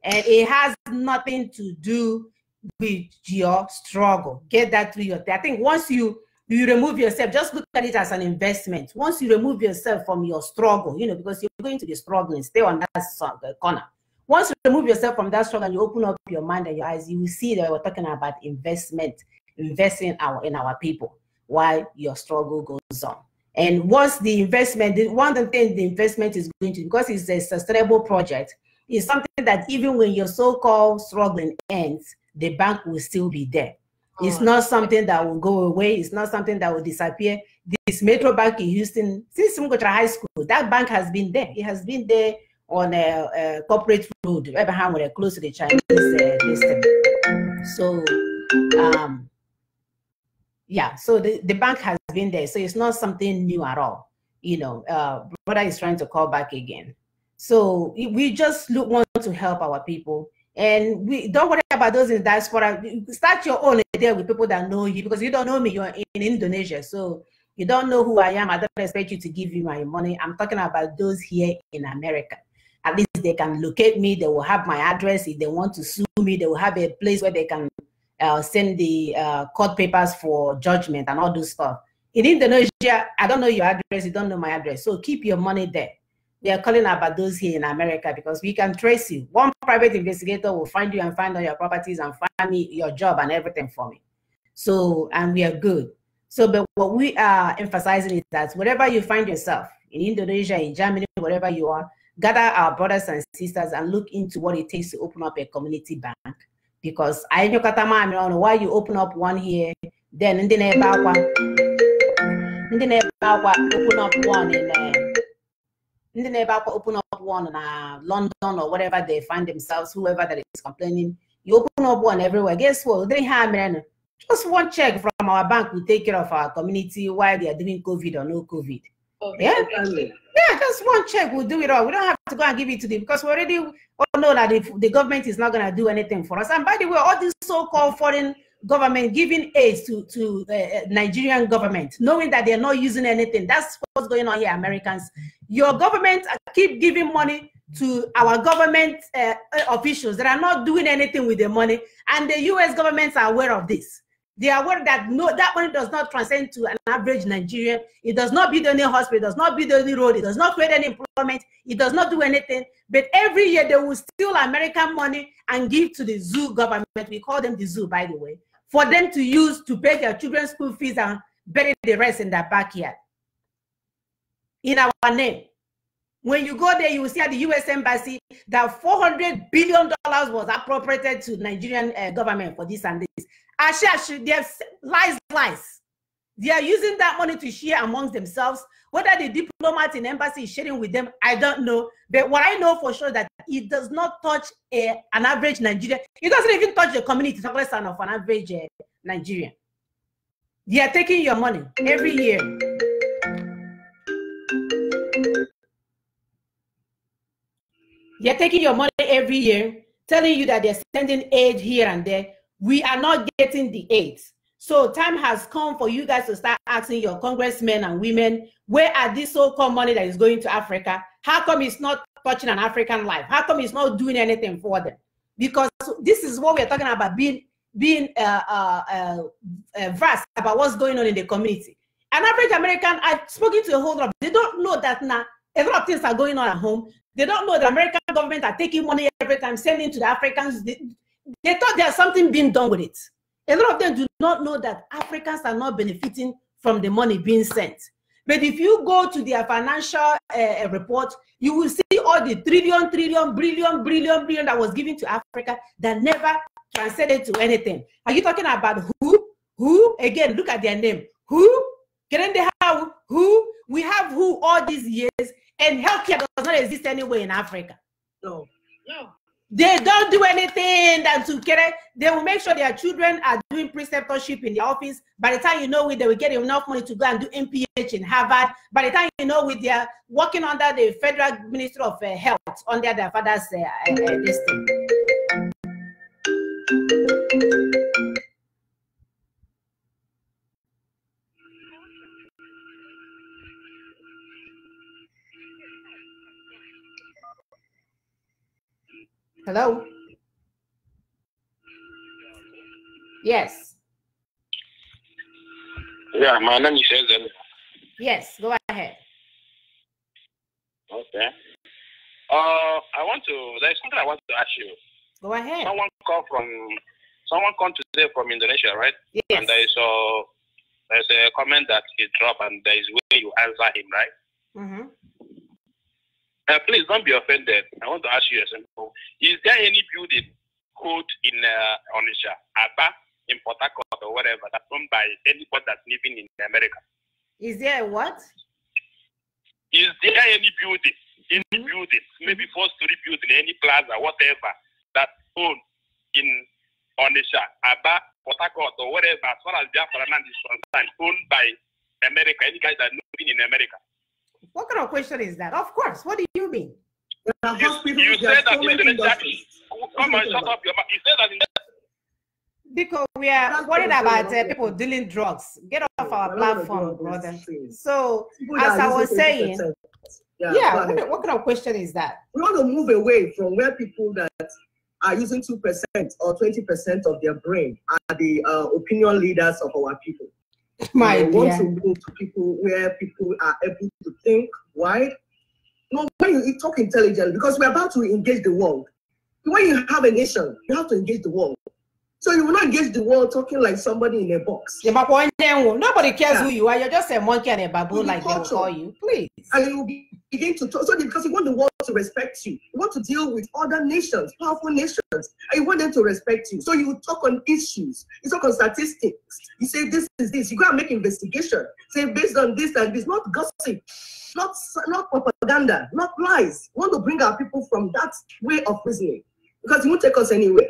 and it has nothing to do with your struggle. Get that through your. I think once you remove yourself, just look at it as an investment. Once you remove yourself from your struggle, because you're going to be struggling, stay on that corner. Once you remove yourself from that struggle and you open up your mind and your eyes, you will see that we're talking about investment, investing in our people while your struggle goes on. And once the investment, one of the things the investment is going to, because it's a sustainable project, is something that even when your so-called struggling ends, the bank will still be there. It's not something that will go away. It's not something that will disappear. This Metro Bank in Houston, since we go to high school, that bank has been there. It has been there on a corporate road, Abraham, when close to the Chinese district. So, yeah, so the bank has been there. So it's not something new at all. You know, brother is trying to call back again. So we just want to help our people. And we don't worry about those in diaspora. Start your own there with people that know you, because you don't know me. You're in Indonesia, so you don't know who I am. I don't expect you to give you my money. I'm talking about those here in America. At least they can locate me. They will have my address. If they want to sue me, they will have a place where they can send the court papers for judgment and all those stuff. In Indonesia, I don't know your address. You don't know my address. So keep your money there. We are calling about those here in America because we can trace you. One private investigator will find you and find all your properties and find me your job and everything for me. So, and we are good. So, but what we are emphasizing is that wherever you find yourself, in Indonesia, in Germany, wherever you are, gather our brothers and sisters and look into what it takes to open up a community bank. Because I know why you open up one here, then in the neighbor one, open up one in London or whatever they find themselves, whoever that is complaining. You open up one everywhere. Guess what? They have just one check from our bank will take care of our community while they are doing COVID or no COVID. Yeah, just one check will do it all. We don't have to go and give it to them because we already all know that the government is not going to do anything for us. And by the way, all these so-called foreign government giving aid to Nigerian government, knowing that they're not using anything. That's what's going on here, Americans. Your government keep giving money to our government officials that are not doing anything with the money, and the U.S. governments are aware of this. They are aware that that money does not transcend to an average Nigerian. It does not build any hospital, it does not build any road, it does not create any employment, it does not do anything. But every year they will steal American money and give to the zoo government. We call them the zoo, by the way, for them to use to pay their children's school fees and bury the rest in their backyard. In our name. When you go there, you will see at the U.S. Embassy that $400 billion was appropriated to Nigerian government for this and this. They have lies. They are using that money to share amongst themselves. Whether the diplomat in embassy is sharing with them, I don't know. But what I know for sure that it does not touch an average Nigerian. It doesn't even touch the community of an average Nigerian. They are taking your money every year. They're taking your money every year, telling you that they're sending aid here and there. We are not getting the aid. So time has come for you guys to start asking your congressmen and women, where are this so-called money that is going to Africa? How come it's not touching an African life? How come it's not doing anything for them? Because this is what we're talking about, being vast about what's going on in the community. An average American, I've spoken to a whole lot of, they don't know that now a lot of things are going on at home. They don't know the American government are taking money every time, sending to the Africans. They thought there's something being done with it. A lot of them do not know that Africans are not benefiting from the money being sent. But if you go to their financial report, you will see all the trillion, billion that was given to Africa that never translated to anything. Are you talking about who? Who? Again, look at their name. Who? Can they have who? We have who all these years, and healthcare does not exist anywhere in Africa. No. They don't do anything than to care. They will make sure their children are doing preceptorship in the office. By the time you know it, they will get enough money to go and do MPH in Harvard. By the time you know it, they are working under the Federal Ministry of Health, under their father's listing. Hello? Yes. Yeah, my name is Ezel. Yes, go ahead. Okay. there's something I want to ask you. Go ahead. Someone come today from Indonesia, right? Yes. And there's a comment that he dropped, and there is way you answer him, right? Mm-hmm. Please don't be offended. I want to ask you a simple. Is there any building code in Onitsha, Aba, in Port Harcourt, or whatever, that's owned by anybody that's living in America? Is there a what? Is there any building, maybe 4-story building, any plaza, whatever, that's owned in Onitsha, Aba, Port Harcourt, or whatever, as far as Biafra land is concerned, owned by America, any guys that are living in America? What kind of question is that? Of course. What do you mean? You said that in Indonesia. Come on, shut up your mouth. You said that in because we are worried about people dealing drugs. Get off our platform, brother. So, as I was saying, what kind of question is that? We want to move away from where people that are using 2% or 20% of their brain are the opinion leaders of our people. We want to move to people where people are able to think wide. No, when you talk intelligently, because we're about to engage the world. When you have a nation, you have to engage the world. So you will not engage the world talking like somebody in a box. Nobody cares who you are. You're just a monkey and a baboon, like they will call you. Please. And you will begin to talk. So because you want the world to respect you. You want to deal with other nations, powerful nations, and you want them to respect you. So you talk on issues. You talk on statistics. You say this is this. You go and make investigation. Say based on this and this, not gossip, not propaganda, not lies. We want to bring our people from that way of reasoning because it won't take us anywhere.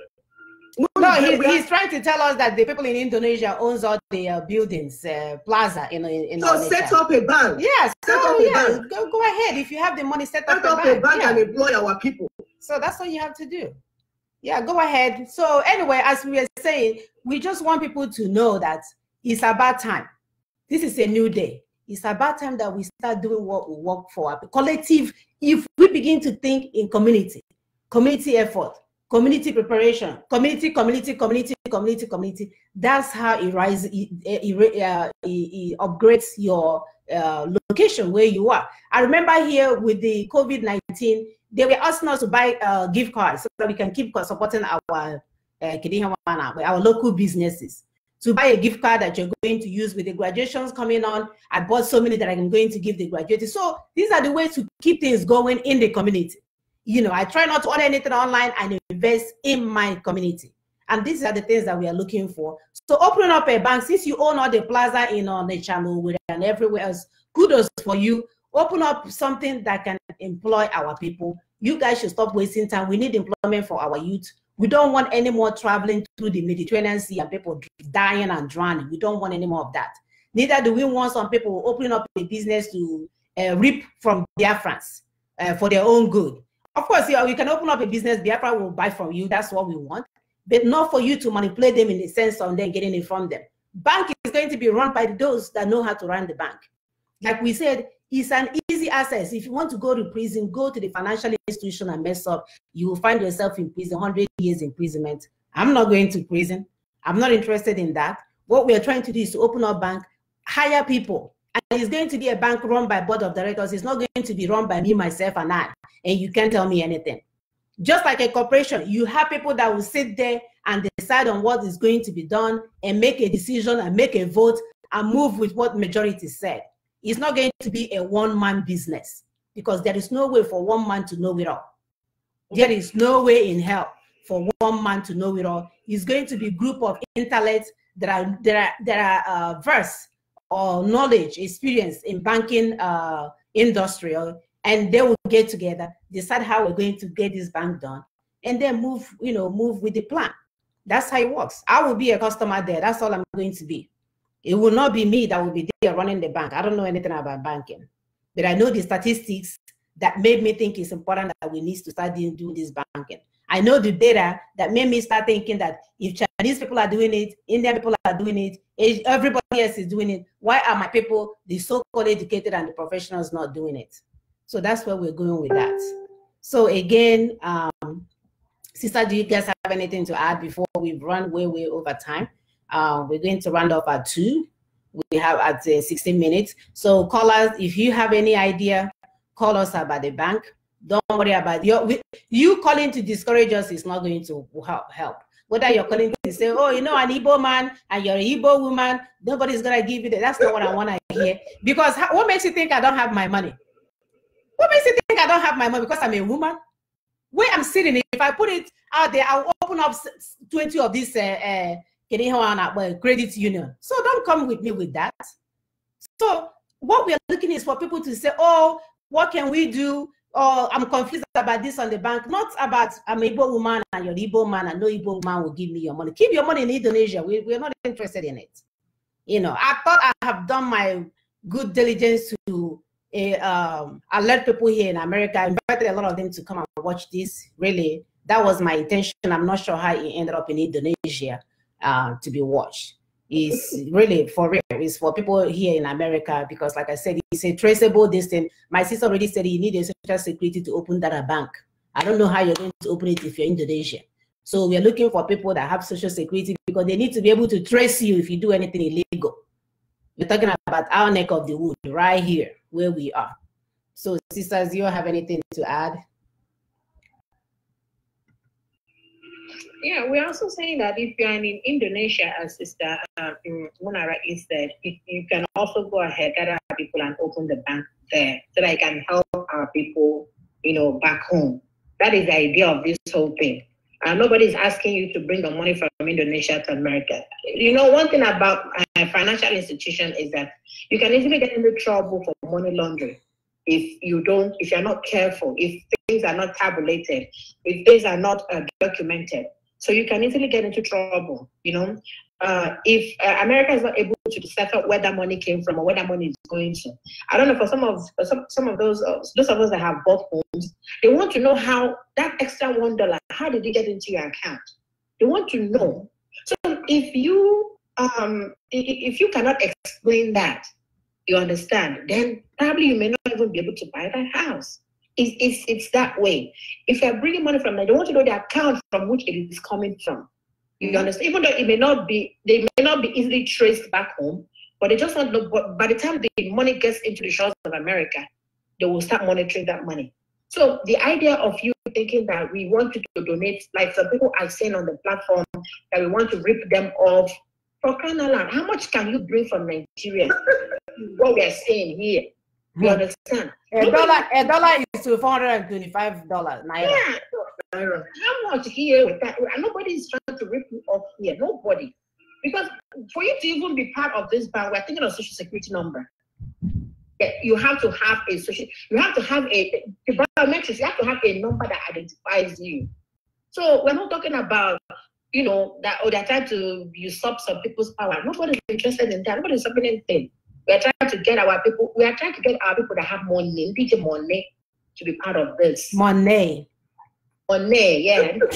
No, he's trying to tell us that the people in Indonesia owns all the buildings, plaza in so Indonesia. Set up a bank. Yes, set up a bank. Go ahead. If you have the money, set up a bank and employ our people. So that's what you have to do. Yeah, go ahead. So anyway, as we were saying, we just want people to know that it's about time. This is a new day. It's about time that we start doing what we work for. Collective, if we begin to think in community effort, community preparation, community, that's how it rises, it upgrades your location where you are. I remember here with the COVID-19, they were asking us to buy gift cards so that we can keep supporting our local businesses. To buy a gift card that you're going to use with the graduations coming on. I bought so many that I'm going to give the graduates. So these are the ways to keep things going in the community. You know, I try not to order anything online and invest in my community. And these are the things that we are looking for. So opening up a bank, since you own all the plaza in on the channel and everywhere else, kudos for you. Open up something that can employ our people. You guys should stop wasting time. We need employment for our youth. We don't want any more traveling through the Mediterranean Sea and people dying and drowning. We don't want any more of that. Neither do we want some people opening up a business to reap from Biafrans for their own good. Of course, you can open up a business, Biafra will buy from you. That's what we want. But not for you to manipulate them in the sense of them getting it from them. Bank is going to be run by those that know how to run the bank. Like we said, it's an easy access. If you want to go to prison, go to the financial institution and mess up, you will find yourself in prison, 100 years imprisonment. I'm not going to prison. I'm not interested in that. What we are trying to do is to open up bank, hire people. And it's going to be a bank run by board of directors. It's not going to be run by me, myself, and I. And you can't tell me anything. Just like a corporation, you have people that will sit there and decide on what is going to be done and make a decision and make a vote and move with what majority said. It's not going to be a one-man business because there is no way for one man to know it all. There is no way in hell for one man to know it all. It's going to be a group of intellects that are versed or knowledge, experience in banking industry, and they will get together, decide how we're going to get this bank done, and then move with the plan. That's how it works. I will be a customer there. That's all I'm going to be. It will not be me that will be there running the bank. I don't know anything about banking, but I know the statistics that made me think it's important that we need to start doing this banking. I know the data that made me start thinking that if Chinese people are doing it, Indian people are doing it, everybody else is doing it, why are my people, the so-called educated and the professionals, not doing it? So that's where we're going with that. So again, sister, do you guys have anything to add before we've run way over time? We're going to round off at 2. We have at 16 minutes. So callers, if you have any idea, call us about the bank. Don't worry about it. You calling to discourage us is not going to help. Whether you're calling to say, oh, you know, an Igbo man and you're an Igbo woman, nobody's going to give you that. That's not what I want to hear. Because what makes you think I don't have my money? What makes you think I don't have my money? Because I'm a woman? Where I'm sitting, if I put it out there, I'll open up 20 of these credit union. So don't come with me with that. So what we're looking is for people to say, oh, what can we do? Oh, I'm confused about this on the bank. Not about I'm an Igbo woman and you're an Igbo man and no Igbo man will give me your money. Keep your money in Indonesia. We're not interested in it. You know, I thought I have done my good diligence to alert people here in America. I invited a lot of them to come and watch this. Really, that was my intention. I'm not sure how it ended up in Indonesia to be watched. It's really for real. It's for people here in America because, like I said, it's a traceable distance. My sister already said you need a social security to open that a bank. I don't know how you're going to open it if you're Indonesian. So we're looking for people that have social security because they need to be able to trace you if you do anything illegal. We're talking about our neck of the wood right here where we are. So, sisters, do you have anything to add? Yeah, we're also saying that if you're in Indonesia, as Sister Mona rightly said, you can also go ahead, gather people and open the bank there so that I can help our people, you know, back home. That is the idea of this whole thing. Nobody's asking you to bring the money from Indonesia to America. You know, one thing about a financial institution is that you can easily get into trouble for money laundering if you're not careful, if things are not tabulated, if things are not documented. So you can easily get into trouble, you know. If America is not able to decipher where that money came from or where that money is going to. I don't know, for some of those of us that have bought homes, they want to know how that extra $1, how did it get into your account? They want to know. So if you cannot explain that, you understand, then probably you may not even be able to buy that house. It's that way. If you're bringing money from there, they want to know the account from which it is coming from. You understand? Even though they may not be easily traced back home, but they just want to know. But by the time the money gets into the shores of America, they will start monitoring that money. So the idea of you thinking that we want you to donate, like some people are saying on the platform, that we want to rip them off, for crying out loud, how much can you bring from Nigeria? What we are saying here. You understand? A dollar is to $425 naira. Yeah. How much here with that? And nobody is trying to rip you off here. Nobody. Because for you to even be part of this bank, we're thinking of social security number. You have to have a social, you have to have the biometrics, you have to have a number that identifies you. So we're not talking about, you know, that they're trying to usurp some people's power. Nobody's interested in that. Nobody's stopping anything. We are trying to get our people. We are trying to get our people that have money, to be part of this. Money, yeah, be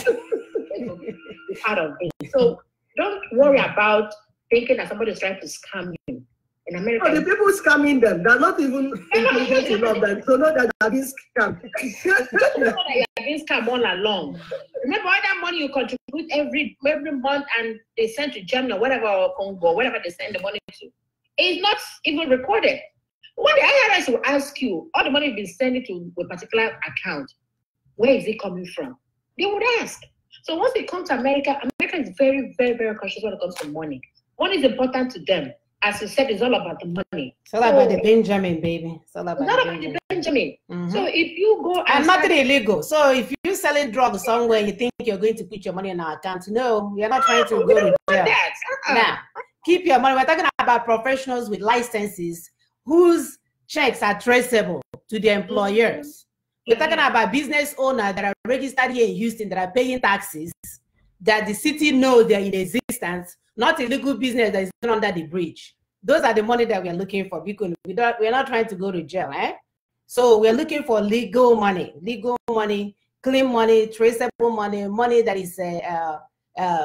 part of this. So don't worry about thinking that somebody is trying to scam you. In America, the people scamming them, they're not even intelligent enough that to know that they're being scammed. You know that you're being scammed all along. Remember all that money you contribute every month, and they send to Germany or whatever, or Congo, whatever they send the money to. It's not even recorded. When the IRS will ask you, all the money you've been sending to a particular account, where is it coming from? They would ask. So once they come to America, America is very, very, very conscious when it comes to money. Money is important to them. As you said, it's all about the money. It's all about the Benjamin, baby. It's all about the Benjamin. Mm-hmm. So if you go and nothing illegal. So if you're selling drugs somewhere, you think you're going to put your money in our account. No, you're not trying to go to jail. Now, keep your money. We're talking about professionals with licenses whose checks are traceable to their employers. We're talking about business owners that are registered here in Houston that are paying taxes, that the city knows they're in existence, not illegal business that is under the bridge. Those are the money that we're looking for because we're not trying to go to jail. So we're looking for legal money, clean money, traceable money, money that is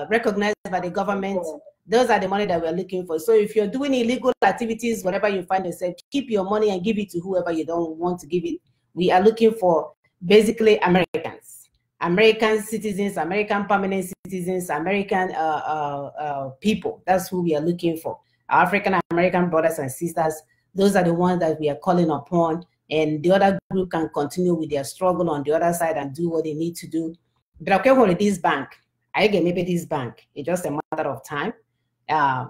recognized by the government. Those are the money that we're looking for. So if you're doing illegal activities, whatever you find yourself, keep your money and give it to whoever you don't want to give it. We are looking for basically Americans, American citizens, American permanent citizens, American people. That's who we are looking for. Our African American brothers and sisters, those are the ones that we are calling upon and the other group can continue with their struggle on the other side and do what they need to do. But okay, with this bank, I get maybe this bank. It's just a matter of time.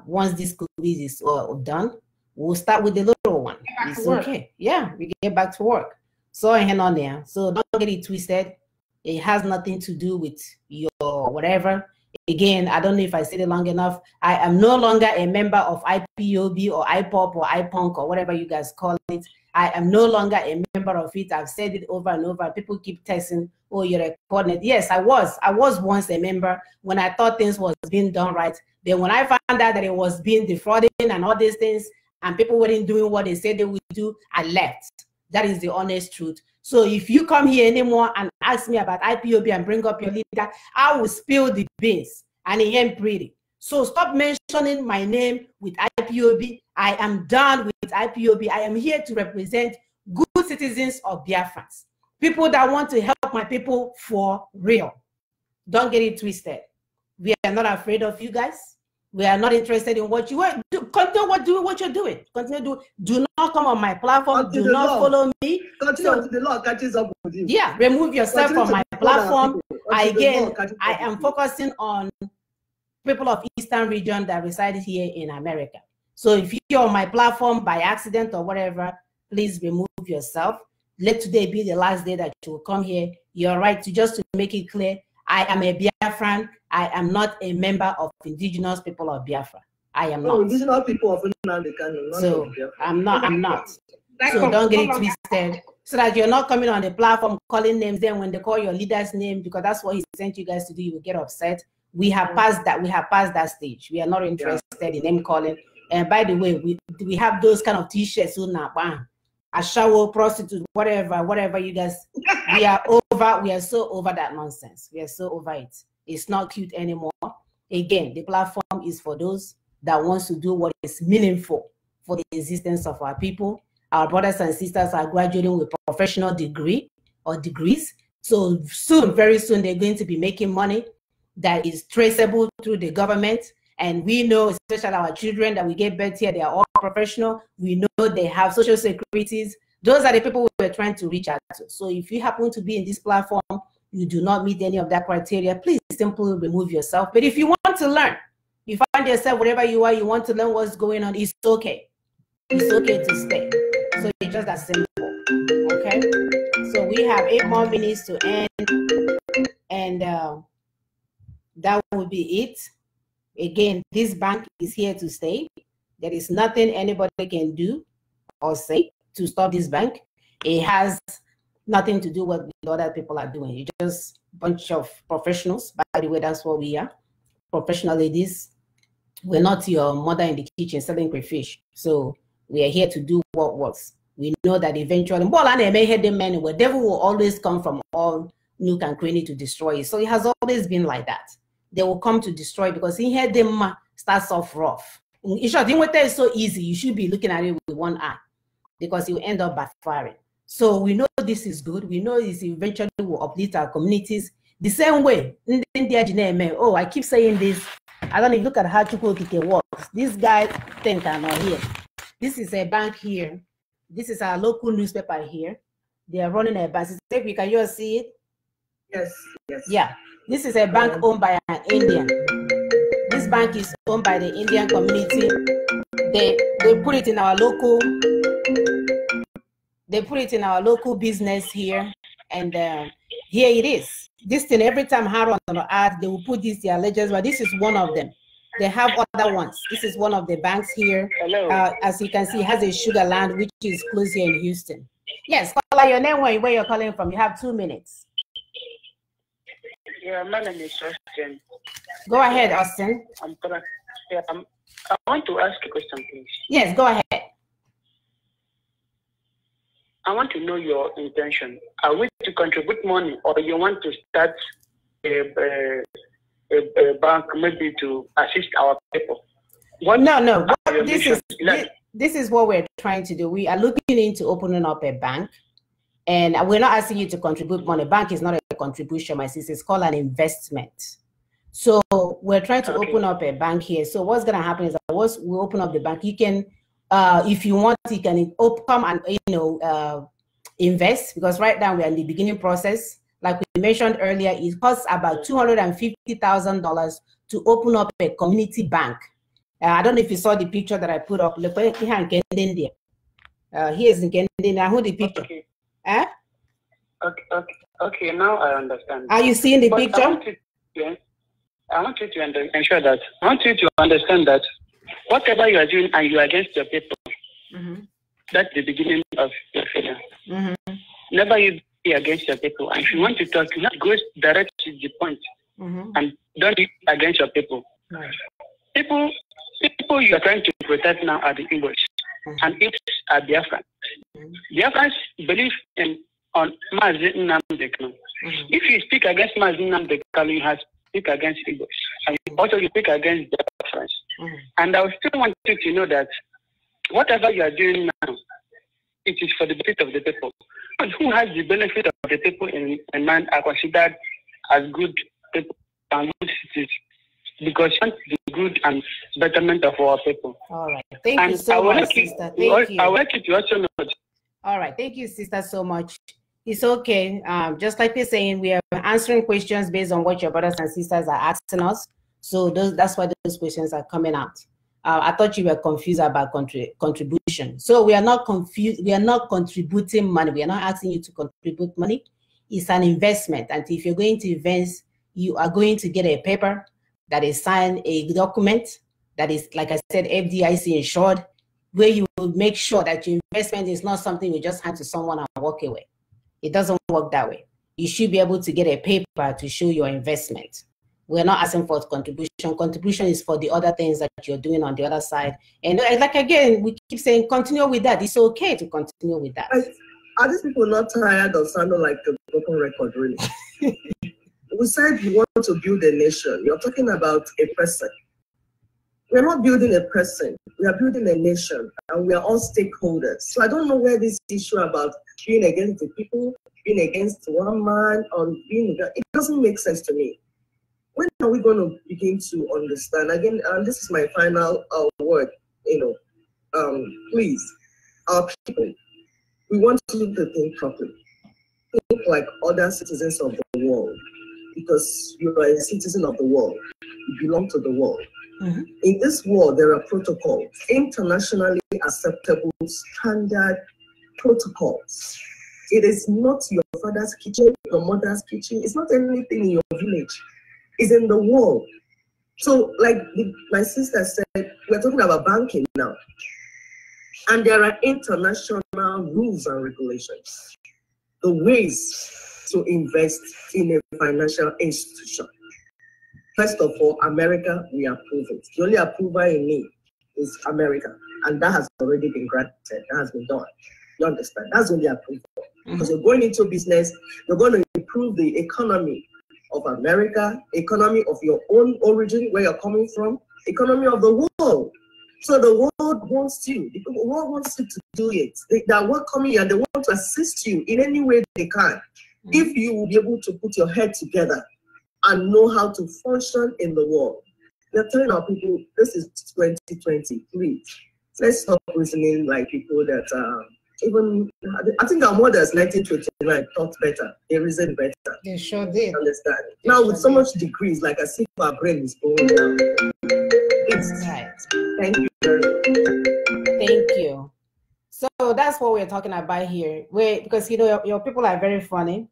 Once this quiz is done, we'll start with the little one. It's okay. Yeah, we get back to work. So hang on there. So don't get it twisted. It has nothing to do with your whatever. Again, I don't know if I said it long enough. I am no longer a member of IPOB or IPOP or IPONC or whatever you guys call it. I am no longer a member of it. I've said it over and over. People keep texting, oh, you're a coordinator. Yes, I was once a member when I thought things was being done right. Then when I found out that it was being defrauding and all these things, and people weren't doing what they said they would do, I left. That is the honest truth. So if you come here anymore and ask me about IPOB and bring up your leader, I will spill the beans, and it ain't pretty. So stop mentioning my name with IPOB. I am done with IPOB. I am here to represent good citizens of Biafrans, people that want to help my people for real. Don't get it twisted. We are not afraid of you guys. We are not interested in what you want. Continue what you're doing. Continue do not come on my platform. Do not follow me. Continue until the law catches up with you. Yeah, remove yourself from my platform. Again, I am focusing on people of Eastern region that reside here in America. So if you're on my platform by accident or whatever, please remove yourself. Let today be the last day that you will come here. You're right to make it clear. I am a Biafran. I am not a member of indigenous people of Biafra. I am not. Indigenous people of Nnamdi Kanu. So I'm not. So don't get it twisted. So that you're not coming on the platform calling names. Then when they call your leader's name, because that's what he sent you guys to do, you will get upset. We have passed that. We have passed that stage. We are not interested in name calling. And by the way, we have those kind of t-shirts. A shower, prostitute, whatever you guys. We are over. We are so over that nonsense. We are so over it. It's not cute anymore. Again, the platform is for those that wants to do what is meaningful for the existence of our people. Our brothers and sisters are graduating with professional degree or degrees. So soon, very soon, they're going to be making money that is traceable through the government. And we know, especially our children that we get birth here, they are all professional. We know they have social securities. Those are the people we're trying to reach out to. So if you happen to be in this platform, you do not meet any of that criteria, please simply remove yourself. But if you want to learn, you find yourself wherever you are, you want to learn what's going on, it's okay. It's okay to stay. So it's just that simple, okay? So we have 8 more minutes to end, and that will be it. Again, this bank is here to stay. There is nothing anybody can do or say to stop this bank. It has nothing to do with what other people are doing. It's just a bunch of professionals. By the way, that's what we are. Professional ladies. We're not your mother in the kitchen selling crayfish. So we are here to do what works. We know that eventually, the devil will always come from all nook and cranny to destroy it. So it has always been like that. They will come to destroy because in here them starts off rough. In short, is so easy. You should be looking at it with one eye because you end up backfiring. So we know this is good. We know this eventually will uplift our communities the same way. Oh, I keep saying this. I don't even look at how Chukwokike works. This guy think I'm not here. This is a bank here. This is our local newspaper here. They are running a bank. Can you see it? Yes, yes. Yeah. This is a bank owned by an Indian. This bank is owned by the Indian community. They put it in our local. They put it in our local business here, and here it is. This thing every time Haron on the ad, they will put this their ledgers, but this is one of them. They have other ones. This is one of the banks here. As you can see, it has a sugar land which is close here in Houston. Yes, call your name where you're calling from. You have 2 minutes. Yeah, my name is Austin. Go ahead, Austin. I want to ask a question, please. Yes, go ahead. I want to know your intention. Are we to contribute money, or you want to start a bank maybe to assist our people? No. This is what we're trying to do. We are looking into opening up a bank. And we're not asking you to contribute money. Bank is not a contribution, my sister. It's called an investment. So we're trying to open up a bank here. So what's going to happen is that once we open up the bank, you can, if you want, you can come and invest, because right now we're in the beginning process. Like we mentioned earlier, it costs about $250,000 to open up a community bank. I don't know if you saw the picture that I put up. Look, here is in Kenden. I hold the picture. Okay. Eh? Okay, now I understand. Are you seeing the picture? I want you to ensure that. I want you to understand that whatever you are doing and you are against your people, that's the beginning of your failure. Never you be against your people. And if you want to talk, you have to go direct to the point and don't be against your people. People you are trying to protect now are the English, and it's are Biafran. Biafrans believe on Mazi Nnamdi Kanu. If you speak against Mazi Nnamdi Kanu, you have to speak against English, and also you speak against Biafrans. And I still want you to know that whatever you are doing now, it is for the benefit of the people. And who has the benefit of the people in mind are considered as good people and good citizens, because it's the good and betterment of our people. All right. Thank you so much, sister. Thank you. I would like you to also know. All right. Thank you, sister, so much. It's okay. Just like you're saying, we are answering questions based on what your brothers and sisters are asking us. So that's why those questions are coming out. I thought you were confused about contribution. So we are not confused. We are not contributing money. We are not asking you to contribute money. It's an investment. And if you're going to invest, you are going to get a paper that is signed, a document that is, like I said, FDIC insured, where you will make sure that your investment is not something you just hand to someone and walk away. It doesn't work that way. You should be able to get a paper to show your investment. We're not asking for contribution. Contribution is for the other things that you're doing on the other side. And like, again, we keep saying, continue with that. It's okay to continue with that. Are these people not tired of sounding like a broken record, really? We said we want to build a nation. You're talking about a person. We're not building a person. We are building a nation, and we are all stakeholders. So I don't know where this issue about being against the people, being against one man, or being, it doesn't make sense to me. When are we going to begin to understand? Again, this is my final word, please, our people, we want you to think properly. Think like other citizens of the world, because you are a citizen of the world. You belong to the world. In this world, there are protocols, internationally acceptable standard protocols. It is not your father's kitchen, your mother's kitchen. It's not anything in your village. It's in the world. So, like my sister said, we're talking about banking now. And there are international rules and regulations. The ways to invest in a financial institution. First of all, America, we approve it. The only approval in need is America. And that has already been granted. That has been done. You understand? That's the only approval. Because you're going into business, you're going to improve the economy of America, economy of your own origin, where you're coming from, economy of the world. So the world wants you. The world wants you to do it. They are welcoming you and they want to assist you in any way they can. If you will be able to put your head together and know how to function in the world. We're telling our people, this is 2020, please. Let's stop listening like people that even, I think our mothers, 1929, thought better. They reasoned better. They sure did. Understand? Now with so much degrees, like I see our brain is going down. It's right. Thank you very much. Thank you. So that's what we're talking about here. Because your people are very funny.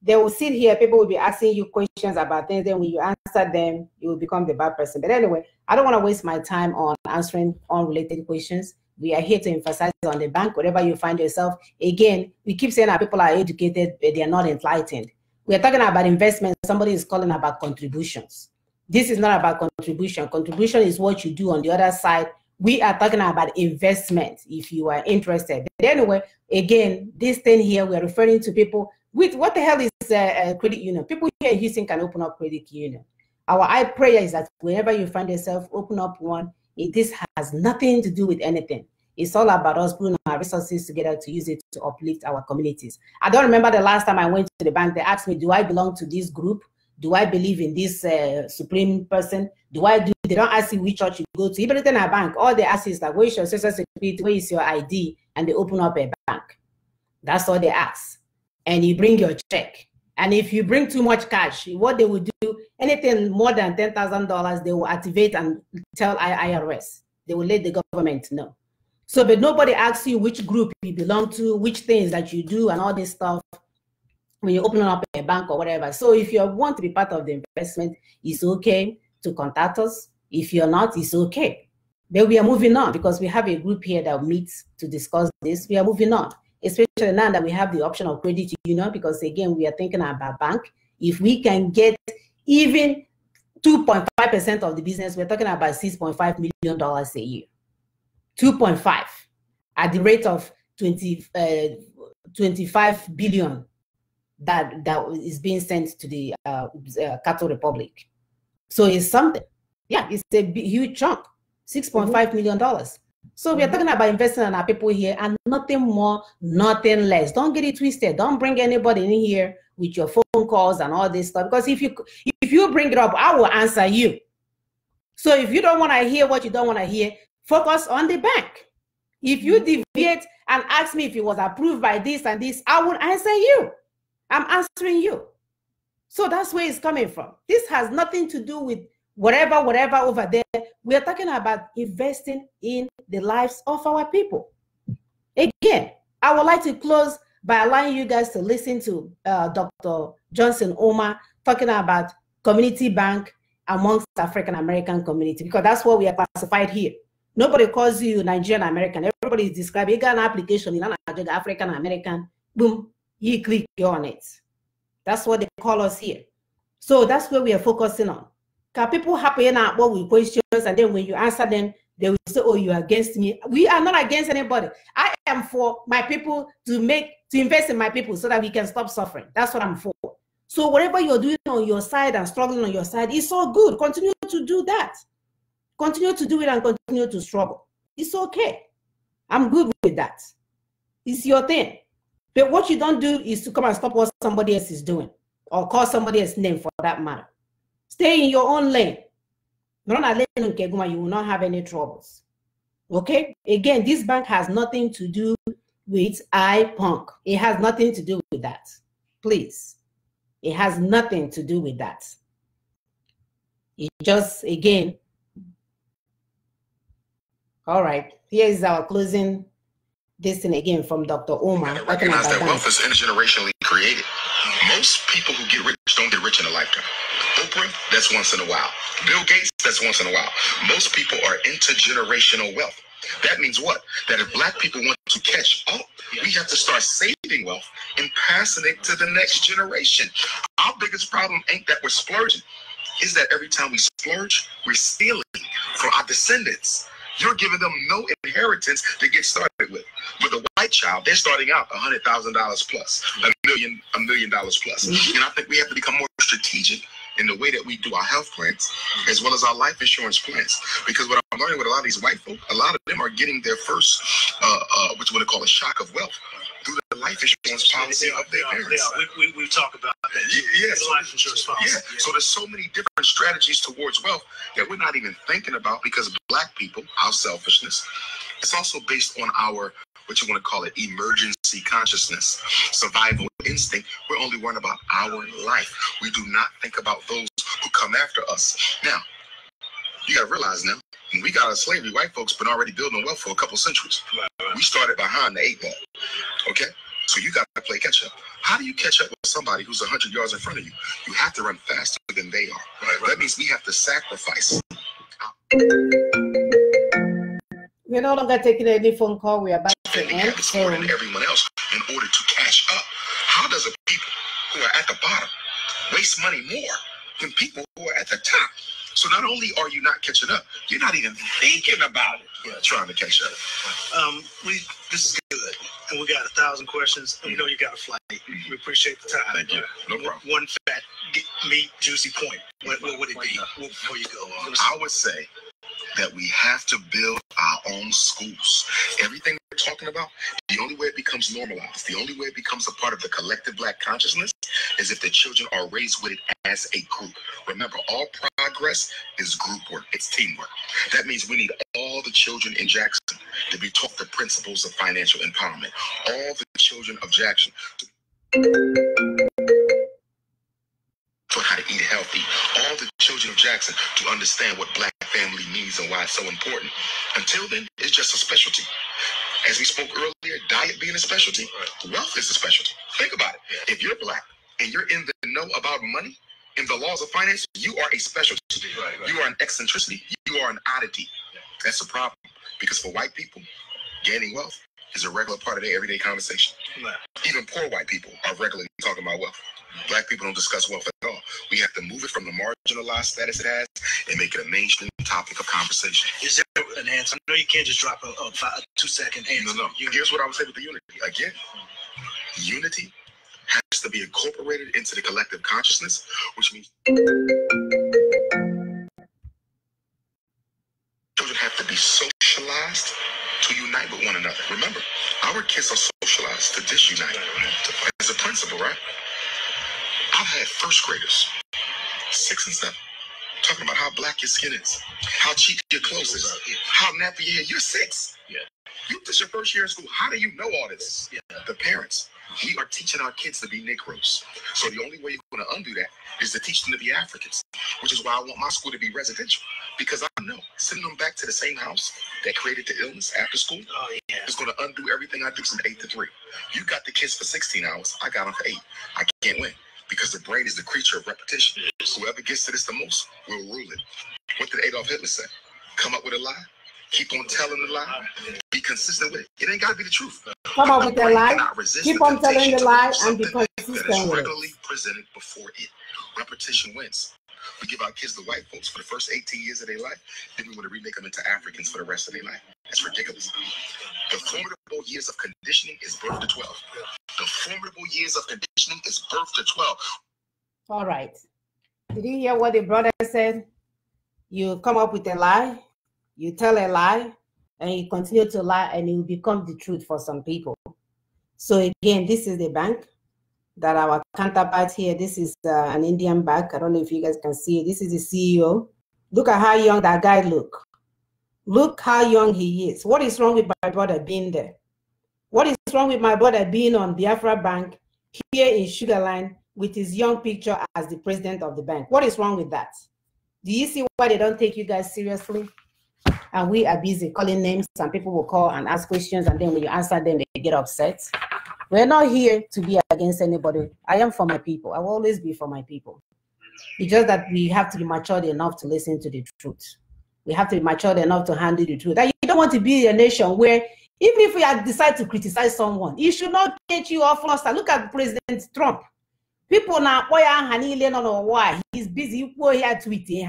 They will sit here, people will be asking you questions about things, then when you answer them, you will become the bad person. But anyway, I don't want to waste my time on answering unrelated questions. We are here to emphasize on the bank, wherever you find yourself. Again, we keep saying that people are educated, but they are not enlightened. We are talking about investment. Somebody is calling about contributions. This is not about contribution. Contribution is what you do on the other side. We are talking about investment, if you are interested. But anyway, again, this thing here, we are referring to people with what the hell is a credit union? People here in Houston can open up credit union. Our prayer is that whenever you find yourself, open up one. This has nothing to do with anything. It's all about us putting our resources together to use it to uplift our communities. I don't remember the last time I went to the bank, they asked me, do I belong to this group? Do I believe in this supreme person? They don't ask you which church you go to. Even in a bank, all they ask is like, where is your social security? Where is your ID? And they open up a bank. That's all they ask. And you bring your check. And if you bring too much cash, what they will do, anything more than $10,000, they will activate and tell IRS. They will let the government know. So, but nobody asks you which group you belong to, which things that you do, and all this stuff when you open up a bank or whatever. So if you want to be part of the investment, it's okay to contact us. If you're not, it's okay. But we are moving on because we have a group here that meets to discuss this. We are moving on, especially now that we have the option of credit union, because again, we are thinking about bank. If we can get even 2.5% of the business, we're talking about $6.5 million a year. 2.5 at the rate of 25 billion that is being sent to the Cattle Republic. So it's something. Yeah, it's a huge chunk, $6.5 million. So we are talking about investing in our people here and nothing more, nothing less. Don't get it twisted. Don't bring anybody in here with your phone calls and all this stuff. Because if you bring it up, I will answer you. So if you don't want to hear what you don't want to hear, focus on the bank. If you deviate and ask me if it was approved by this and this, I will answer you. I'm answering you. So that's where it's coming from. This has nothing to do with whatever over there. We are talking about investing in the lives of our people. Again, I would like to close by allowing you guys to listen to Dr. Johnson Omar talking about community bank amongst African American community, because that's what we are classified here. Nobody calls you Nigerian American. Everybody is described. You got an application in African American, boom, you click on it. That's what they call us here. So that's where we are focusing on. Can people happy now what with questions, and then when you answer them, they will say, oh, you're against me. We are not against anybody. I am for my people to invest in my people so that we can stop suffering. That's what I'm for. So whatever you're doing on your side and struggling on your side, it's all good. Continue to do that. Continue to do it and continue to struggle. It's okay. I'm good with that. It's your thing. But what you don't do is to come and stop what somebody else is doing or call somebody else's name for that matter. Stay in your own lane. You will not have any troubles. Okay? Again, this bank has nothing to do with iPunk. It has nothing to do with that. Please. It has nothing to do with that. It just, again, all right. Here is our closing. This thing again from Dr. Omar. Recognize that wealth is intergenerationally created. Most people who get rich don't get rich in a lifetime. Oprah, that's once in a while. Bill Gates, that's once in a while. Most people are intergenerational wealth. That means what? That if black people want to catch up, we have to start saving wealth and passing it to the next generation. Our biggest problem ain't that we're splurging. Is that every time we splurge, we're stealing from our descendants. You're giving them no inheritance to get started with. With a white child, they're starting out $100,000 plus, $1 million plus. And I think we have to become more strategic in the way that we do our health plans, as well as our life insurance plans. Because what I'm learning with a lot of these white folk, a lot of them are getting their first, what you want to call a shock of wealth, through the life insurance policy of their parents. We talk about that. Yes. The life insurance policy. Yeah. So there's so many different strategies towards wealth that we're not even thinking about because black people, our selfishness, it's also based on our, what you want to call it, emergency consciousness, survival instinct. We're only worrying about our life. We do not think about those who come after us. Now, you got to realize now, when we got out of slavery, white folks been already building wealth for a couple centuries. We started behind the 8 ball. Okay? So you got to play catch up. How do you catch up with somebody who's 100 yards in front of you? You have to run faster than they are. That means we have to sacrifice. We're no longer taking any phone call. We are about to end. More than everyone else in order to catch up. How does a people who are at the bottom waste money more than people who are at the top? So not only are you not catching up, you're not even thinking about it. Trying to catch up. This is good, and we got 1,000 questions. And we know you got a flight. We appreciate the time. Thank you. No problem. One fat, meat, juicy point. What would it be before you go? I would say that we have to build our own schools. Everything we're talking about, the only way it becomes normalized, the only way it becomes a part of the collective black consciousness is if the children are raised with it as a group. Remember, all progress is group work. It's teamwork. That means we need all the children in Jackson to be taught the principles of financial empowerment. All the children of Jackson for how to eat healthy. All the children of Jackson to understand what Black family means and why it's so important. Until then, it's just a specialty. As we spoke earlier, diet being a specialty, wealth is a specialty. Think about it. If you're Black and you're in the know about money and the laws of finance, you are a specialty. You are an eccentricity. You are an oddity. That's a problem. Because for white people, gaining wealth is a regular part of their everyday conversation. Even poor white people are regularly talking about wealth. Black people don't discuss wealth at all. We have to move it from the marginalized status it has and make it a mainstream topic of conversation. Is there an answer? I know you can't just drop a 2-second answer. No. Here's what I would say with the unity. Again, unity has to be incorporated into the collective consciousness, which means children have to be socialized to unite with one another. Remember, our kids are socialized to disunite as a principle, right? I've had first graders, 6 and 7, talking about how Black your skin is, how cheap your clothes is, how nappy your hair. You're 6. This is your first year in school. How do you know all this? The parents. We are teaching our kids to be Negroes. So the only way you're going to undo that is to teach them to be Africans, which is why I want my school to be residential. Because I know sending them back to the same house that created the illness after school is going to undo everything I do from 8 to 3. You got the kids for 16 hours. I got them for 8. I can't win. Because the brain is the creature of repetition. Whoever gets to this the most will rule it. What did Adolf Hitler say? Come up with a lie, keep on telling the lie, be consistent with it. It ain't got to be the truth. Come up with a lie, keep on telling the lie, and be consistent that is with regularly presented before it. Repetition wins. We give our kids the white folks for the first 18 years of their life, then we want to remake them into Africans for the rest of their life. That's ridiculous. The formidable years of conditioning is birth to 12. The formidable years of conditioning is birth to 12. All right. Did you hear what the brother said? You come up with a lie, you tell a lie, and you continue to lie, and it will become the truth for some people. So again, this is the bank that our counterpart here, this is an Indian bank. I don't know if you guys can see it. This is the CEO. Look at how young that guy look. Look how young he is. What is wrong with my brother being there? What is wrong with my brother being on Biafra Bank here in Sugarline with his young picture as the president of the bank? What is wrong with that? Do you see why they don't take you guys seriously? And we are busy calling names. Some people will call and ask questions, and then when you answer them, they get upset. We're not here to be against anybody. I am for my people. I will always be for my people. It's just that we have to be matured enough to listen to the truth. We have to be matured enough to handle the truth. And you don't want to be a nation where, even if we decide to criticize someone, it should not get you off fluster. Look at President Trump. People now, why he's busy tweeting.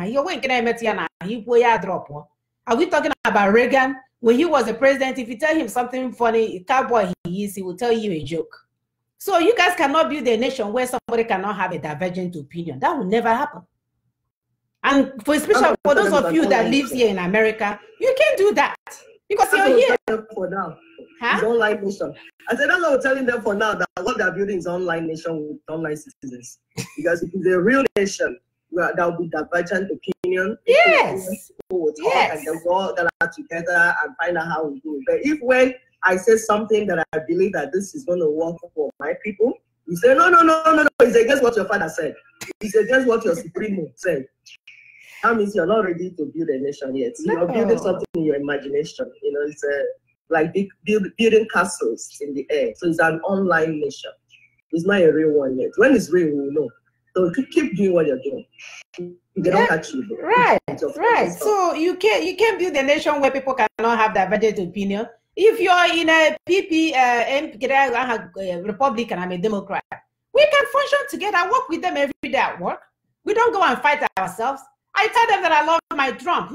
Are we talking about Reagan? When he was the president, if you tell him something funny, cowboy he is, he will tell you a joke. So you guys cannot build a nation where somebody cannot have a divergent opinion. That will never happen. And especially for those of you that live here in America, you can't do that because you're here. For now, it's online nation. I said, that's what I'm telling them for now, that what they're building is online nation with online citizens. Because if it's a real nation, that will be divergent opinion. Yes. People will talk and they'll go together and find out how we do it. But if when I say something that I believe that this is going to work for my people, you say, no, it's against what your father said. It's against what your supremo said. That means you're not ready to build a nation yet. You're building something in your imagination. You know, it's like building castles in the air. So it's an online nation. It's not a real one yet. When it's real, we'll know. So keep doing what you're doing. They don't catch you. Right. So you can't build a nation where people cannot have divergent opinion. If you're in a Republican, I'm a Democrat, we can function together, work with them every day at work. We don't go and fight ourselves. I tell them that I love my Trump.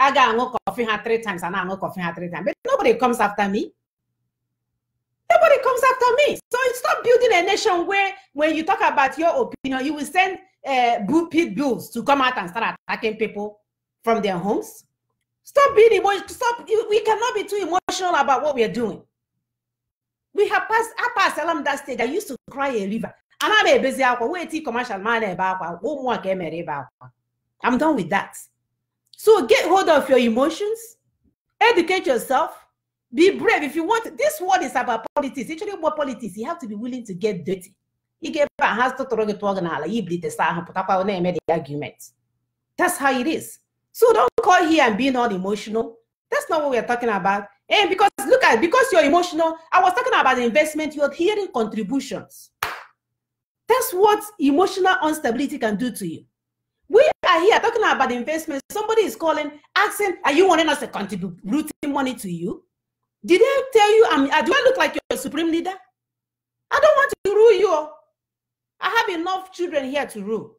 I got coffee 3 times and I go coffee 3 times. But nobody comes after me. Nobody comes after me. So stop building a nation where when you talk about your opinion, you will send pit bulls to come out and start attacking people from their homes. Stop being emotional. We cannot be too emotional about what we are doing. We have passed that stage. I used to cry a river. And I'm a busy commercial man about I'm done with that. So get hold of your emotions. Educate yourself. Be brave. If you want, this world is about politics. Actually, what politics? You have to be willing to get dirty. You get has to the argument. That's how it is. So don't call here and be not emotional. That's not what we're talking about. And because look at, because you're emotional, I was talking about investment, you're hearing contributions. That's what emotional instability can do to you. We are here talking about investment. Somebody is calling, asking, are you wanting us to contribute money to you? Did I tell you, do I look like your supreme leader? I don't want to rule you. I have enough children here to rule.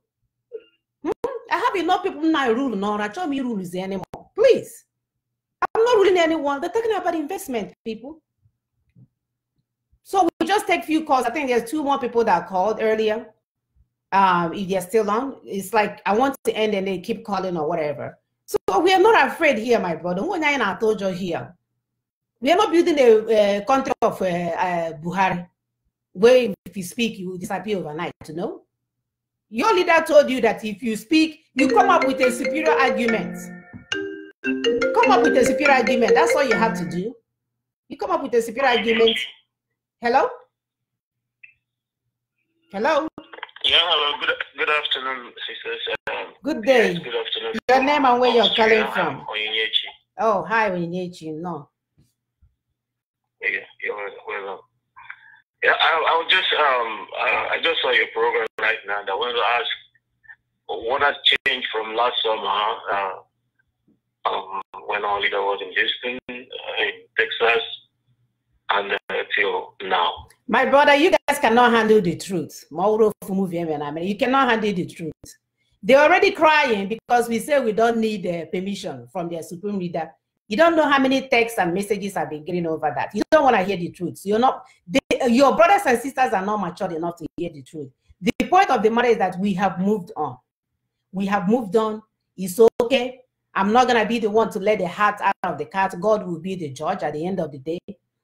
I have enough people now rule. No, I told me rules anymore. Please. I'm not ruling anyone. They're talking about investment, people. So we just take a few calls. I think there's 2 more people that called earlier. If they're still on, it's like I want to end and they keep calling or whatever. So we are not afraid here, my brother. When I told you here, we are not building a country of Buhari, where if you speak, you will disappear overnight. You know, your leader told you that if you speak, you come up with a superior argument. Come up with a superior argument. That's all you have to do. You come up with a superior argument. Hello? Hello? Yeah, hello. Good afternoon, sisters. Good day. Yes, good afternoon. Your name and where you're calling from? Onyinyechi. Oh, hi, Onyinyechi. No. Yeah, you're welcome. Yeah, I just saw your program right now. I wanted to ask, what has changed from last summer when our leader was in Houston, in Texas, and till now? My brother, you guys cannot handle the truth. You cannot handle the truth. They're already crying because we say we don't need permission from their supreme leader. You don't know how many texts and messages have been getting over that. You don't want to hear the truth. You're not. Your brothers and sisters are not matured enough to hear the truth. The point of the matter is that we have moved on. We have moved on. It's okay. I'm not going to be the one to let the hat out of the cat. God will be the judge at the end of the day.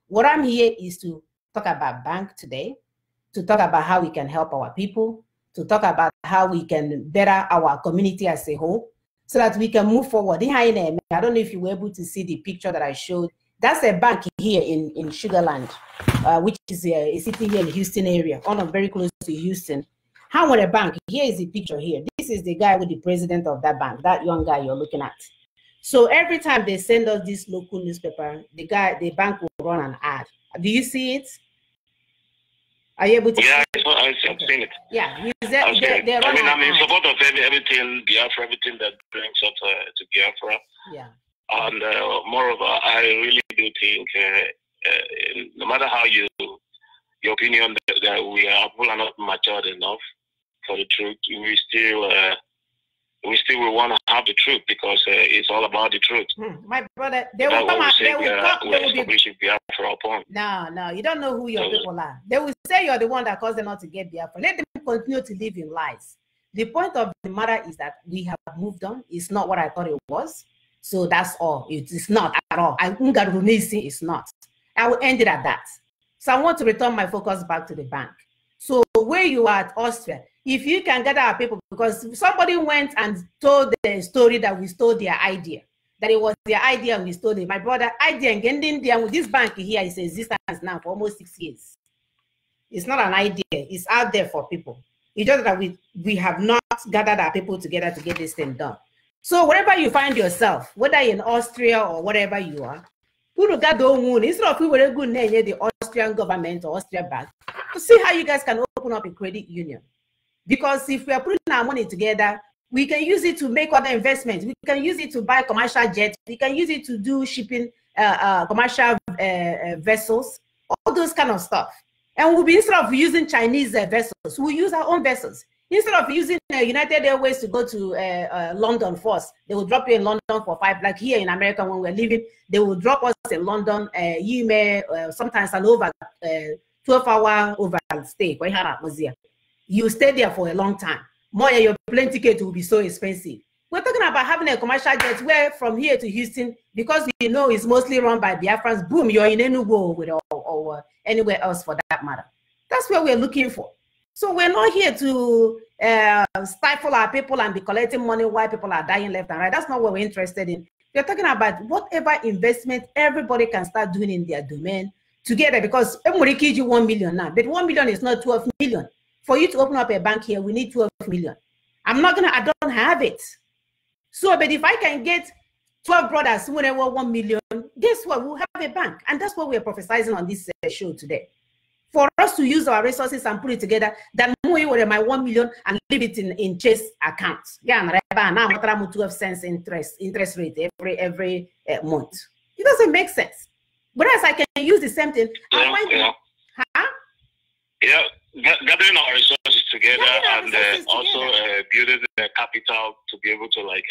What I'm here is to talk about bank today, to talk about how we can help our people, to talk about how we can better our community as a whole, so that we can move forward. I don't know if you were able to see the picture that I showed. That's a bank here in Sugarland, which is a city here in the Houston area, very close to Houston. How would a bank? Here is the picture here. This is the guy with the president of that bank, that young guy you're looking at. So every time they send us this local newspaper, the bank will run an ad. Do you see it? Are you able to? Yeah, I've seen it. Yeah, I'm in support of everything, Biafra, everything that brings us to Biafra. Yeah. And moreover, I really do think, no matter how your opinion that we are not matured enough for the truth, we still will want to have the truth because it's all about the truth. My brother, they will come out. They will be. No, you don't know who your people are. They will say you're the one that caused them not to get Biafra. Let them continue to live in lies. The point of the matter is that we have moved on. It's not what I thought it was. So that's all. It's not at all. It's not. I will end it at that. So I want to return my focus back to the bank. So where you are at Austria, if you can gather our people, because somebody went and told the story that we stole their idea, that it was their idea and we stole it. My brother, idea and getting there with this bank here is in existence now for almost 6 years. It's not an idea. It's out there for people. It's just that we have not gathered our people together to get this thing done. So wherever you find yourself, whether in Austria or whatever you are, instead of we were good name the Austrian government or Austrian bank, to see how you guys can open up a credit union. Because if we are putting our money together, we can use it to make other investments. We can use it to buy commercial jets. We can use it to do shipping, commercial vessels, all those kind of stuff. And we'll be, instead of using Chinese vessels, we'll use our own vessels. Instead of using United Airways to go to London first, they will drop you in London for 5, like here in America when we're leaving, they will drop us in London. You may sometimes an over 12-hour overstay. You stay there for a long time. More your plane ticket will be so expensive. We're talking about having a commercial jet where from here to Houston, because we know it's mostly run by Biafrans, boom, you're in Enugu or anywhere else for that matter. That's what we're looking for. So we're not here to stifle our people and be collecting money while people are dying left and right. That's not what we're interested in. We're talking about whatever investment everybody can start doing in their domain together, because everybody gives you 1 million now, but 1 million is not 12 million. For you to open up a bank here, we need 12 million. I don't have it. So, but if I can get 12 brothers, whatever 1 million, guess what? We'll have a bank. And that's what we're prophesizing on this show today. For us to use our resources and put it together, than more with my 1 million and leave it in Chase accounts. Yeah, now 12 cents interest rate every month. It doesn't make sense. But as I can use the same thing, gathering our resources together also building the capital to be able to like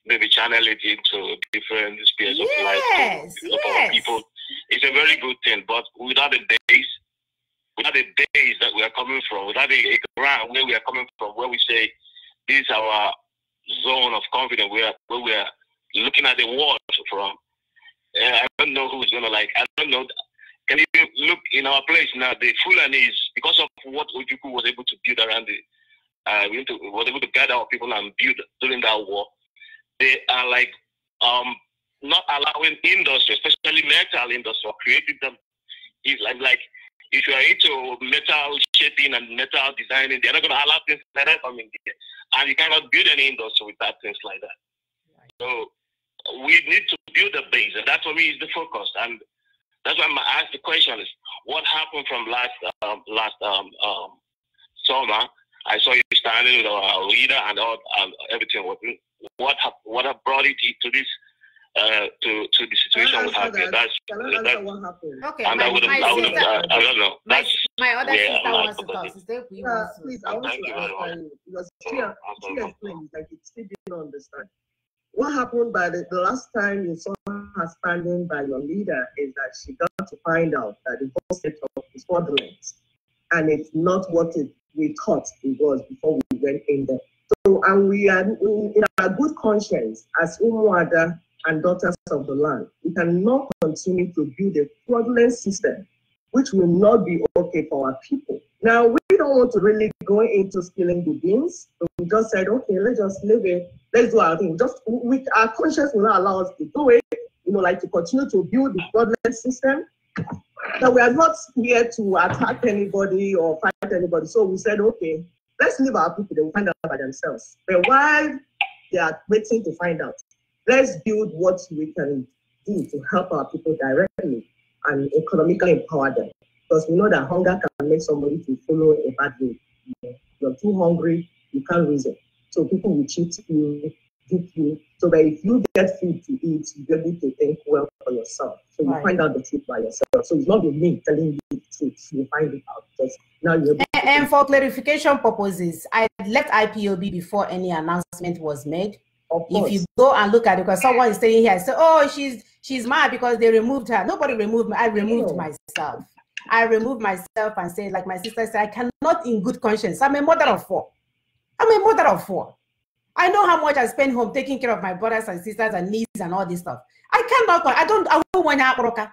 maybe channel it into different spheres of life for people. It's a very good thing, but without the days that we are coming from, without a ground where we are coming from, where we say this is our zone of confidence, where we are looking at the world from. I don't know who's gonna I don't know. Can you look in our place now? The Fulanis, because of what Ojukwu was able to build around it, was able to gather our people and build during that war. They are not allowing industry, especially metal industry, or creating them. It's like if you are into metal shaping and metal designing, they're not going to allow things like that coming here. And you cannot build any industry without things like that. So we need to build a base, and that for me is the focus. And that's why I asked the question is, what happened from last summer? I saw you standing with our leader and all everything. What brought it to this to the situation we have here? That's what happened. Okay, and I don't know. That's my other sister wants to talk. Please, I want to ask you, because she explained like it still didn't understand. What happened by the last time you saw her standing by your leader is that she got to find out that the whole setup is fraudulent, and it's not what we thought it was before we went in there. So, and we are in our good conscience as Umuada and daughters of the land, we cannot continue to build a fraudulent system which will not be okay for our people. Now, we don't want to really go into spilling the beans. So we just said, okay, let's just live it. Let's do our thing. Just with our conscience will not allow us to do it, to continue to build the fraudulent system. Now, we are not here to attack anybody or fight anybody. So we said, okay, let's leave our people. They will find out by themselves. But while they are waiting to find out, let's build what we can do to help our people directly and economically empower them. Because we know that hunger can make somebody to follow a bad way. You're too hungry, you can't reason. So people will cheat you, dupe you. So that if you get food to eat, you're able to think well for yourself. So you find out the truth by yourself. So it's not me telling you the truth. You find it out. Because now you're and for clarification purposes, I left IPOB before any announcement was made. If you go and look at it, because someone is saying here, so oh, she's mad because they removed her. Nobody removed me. I removed myself. I removed myself and said, like my sister said, I cannot in good conscience. I'm a mother of 4. I know how much I spend home taking care of my brothers and sisters and nieces and all this stuff. I don't want to.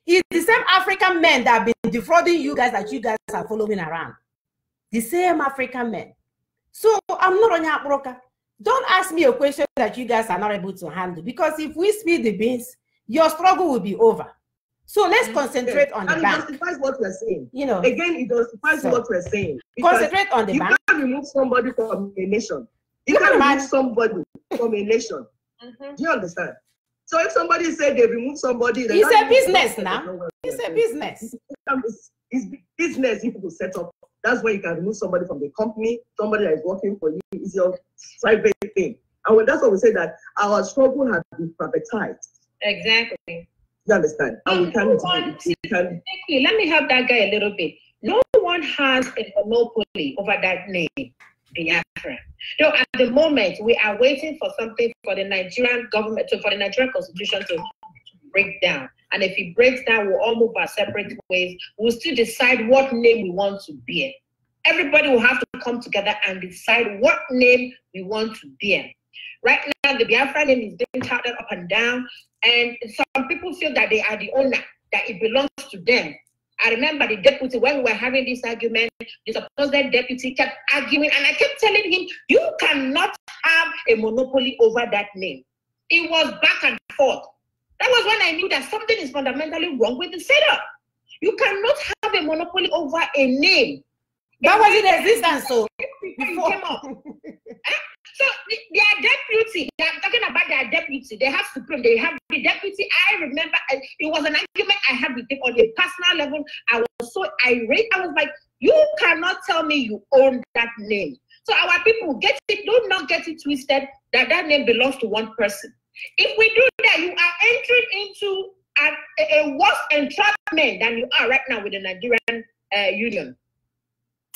It's the same African men that have been defrauding you guys that you guys are following around. The same African men. So I'm not on your broker. Don't ask me a question that you guys are not able to handle, because if we spill the beans, your struggle will be over. So let's concentrate on the bank. It justifies what we're saying. Again, it justifies what we're saying. Concentrate on the bank. You can't remove somebody from a nation. You can't remove somebody from a nation. Do you understand? So if somebody said they remove somebody, it's a business now. It's a business. It's business you people set up. That's where you can remove somebody from the company, somebody that is working for you. It's your private thing. And that's why we say that our struggle has been privatized. Exactly. You understand? And we can't let me help that guy a little bit. No one has a monopoly over that name, Biafra. No, at the moment, we are waiting for something for the Nigerian government, for the Nigerian constitution to break down. And if it breaks down, we'll all move our separate ways. We'll still decide what name we want to bear. Everybody will have to come together and decide what name we want to bear. Right now, the Biafra name is being touted up and down, and some people feel that they are the owner, that it belongs to them. I remember the deputy, when we were having this argument, the supposed deputy kept arguing, and I kept telling him, you cannot have a monopoly over that name. It was back and forth. That was when I knew that something is fundamentally wrong with the setup. You cannot have a monopoly over a name. That was in existence, so before you came up. So their deputy, they're talking about their deputy. They have supreme, they have the deputy. I remember it was an argument I had with him on a personal level. I was so irate. I was like, you cannot tell me you own that name. So our people get it, do not get it twisted that that name belongs to one person. If we do that, you are entering into a worse entrapment than you are right now with the Nigerian union.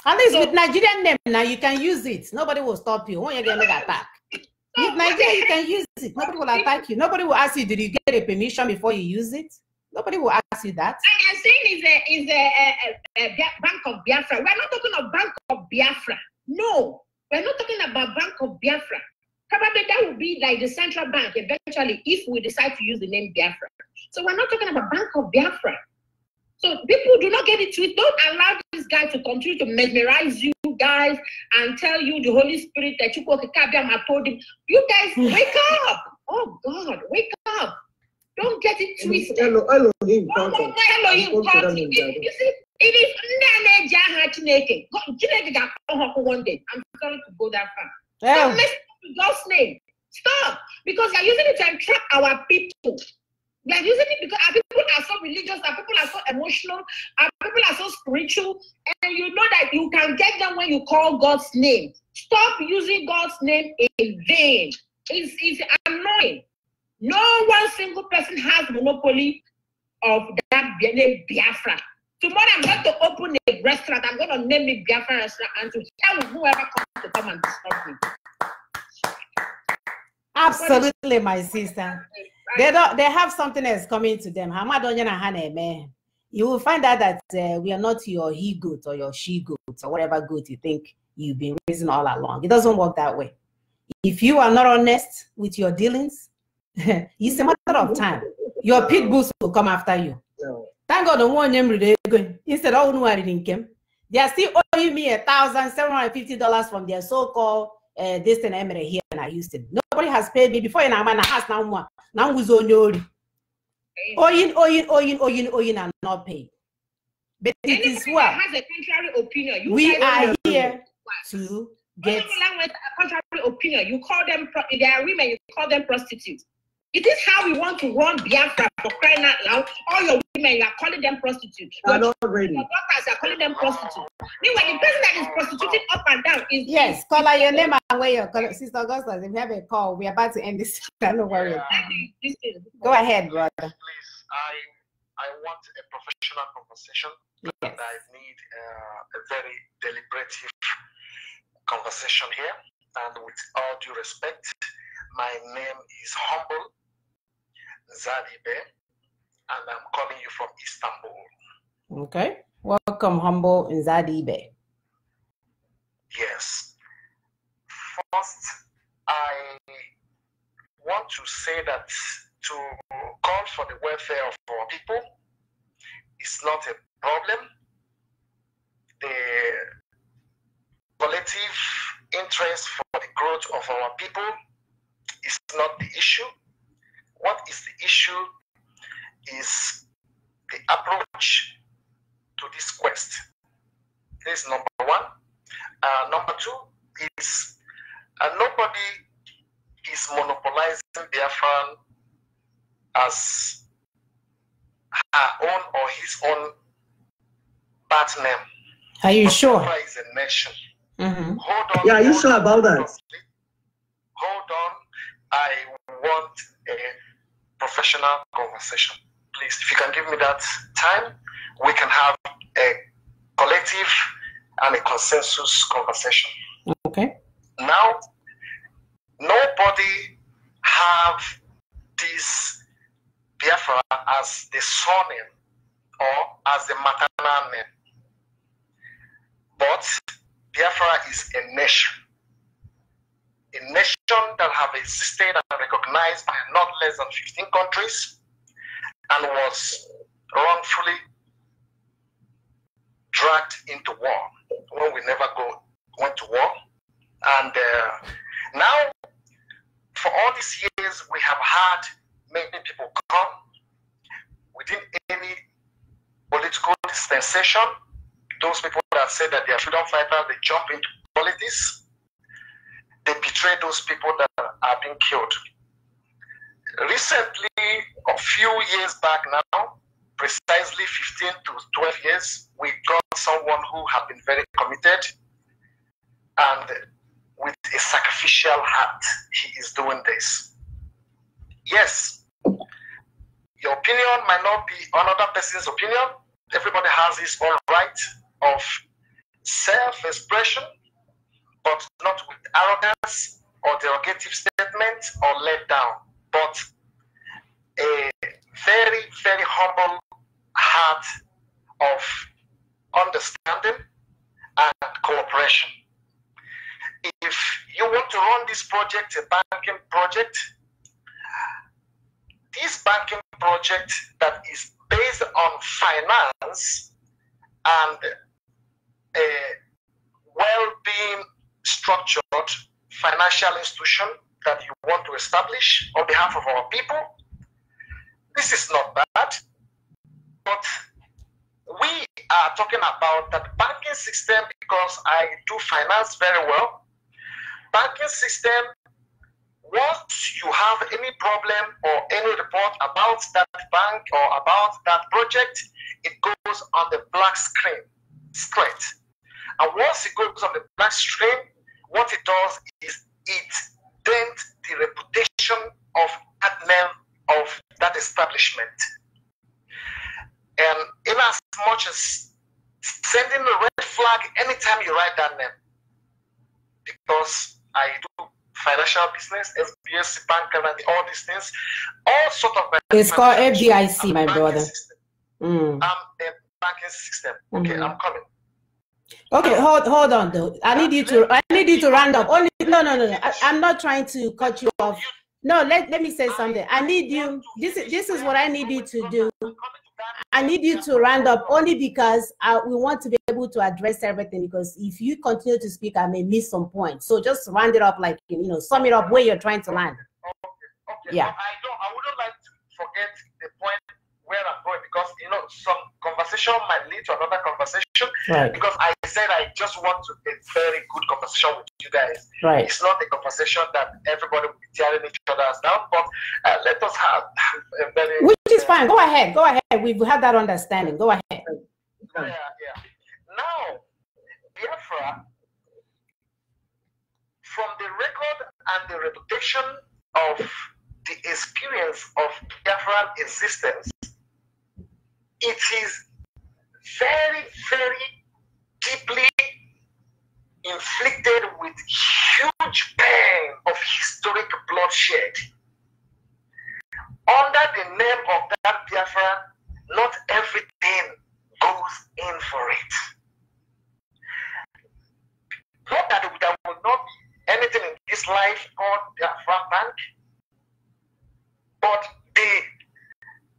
At least with Nigerian name now, you can use it. Nobody will stop you when you get attack. With Nigeria, you can use it. Nobody will attack you. Nobody will ask you, did you get a permission before you use it? Nobody will ask you that. And you're saying is a Bank of Biafra. We're not talking about Bank of Biafra. No, we're not talking about Bank of Biafra. Probably that would be like the central bank eventually if we decide to use the name Biafra. So we're not talking about Bank of Biafra. So people do not get it twisted. Don't allow this guy to continue to mesmerize you guys and tell you the Holy Spirit that you told him. You guys wake up. Oh God, wake up. Don't get it twisted. Elohim You see, it is one day. I'm sorry to go that far. Don't mess with God's name. Stop. Because you're using it to entrap our people. They are using it because our people are so religious, our people are so emotional, our people are so spiritual, and you know that you can get them when you call God's name. Stop using God's name in vain. It's annoying. No one single person has monopoly of that name Biafra. Tomorrow I'm going to open a restaurant. I'm going to name it Biafra restaurant and to tell whoever comes to come and disturb me. Absolutely, my sister. They have something else coming to them. You will find out that we are not your he goat or your she goat or whatever goat you think you've been raising all along. It doesn't work that way. If you are not honest with your dealings, it's a matter of time. Your pit bulls will come after you. No. Thank God, the one name going. Instead of no income, they are still owing me $1,750 from their so-called this and Emery here in Houston. Nobody has paid me before in Amana has now. Now who's on your oyin and not paid. But it is well. Has a contrary opinion. We are here to get a contrary opinion. You call them they are women, you call them prostitutes. Is this how we want to run Biafra for crying out loud? All your women, you are calling them prostitutes. Your daughters are calling them prostitutes. Meanwhile, the person that is prostituting up and down is yes. Call out your name and where your sister Augusta. If you have a call, we're about to end this. Don't worry. Go ahead, brother. Please, I want a professional conversation, yes. And I need a very deliberative conversation here. And with all due respect, my name is Humble Zadibe, and I'm calling you from Istanbul. Okay. Welcome, Humble Zadibe. Yes. First, I want to say that to call for the welfare of our people is not a problem. The collective interest for the growth of our people is not the issue. What is the issue is the approach to this quest. This is number one. Number two is nobody is monopolizing Biafran as her own or his own bad name. Are you sure? Biafra is a nation. Mm-hmm. Hold on. Yeah, are you sure about that? Hold on. I want a professional conversation. Please, if you can give me that time, we can have a collective and a consensus conversation. Okay. Now, nobody have this Biafra as the surname or as the maternal name. But Biafra is a nation. A nation that have existed and recognized by not less than 15 countries and was wrongfully dragged into war when we never went to war. And now, For all these years, we have had many people come within any political dispensation. Those people that say that they are freedom fighters, they jump into politics. They betray those people that are being killed. Recently, a few years back now, precisely 15 to 12 years, we got someone who had been very committed and with a sacrificial heart, he is doing this. Yes, your opinion might not be another person's opinion. Everybody has his own right of self-expression, but not with arrogance or derogative statement or let down, but a very, very humble heart of understanding and cooperation. If you want to run this project, a banking project, this banking project that is based on finance and a well-being structured financial institution that you want to establish on behalf of our people, this is not bad. But we are talking about that banking system, because I do finance very well. Banking system, once you have any problem or any report about that bank or about that project, it goes on the black screen straight. And once it goes on the black screen, what it does is it dents the reputation of that name of that establishment. And in as much as sending a red flag anytime you write that name, because I do financial business, SBS, bank, and all these things, all sort of. It's called FDIC, my brother. I'm the banking system. Okay, I'm coming. Okay, hold on though. I need you to round up. Only no. I'm not trying to cut you off. No, let me say something. I need you. This is what I need you to do. I need you to round up only because we want to be able to address everything, because if you continue to speak, I may miss some points. So just round it up, like, sum it up where you're trying to land. Okay. Yeah. I wouldn't like to forget the point where I'm going, because some conversation might lead to another conversation. Right. Because I said I just want to a very good conversation with you guys. Right. It's not a conversation that everybody will be tearing each other's down, but let us have a very. Which is fine. Go ahead. We've had that understanding. Go ahead. Yeah. Now, Biafra, from the record and the reputation of the experience of Biafran existence, it is very, very deeply inflicted with huge pain of historic bloodshed. Under the name of that Biafra, not everything goes in for it. Not that there will not be anything in this life called Biafra Bank, but the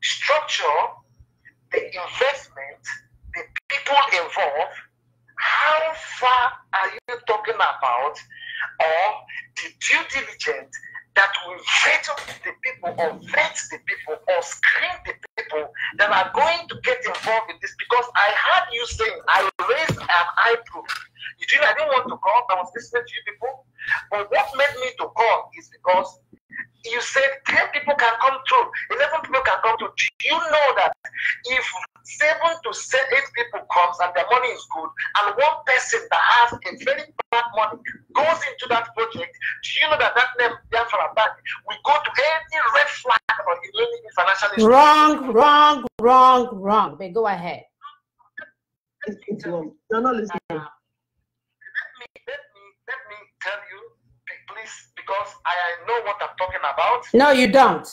structure, the investment, the people involved, how far are you talking about, or the due diligence that will vet the people or screen the people that are going to get involved in this? Because I heard you saying, I raised an eyebrow. I didn't want to call, I was listening to you people. But what made me to call is because you said 10 people can come through, 11 people can come through. Do you know that if 7 to 8 people comes and their money is good, and one person that has a very bad money goes into that project, do you know that name, Biafra Bank, we go to any red flag or any financial issue? Wrong. But go ahead. It's wrong. You're not listening. Let me tell you, please, because I know what I'm talking about. No, you don't.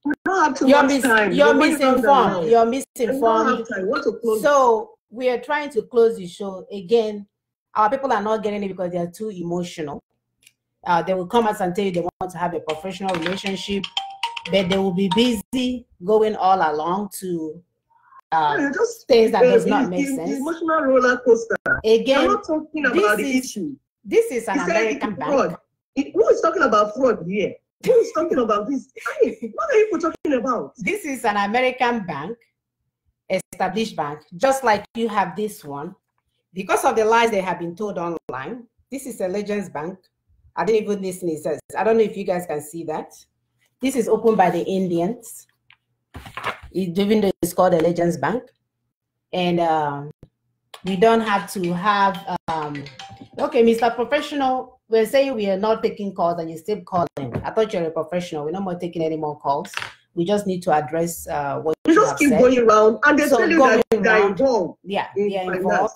We don't have too much time. You're misinformed. You're misinformed. We don't have time. Want to close. So we are trying to close the show. Again, our people are not getting it because they are too emotional. They will come out and tell you they want to have a professional relationship, but they will be busy going all along to things that does not make sense. Emotional roller coaster. Again, we're not talking about the issue. This is an American bank. Who is talking about fraud here? Who's talking about this? Hey, what are you talking about? This is an American bank, established bank, just like you have this one. Because of the lies they have been told online, this is a Legends Bank. I didn't even listen. It says, I don't know if you guys can see that. This is opened by the Indians. Even though it's called a Legends Bank. And we don't have to have, okay, Mr. Professional, we're saying we are not taking calls and you're still calling. I thought you're a professional. We're not more taking any more calls. We just need to address what you just have keep said. going around and they tell you that they're involved. Yeah, they're involved.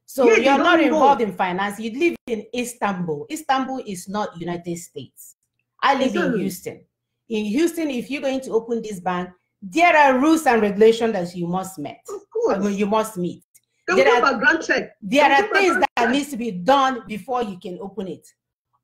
So you're not involved in finance. You live in Istanbul. Istanbul is not United States. I live in Houston. In Houston, if you're going to open this bank, there are rules and regulations that you must meet. Of course. I mean, you must meet. There are things that needs to be done before you can open it.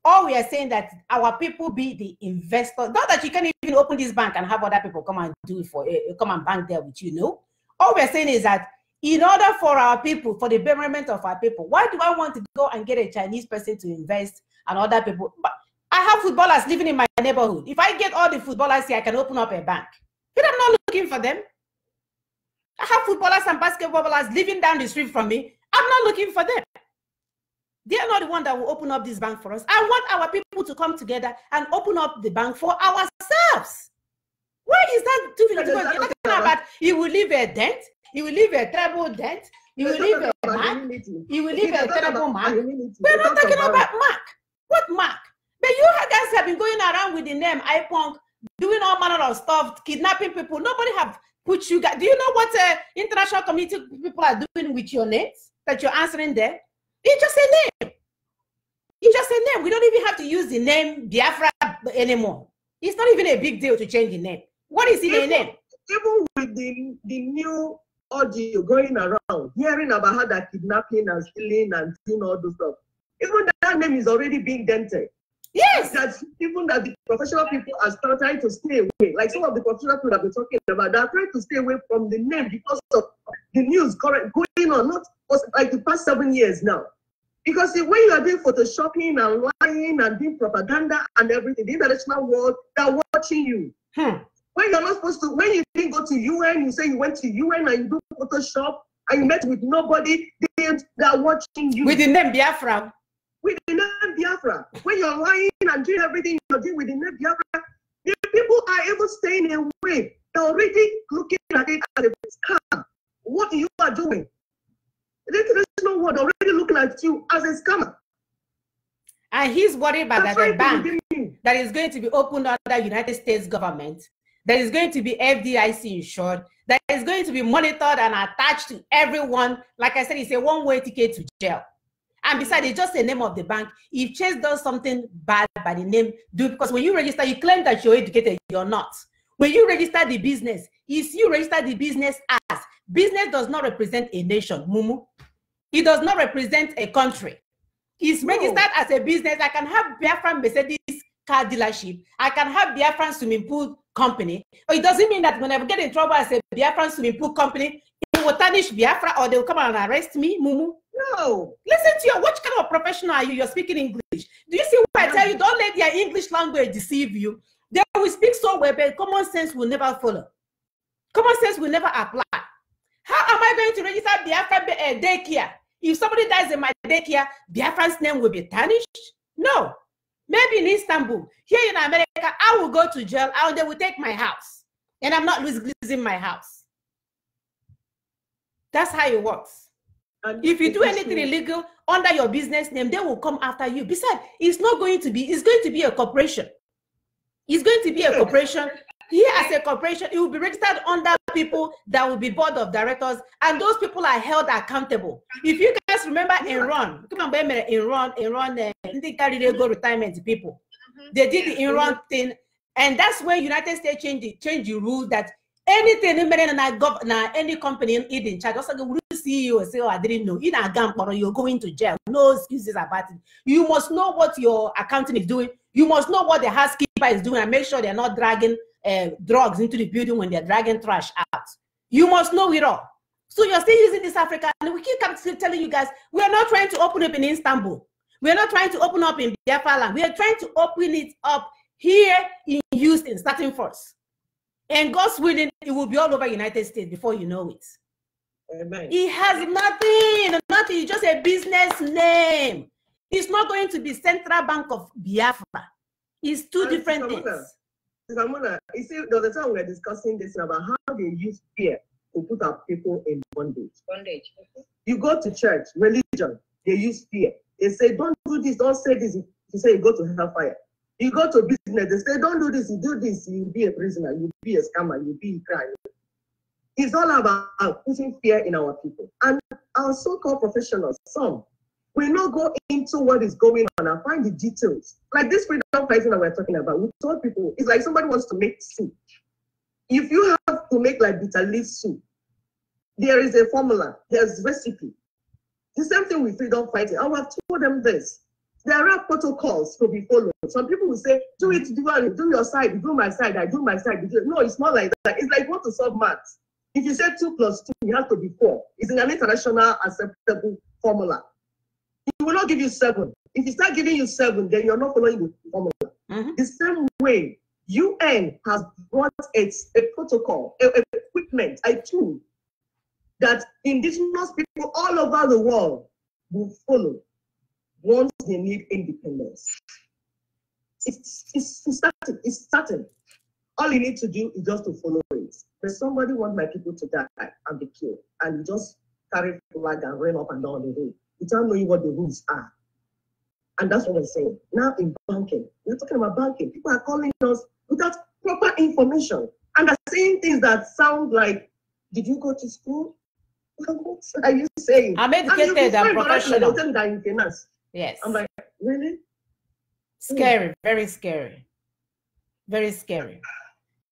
Or we are saying that our people be the investor. Not that you can even open this bank and have other people come and do it for come and bank there with you. No. All we are saying is that in order for our people, for the betterment of our people, why do I want to go and get a Chinese person to invest and other people? But I have footballers living in my neighborhood. If I get all the footballers here, I can open up a bank. But I'm not looking for them. I have footballers and basketballers living down the street from me. I'm not looking for them. They are not the one that will open up this bank for us. I want our people to come together and open up the bank for ourselves. Why is that difficult? Because you're talking about you will leave a dent, you will leave a terrible dent, you will leave a mark, you will leave a terrible mark. We're not talking about mark. What mark? But you guys have been going around with the name iPunk, doing all manner of stuff, kidnapping people. Nobody have put you guys. Do you know what international community people are doing with your names that you're answering there? It's just a name. It's just a name. We don't even have to use the name Biafra anymore. It's not even a big deal to change the name. What is in a name? Even with the new audio going around, hearing about how they're kidnapping and stealing and doing all those stuff, even that name is already being dented. Yes. That's even that the professional people are still trying to stay away. Like some of the professional people that we're talking about, they're trying to stay away from the name because of the news going on, not like the past 7 years now. Because when you are doing photoshopping and lying and doing propaganda and everything, the international world, they're watching you. When you're not supposed to, when you didn't go to UN, you say you went to UN and you do Photoshop and you met with nobody, they're watching you. With the name Biafra. With the name Biafra. When you're lying and doing everything you're doing with the name Biafra, the people are even staying away. They're already looking at it as a scam. What you are doing. The international world already looking at you as a scammer. And he's worried about that the bank that is going to be opened under United States government, that is going to be FDIC insured, that is going to be monitored and attached to everyone. Like I said, it's a one-way ticket to jail. And besides, it's just the name of the bank. If Chase does something bad by the name, because when you register, you claim that you're educated, you're not. When you register the business, if you register the business as, business does not represent a nation, Mumu. It does not represent a country. It's registered as a business. I can have Biafran Mercedes car dealership. I can have Biafran swimming pool company. But it doesn't mean that when I get in trouble as a Biafran swimming pool company, it will tarnish Biafra or they will come and arrest me, Mumu. No. Listen to you. What kind of professional are you? You're speaking English. Do you see what I tell you? Don't let their English language deceive you. They will speak so well, but common sense will never follow. Common sense will never apply. How am I going to register Biafra daycare? If somebody dies in my daycare, Biafran's name will be tarnished? No. Maybe in Istanbul. Here in America, I will go to jail and they will take my house. And I'm not losing my house. That's how it works. And if you do anything illegal under your business name, they will come after you. Besides, it's going to be a corporation. It's going to be a corporation. Here as a corporation, it will be registered under people that will be board of directors, and those people are held accountable. If you guys remember Enron, they go retirement people. They did the Enron thing, and that's when United States changed the rules that anything any company in charge, also the CEO say, oh, I didn't know. In a gam, you're going to jail. No excuses about it. You must know what your accounting is doing. You must know what the housekeeper is doing and make sure they're not dragging drugs into the building when they're dragging trash out. You must know it all. So you're still using this Africa, and we keep telling you guys, we are not trying to open up in Istanbul. We are not trying to open up in Biafra land. We are trying to open it up here in Houston, starting first. And God's willing, it will be all over United States before you know it. Amen. It has nothing, it's just a business name. It's not going to be Central Bank of Biafra. It's two different things. Mona, you see, the other time we were discussing this about how they use fear to put our people in bondage. You go to church, religion, they use fear. They say, don't do this, don't say this. You say, you go to hellfire. You go to business, they say, don't do this, you do this, you'll be a prisoner, you'll be a scammer, you'll be a crime. It's all about putting fear in our people. And our so-called professionals, some, will not go into what is going on and find the details. Like this freedom fighting that we're talking about, we told people, it's like somebody wants to make soup. If you have to make like bitter leaf soup, there is a formula, there's recipe. The same thing with freedom fighting. I have told them this. There are protocols to be followed. Some people will say, do it, do your side, do my side, I do my side. No, it's not like that. It's like what to solve maths. If you say 2 + 2, you have to be 4. It's an international acceptable formula. It will not give you 7. If you start giving you 7, then you're not following the formula. The same way, UN has brought a protocol, equipment, a tool that indigenous people all over the world will follow once they need independence. It's starting. All you need to do is just to follow it. But somebody wants my people to die and be killed, and you just carry flag and run up and down the road without knowing what the rules are. And that's what we're saying. Now in banking, we're talking about banking. People are calling us without proper information. And they're saying things that sound like, did you go to school? What are you saying? I'm educated and professional. Yes. I'm like, really? Scary, very scary. Very scary.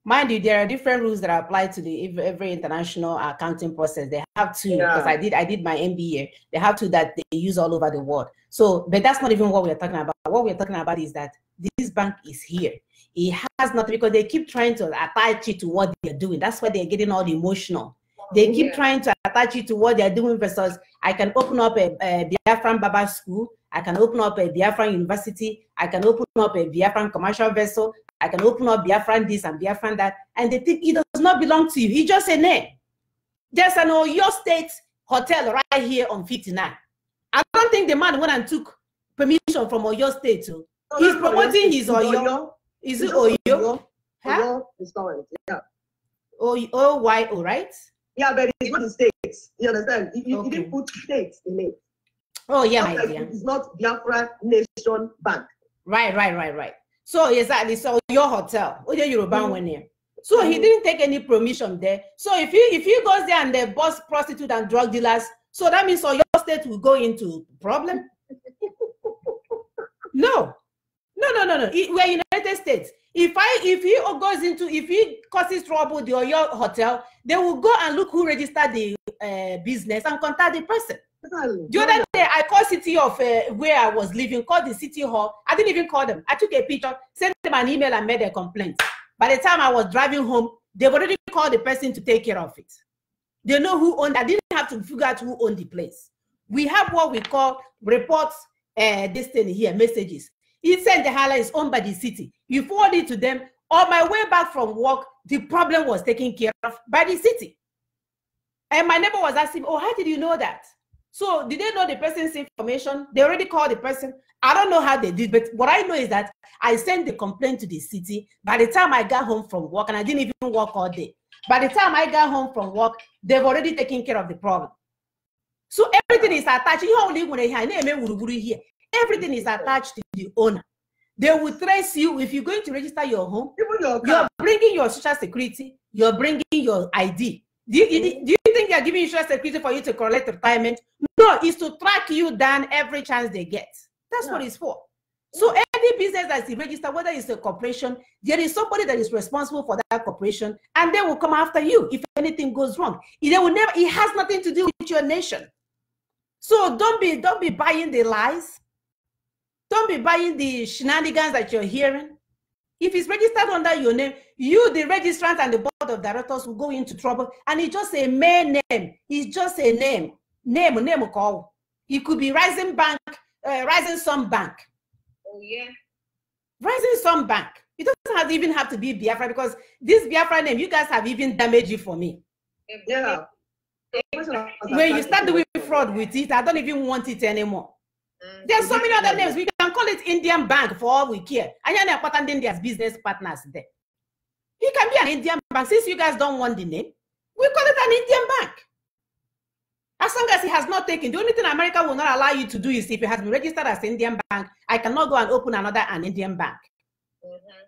Mind you, there are different rules that apply to every international accounting process. They have to, because I did my MBA. They have to that they use all over the world. So, but that's not even what we're talking about. What we're talking about is that this bank is here. It has nothing, because they keep trying to attach it to what they're doing. That's why they're getting all emotional. They keep trying to attach it to what they're doing versus I can open up a Biafran Baba school. I can open up a Biafran university. I can open up a Biafran commercial vessel. I can open up Biafran this and Biafran that. And they think it does not belong to you. It's just a name. There's an Oyo State hotel right here on 59. I don't think the man went and took permission from Oyo State. He's promoting his Oyo. Is it Oyo? Oyo restaurant, yeah. O-Y-O, right? Yeah, but it's not the states. You understand? You didn't put states in it. Oh, yeah, my dear. It's not Biafra Nation Bank. Right. So exactly. So your hotel, so he didn't take any permission there. So if he goes there and they boss prostitute and drug dealers, so that means your state will go into problem. No. We're United States. If he causes trouble with your hotel, they will go and look who registered the business and contact the person. The other day, I called city of where I was living, called the city hall. I didn't even call them. I took a picture, sent them an email, and made a complaint. By the time I was driving home, they've already called the person to take care of it. They know who owned. I didn't have to figure out who owned the place. We have what we call reports, this thing here, messages. He said the highlight is owned by the city. You forward it to them. On my way back from work, the problem was taken care of by the city. And my neighbor was asking, oh, how did you know that? So did they know the person's information? They already called the person. I don't know how they did, but what I know is that I sent the complaint to the city. By the time I got home from work, and I didn't even work all day. By the time I got home from work, they've already taken care of the problem. So everything is attached. Everything is attached to the owner. They will trace you. If you're going to register your home, you're bringing your social security, you're bringing your ID. Do you think they're giving you social security for you to collect retirement? No, it's to track you down every chance they get. That's what it's for. So any business that's registered, whether it's a corporation, there is somebody that is responsible for that corporation, and they will come after you if anything goes wrong. It has nothing to do with your nation. So don't be buying the lies. Don't be buying the shenanigans that you're hearing. If it's registered under your name, you, the registrant and the board of directors will go into trouble. And it's just a mere name. It's just a name. Name call. It could be Rising Bank, Rising Sun Bank. Oh, yeah. Rising Sun Bank. It doesn't even have to be Biafra, because this Biafra name, you guys have even damaged it for me. Yeah. When you start doing fraud with it, I don't even want it anymore. There's so many other names. We can call it Indian Bank for all we care. And you're important India's business partners there. It can be an Indian bank. Since you guys don't want the name, we call it an Indian bank. As long as it has not taken, the only thing America will not allow you to do is if it has been registered as Indian bank, I cannot go and open an Indian bank.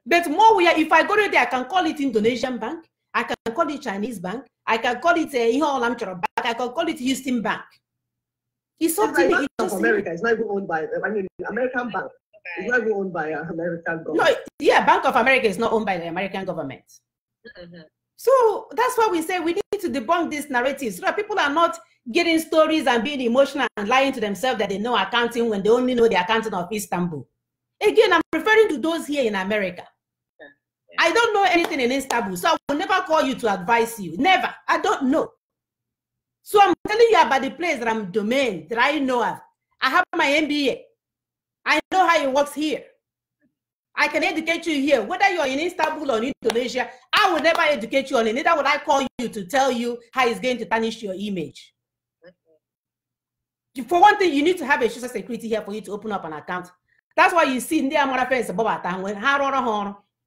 But more, if I go to there, I can call it Indonesian bank, I can call it Chinese bank, I can call it bank, I can call it Houston bank. It's something Bank of America. It's not even owned by, American bank. It's not even owned by American government. No, yeah, Bank of America is not owned by the American government. So that's why we say we need to debunk these narratives so that people are not getting stories and being emotional and lying to themselves that they know accounting when they only know the accounting of Istanbul. Again, I'm referring to those here in America. I don't know anything in Istanbul, so I will never call you to advise you. Never. I don't know. So I'm telling you about the place that I'm domain, that I know of. I have my MBA. I know how it works here. I can educate you here. Whether you're in Istanbul or in Indonesia, I will never educate you on it. Neither will I call you to tell you how it's going to tarnish your image. For one thing, you need to have a social security here for you to open up an account. That's why you see in the Amara when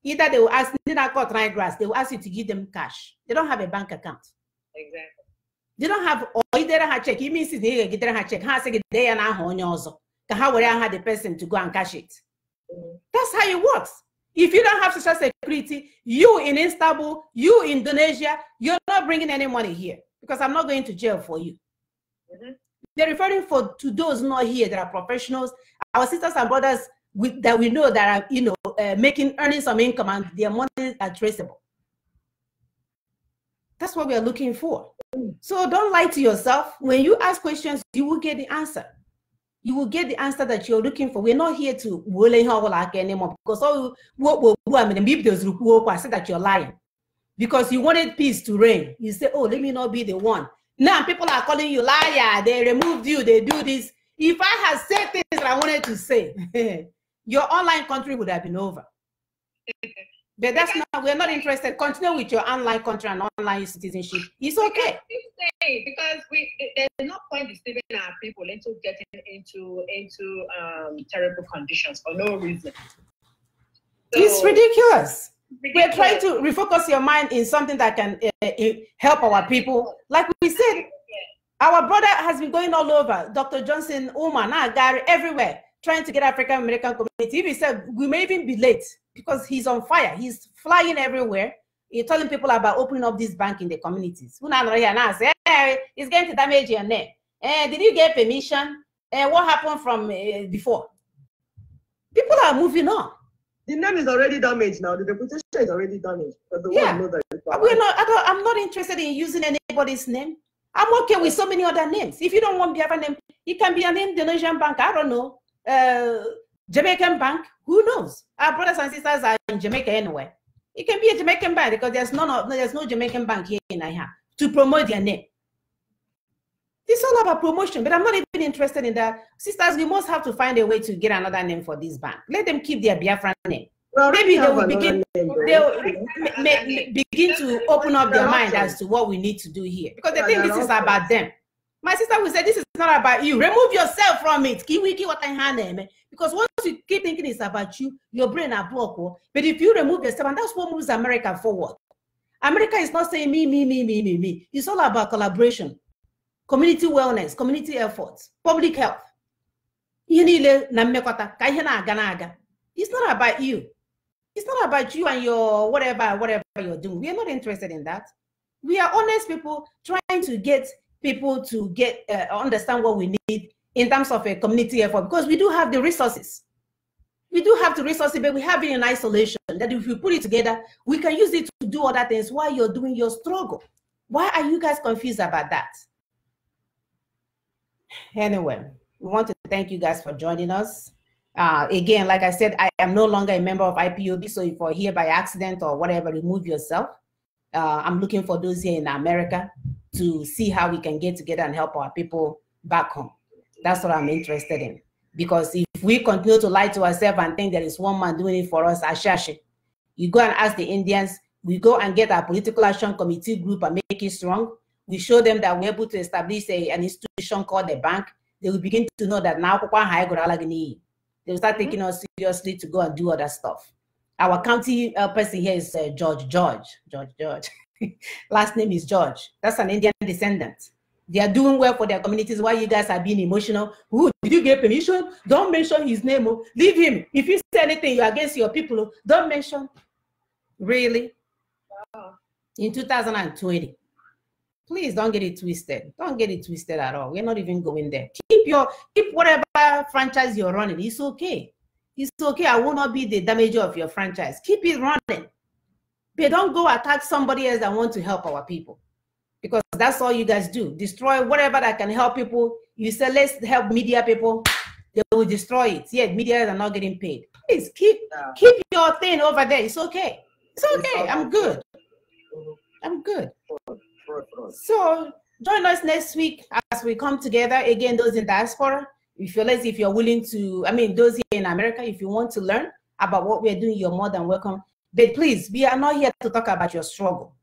either they will ask, they will ask you to give them cash. They don't have a bank account. Exactly. They don't have, or either have check. It means they get a check. How say they and how will I have the person to go and cash it? That's how it works. If you don't have social security, you in Istanbul, you in Indonesia, you're not bringing any money here because I'm not going to jail for you. They're referring to those not here that are professionals, our sisters and brothers that we know that are earning some income and their money are traceable. That's what we are looking for. So don't lie to yourself. When you ask questions, you will get the answer. You will get the answer that you're looking for. We're not here to anymore because I said that you're lying because you wanted peace to reign. You say, oh, let me not be the one. Now people are calling you liar. They removed you. They do this. If I had said things that I wanted to say, your online country would have been over. But that's not, we're not interested. Continue with your online country and online citizenship. It's okay. Because there's no point deceiving our people into getting into terrible conditions for no reason. So, it's ridiculous. We're trying to refocus your mind in something that can help our people. Like we said, our brother has been going all over. Dr. Johnson, Umar, Gary, everywhere, trying to get African American community. If he said we may even be late because he's on fire. He's flying everywhere. He's telling people about opening up this bank in the communities. Hey, it's going to damage your name. Did you get permission? What happened from before? People are moving on. The name is already damaged now. The reputation is already damaged. But the yeah. Know that I'm not interested in using anybody's name. I'm okay with so many other names. If you don't want to have a name, it can be an Indonesian bank. I don't know. Jamaican bank. Who knows? Our brothers and sisters are in Jamaica anyway. It can be a Jamaican bank because there's no Jamaican bank here in Nigeria to promote their name. It's all about promotion, but I'm not even interested in that. Sisters, we must have to find a way to get another name for this bank. Let them keep their Biafran name. Well, maybe they will begin to open up their mind as to what we need to do here. Because they think this is about them. My sister will say, this is not about you. Remove yourself from it. Because once you keep thinking it's about you, your brain are blocked. But if you remove yourself, and that's what moves America forward. America is not saying me. It's all about collaboration. Community wellness, community efforts, public health. It's not about you. It's not about you and your whatever you're doing. We are not interested in that. We are honest people trying to get people to understand what we need in terms of a community effort, because we do have the resources. We do have the resources, but we have it in isolation. That if we put it together, we can use it to do other things while you're doing your struggle. Why are you guys confused about that? Anyway, we want to thank you guys for joining us. Again, like I said, I am no longer a member of IPOB, so if you're here by accident or whatever, remove yourself. I'm looking for those here in America to see how we can get together and help our people back home. That's what I'm interested in. Because if we continue to lie to ourselves and think there is one man doing it for us, Ashashi, You go and ask the Indians. We go and get our political action committee group and make it strong. We show them that we're able to establish an institution called the bank. They will begin to know that now they will start taking us seriously to go and do other stuff. Our county person here is George. Last name is George. That's an Indian descendant. They are doing well for their communities. Why you guys are being emotional? Who did you get permission? Don't mention his name. Leave him. If you say anything you're against your people, don't mention. Really? Wow. In 2020. Please don't get it twisted. Don't get it twisted at all. We're not even going there. Keep whatever franchise you're running. It's okay. It's okay. I will not be the damager of your franchise. Keep it running. But don't go attack somebody else that wants to help our people. Because that's all you guys do. Destroy whatever that can help people. You say, let's help media people. They will destroy it. Yet media are not getting paid. Please keep your thing over there. It's okay. It's okay. I'm good. I'm good. So join us next week as we come together again. Those in diaspora, if you're willing to, those here in America, if you want to learn about what we're doing, you're more than welcome. But please, we are not here to talk about your struggle.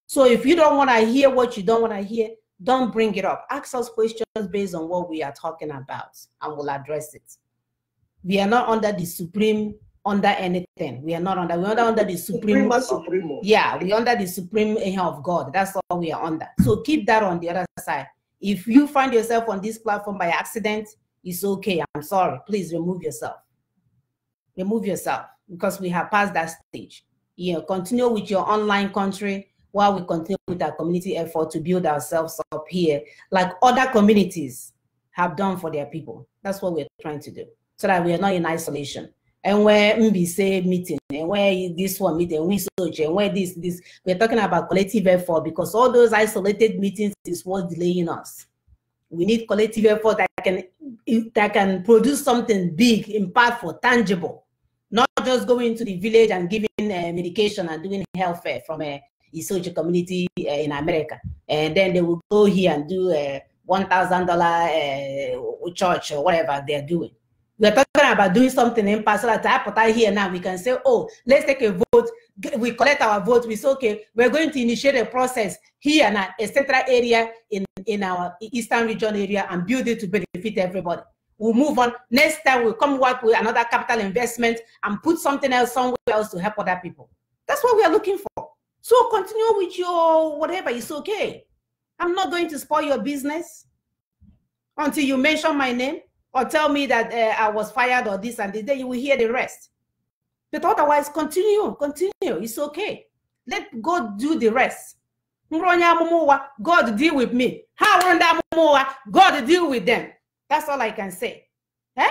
So if you don't want to hear what you don't want to hear, don't bring it up. Ask us questions based on what we are talking about, and we'll address it. We are not under the supreme, under anything. We are not under. We're under the supreme. Yeah, we're under the supreme of God. That's all we are under. So keep that on the other side. If you find yourself on this platform by accident, it's okay. I'm sorry. Please remove yourself. Remove yourself, because we have passed that stage. Continue with your online country while we continue with our community effort to build ourselves up here, like other communities have done for their people. That's what we're trying to do, so that we are not in isolation. And where MBC meeting, and where this one meeting, we search, and where this, we're talking about collective effort, because all those isolated meetings is what's delaying us. We need collective effort that can produce something big, impactful, tangible, not just going to the village and giving medication and doing health fair from a Isoji community in America, and then they will go here and do a $1,000 church or whatever they're doing. We're talking about doing something in so that here now we can say, oh, let's take a vote. We collect our vote. We say, okay, we're going to initiate a process here in a central area in our eastern region area and build it to benefit everybody. We'll move on. Next time we'll come work with another capital investment and put something else somewhere else to help other people. That's what we are looking for. So continue with your whatever. It's okay. I'm not going to spoil your business until you mention my name or tell me that I was fired or this and this. Then you will hear the rest. But otherwise, continue. It's okay. Let God do the rest. God deal with me. God deal with them. That's all I can say. Yeah,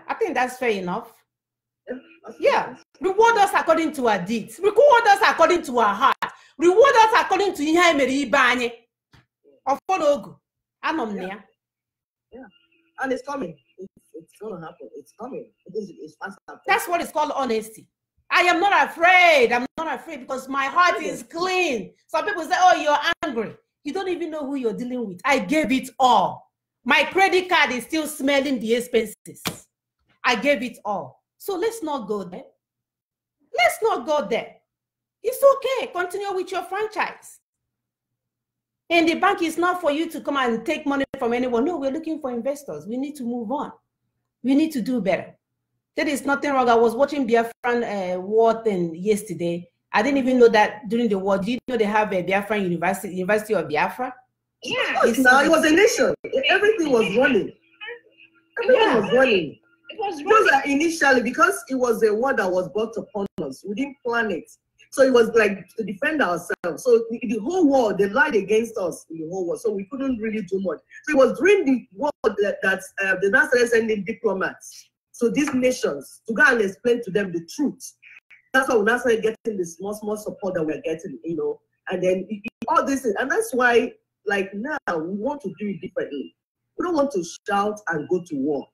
I think that's fair enough. Yeah, reward us according to our deeds. Reward us according to our heart. Reward us according to ihe emeri banye. Ofonogu. Anomnia. Yeah, and it's coming. It's going to happen. It's coming. It's fast. That's what it's called honesty. I am not afraid. I'm not afraid because my heart is clean. Some people say, oh, you're angry. You don't even know who you're dealing with. I gave it all. My credit card is still smelling the expenses. I gave it all. So let's not go there. Let's not go there. It's okay. Continue with your franchise. And the bank is not for you to come and take money from anyone. No, we're looking for investors. We need to move on. We need to do better. There is nothing wrong. I was watching Biafran war thing yesterday. I didn't even know that during the war. Do you know they have a Biafran University of Biafra? Yeah. No, it was a nation. Everything was running. Everything was running. It was running. Initially, because it was a war that was brought upon us. We didn't plan it. So it was like to defend ourselves. So the whole war, they lied against us in the whole war. So we couldn't really do much. So it was during the war that the NASA started sending diplomats. So these nations, to go and explain to them the truth. That's why we now started getting the small support that we're getting, you know. And then all this, and that's why, like now, we want to do it differently. We don't want to shout and go to war.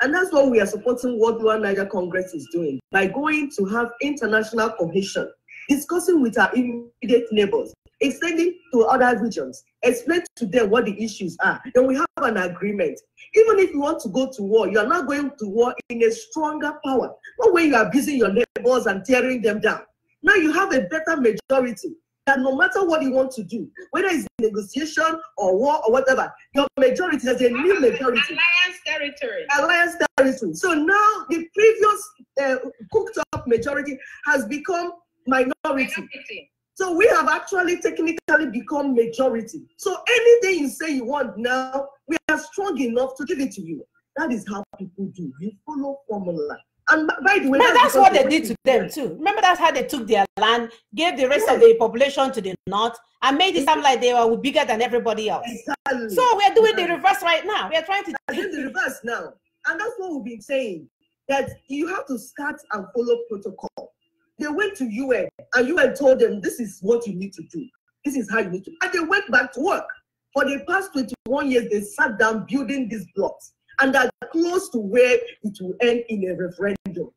And that's what we are supporting what Lower Niger Congress is doing, by going to have international cohesion, discussing with our immediate neighbors. extending to other regions, explain to them what the issues are. Then we have an agreement. Even if you want to go to war, you are not going to war in a stronger power. Not when you are abusing your neighbors and tearing them down. Now you have a better majority that no matter what you want to do, whether it's negotiation or war or whatever, your majority, there's a new majority. Alliance territory. Alliance territory. So now the previous cooked up majority has become minority. So we have actually technically become majority. So anything you say you want now, we are strong enough to give it to you. That is how people do. You follow formula. And by the way, that's what they did to them too. Remember, that's how they took their land, gave the rest of the population to the north, and made it sound like they were bigger than everybody else. Exactly. So we're doing the reverse right now. We are trying to do the reverse now. And that's what we've been saying, that you have to start and follow protocol. They went to UN, and UN told them, this is what you need to do. This is how you need to. And they went back to work. For the past 21 years, they sat down building these blocks. And are close to where it will end in a referendum.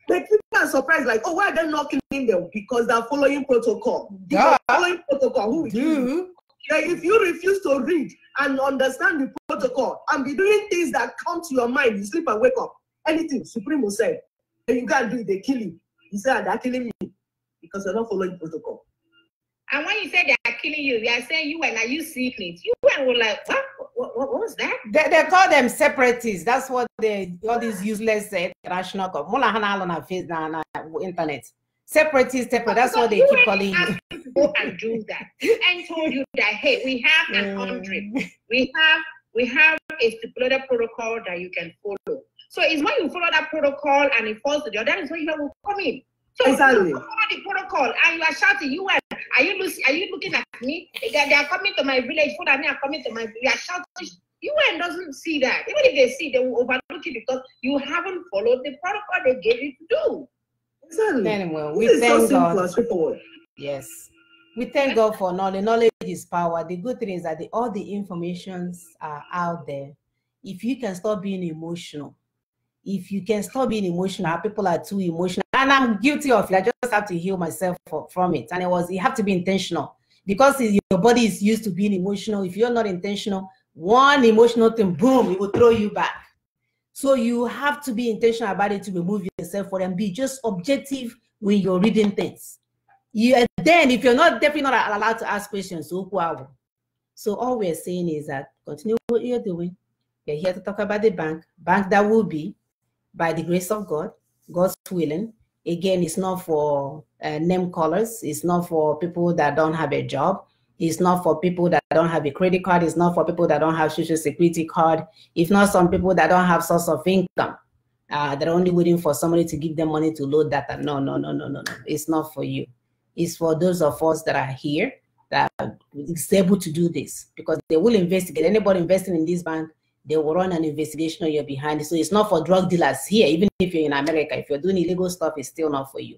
Like, people are surprised, like, oh, why are they not killing them? Because they're following protocol. Because following protocol, who will kill you? Like, if you refuse to read and understand the protocol and be doing things that come to your mind, you sleep and wake up, anything Supremo said, and you can't do it, they kill you. He said, they're killing me because they're not following protocol. And when you say they are killing you, they are saying you and are you secret? You were like, what was that? They call them separatists. That's what all these useless international on internet. Separatists, that's what they keep calling you. Go and do that. And told you that, hey, we have a country. We have a stipulated protocol that you can follow. So it's when you follow that protocol and it falls to the other, that is when you will come in. So exactly. You follow the protocol and you are shouting, UN, are you looking at me? They are coming to my village, Fulani are coming to my village. You are shouting. UN doesn't see that. Even if they see, they will overlook it because you haven't followed the protocol they gave you to do. Exactly. Anyway, we thank God. Yes. We thank God for knowledge. Knowledge is power. The good thing is that all the informations are out there. If you can stop being emotional, people are too emotional. And I'm guilty of it. I just have to heal myself from it. And you have to be intentional because your body is used to being emotional. If you're not intentional, one emotional thing, boom, it will throw you back. So you have to be intentional about it to remove yourself for them. Be just objective when you're reading things. Then if you're definitely not allowed to ask questions, so all we're saying is that continue what you're doing. We're here to talk about the bank that will be, by the grace of God, God's willing. Again, it's not for name callers. It's not for people that don't have a job. It's not for people that don't have a credit card. It's not for people that don't have social security card. It's not some people that don't have source of income. They're only waiting for somebody to give them money to load data. No. It's not for you. It's for those of us that are here that is able to do this because they will investigate. Anybody investing in this bank, they will run an investigation on your behind. So it's not for drug dealers here. Even if you're in America, if you're doing illegal stuff, it's still not for you.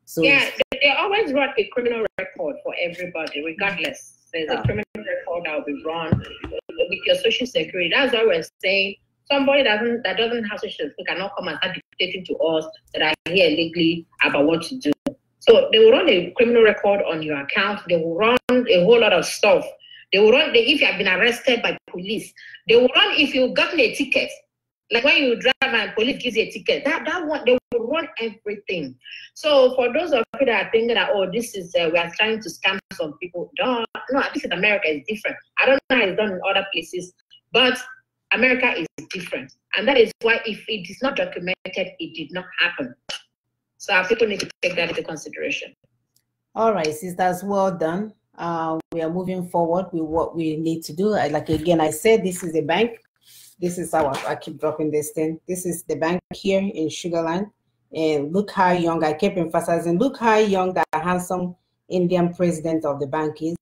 So yeah, they always run a criminal record for everybody, regardless. There's a criminal record that will be run with your social security. That's why we're saying somebody that doesn't have social security cannot come and start dictating to us that are here illegally about what to do. So they will run a criminal record on your account. They will run a whole lot of stuff. They will run if you have been arrested by police. They will run if you've gotten a ticket. Like when you drive and police gives you a ticket, that one, they will run everything. So for those of you that are thinking that, oh, this is, we are trying to scam some people, no, this is America, is different. I don't know how it's done in other places, but America is different. And that is why if it is not documented, it did not happen. So our people need to take that into consideration. All right, sisters, well done. We are moving forward with what we need to do. Like again, I said, this is a bank. This is I keep dropping this thing. This is the bank here in Sugarland. And look how young, I kept emphasizing, look how young that handsome Indian president of the bank is.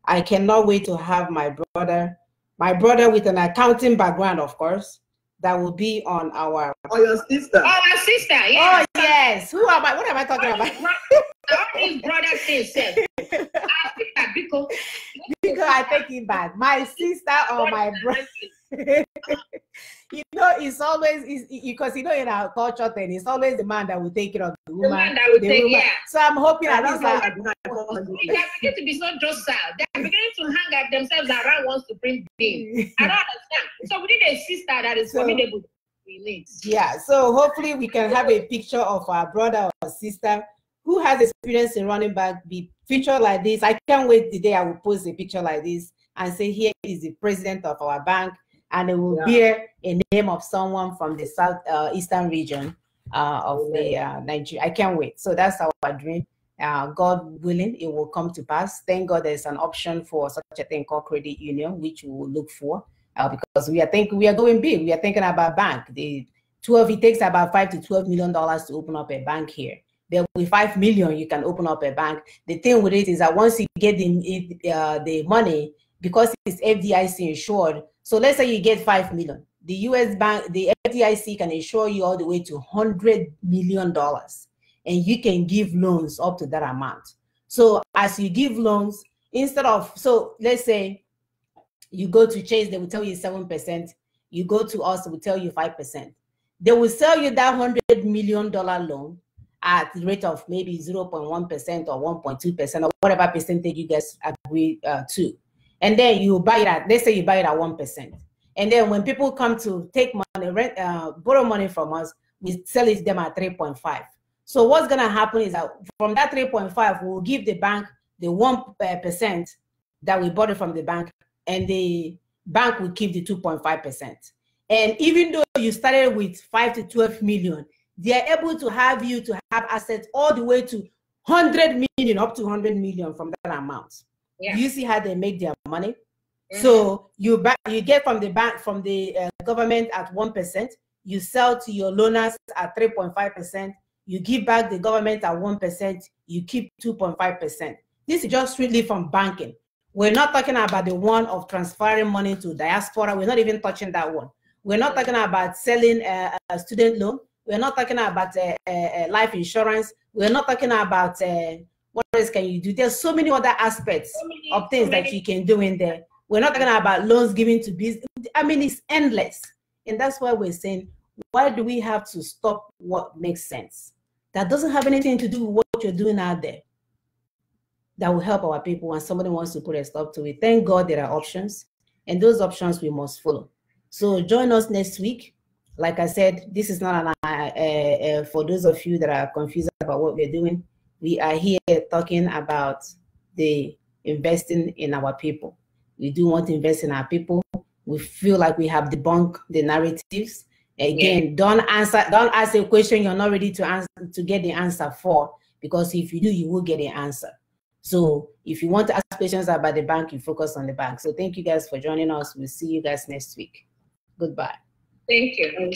I cannot wait to have my brother with an accounting background, of course, that will be on our... Oh, your sister. Oh, our sister, yeah. Oh, yes. Who am I? What am I talking about? All these brothers say, because I take it back. My sister or my brother. You know, it's always because you know in our culture thing, it's always the man that will take care of the woman. The man that will take, yeah. So I'm hoping at least they are beginning to be so docile. They are beginning to hang at themselves around one supreme being. I don't understand. So we need a sister that is formidable. We need. Yeah. So hopefully we can have a picture of our brother or sister who has experience in running back, be featured like this. I can't wait the day I will post a picture like this and say, here is the president of our bank, and it will bear a name of someone from the south eastern region of the Nigeria. I can't wait. So that's our dream. God willing, it will come to pass. Thank God there's an option for such a thing called credit union, which we will look for because we are going big. We are thinking about bank. It takes about $5 to $12 million to open up a bank here. But with $5 million, you can open up a bank. The thing with it is that once you get the money, because it's FDIC insured, so let's say you get $5 million, the US bank, the FDIC can insure you all the way to $100 million, and you can give loans up to that amount. So as you give loans, instead of, so let's say you go to Chase, they will tell you 7%. You go to us, they will tell you 5%. They will sell you that $100 million loan at the rate of maybe 0.1% or 1.2% or whatever percentage you guys agree to. And then you buy it at, let's say you buy it at 1%. And then when people come to take money, borrow money from us, we sell it to them at 3.5. So what's going to happen is that from that 3.5, we'll give the bank the 1% that we bought it from the bank, and the bank will keep the 2.5%. And even though you started with 5 to 12 million, they are able to have you to have assets all the way to 100 million, up to 100 million from that amount. Yeah. You see how they make their money? Mm-hmm. So you get from the bank, from the government at 1%, you sell to your loaners at 3.5%, you give back the government at 1%, you keep 2.5%. This is just really from banking. We're not talking about the one of transferring money to diaspora. We're not even touching that one. We're not talking about selling a student loan. We're not talking about life insurance. We're not talking about what else can you do. There's so many other aspects of things that you can do in there. We're not talking about loans given to business. I mean, it's endless. And that's why we're saying, why do we have to stop what makes sense? That doesn't have anything to do with what you're doing out there. That will help our people when somebody wants to put a stop to it. Thank God there are options, and those options we must follow. So join us next week. Like I said, this is not an for those of you that are confused about what we're doing. We are here talking about the investing in our people. We do want to invest in our people. We feel like we have debunked the narratives. Again, don't ask a question you're not ready to answer, to get the answer for, because if you do, you will get the answer. So if you want to ask questions about the bank, you focus on the bank. So thank you guys for joining us. We'll see you guys next week. Goodbye. Thank you.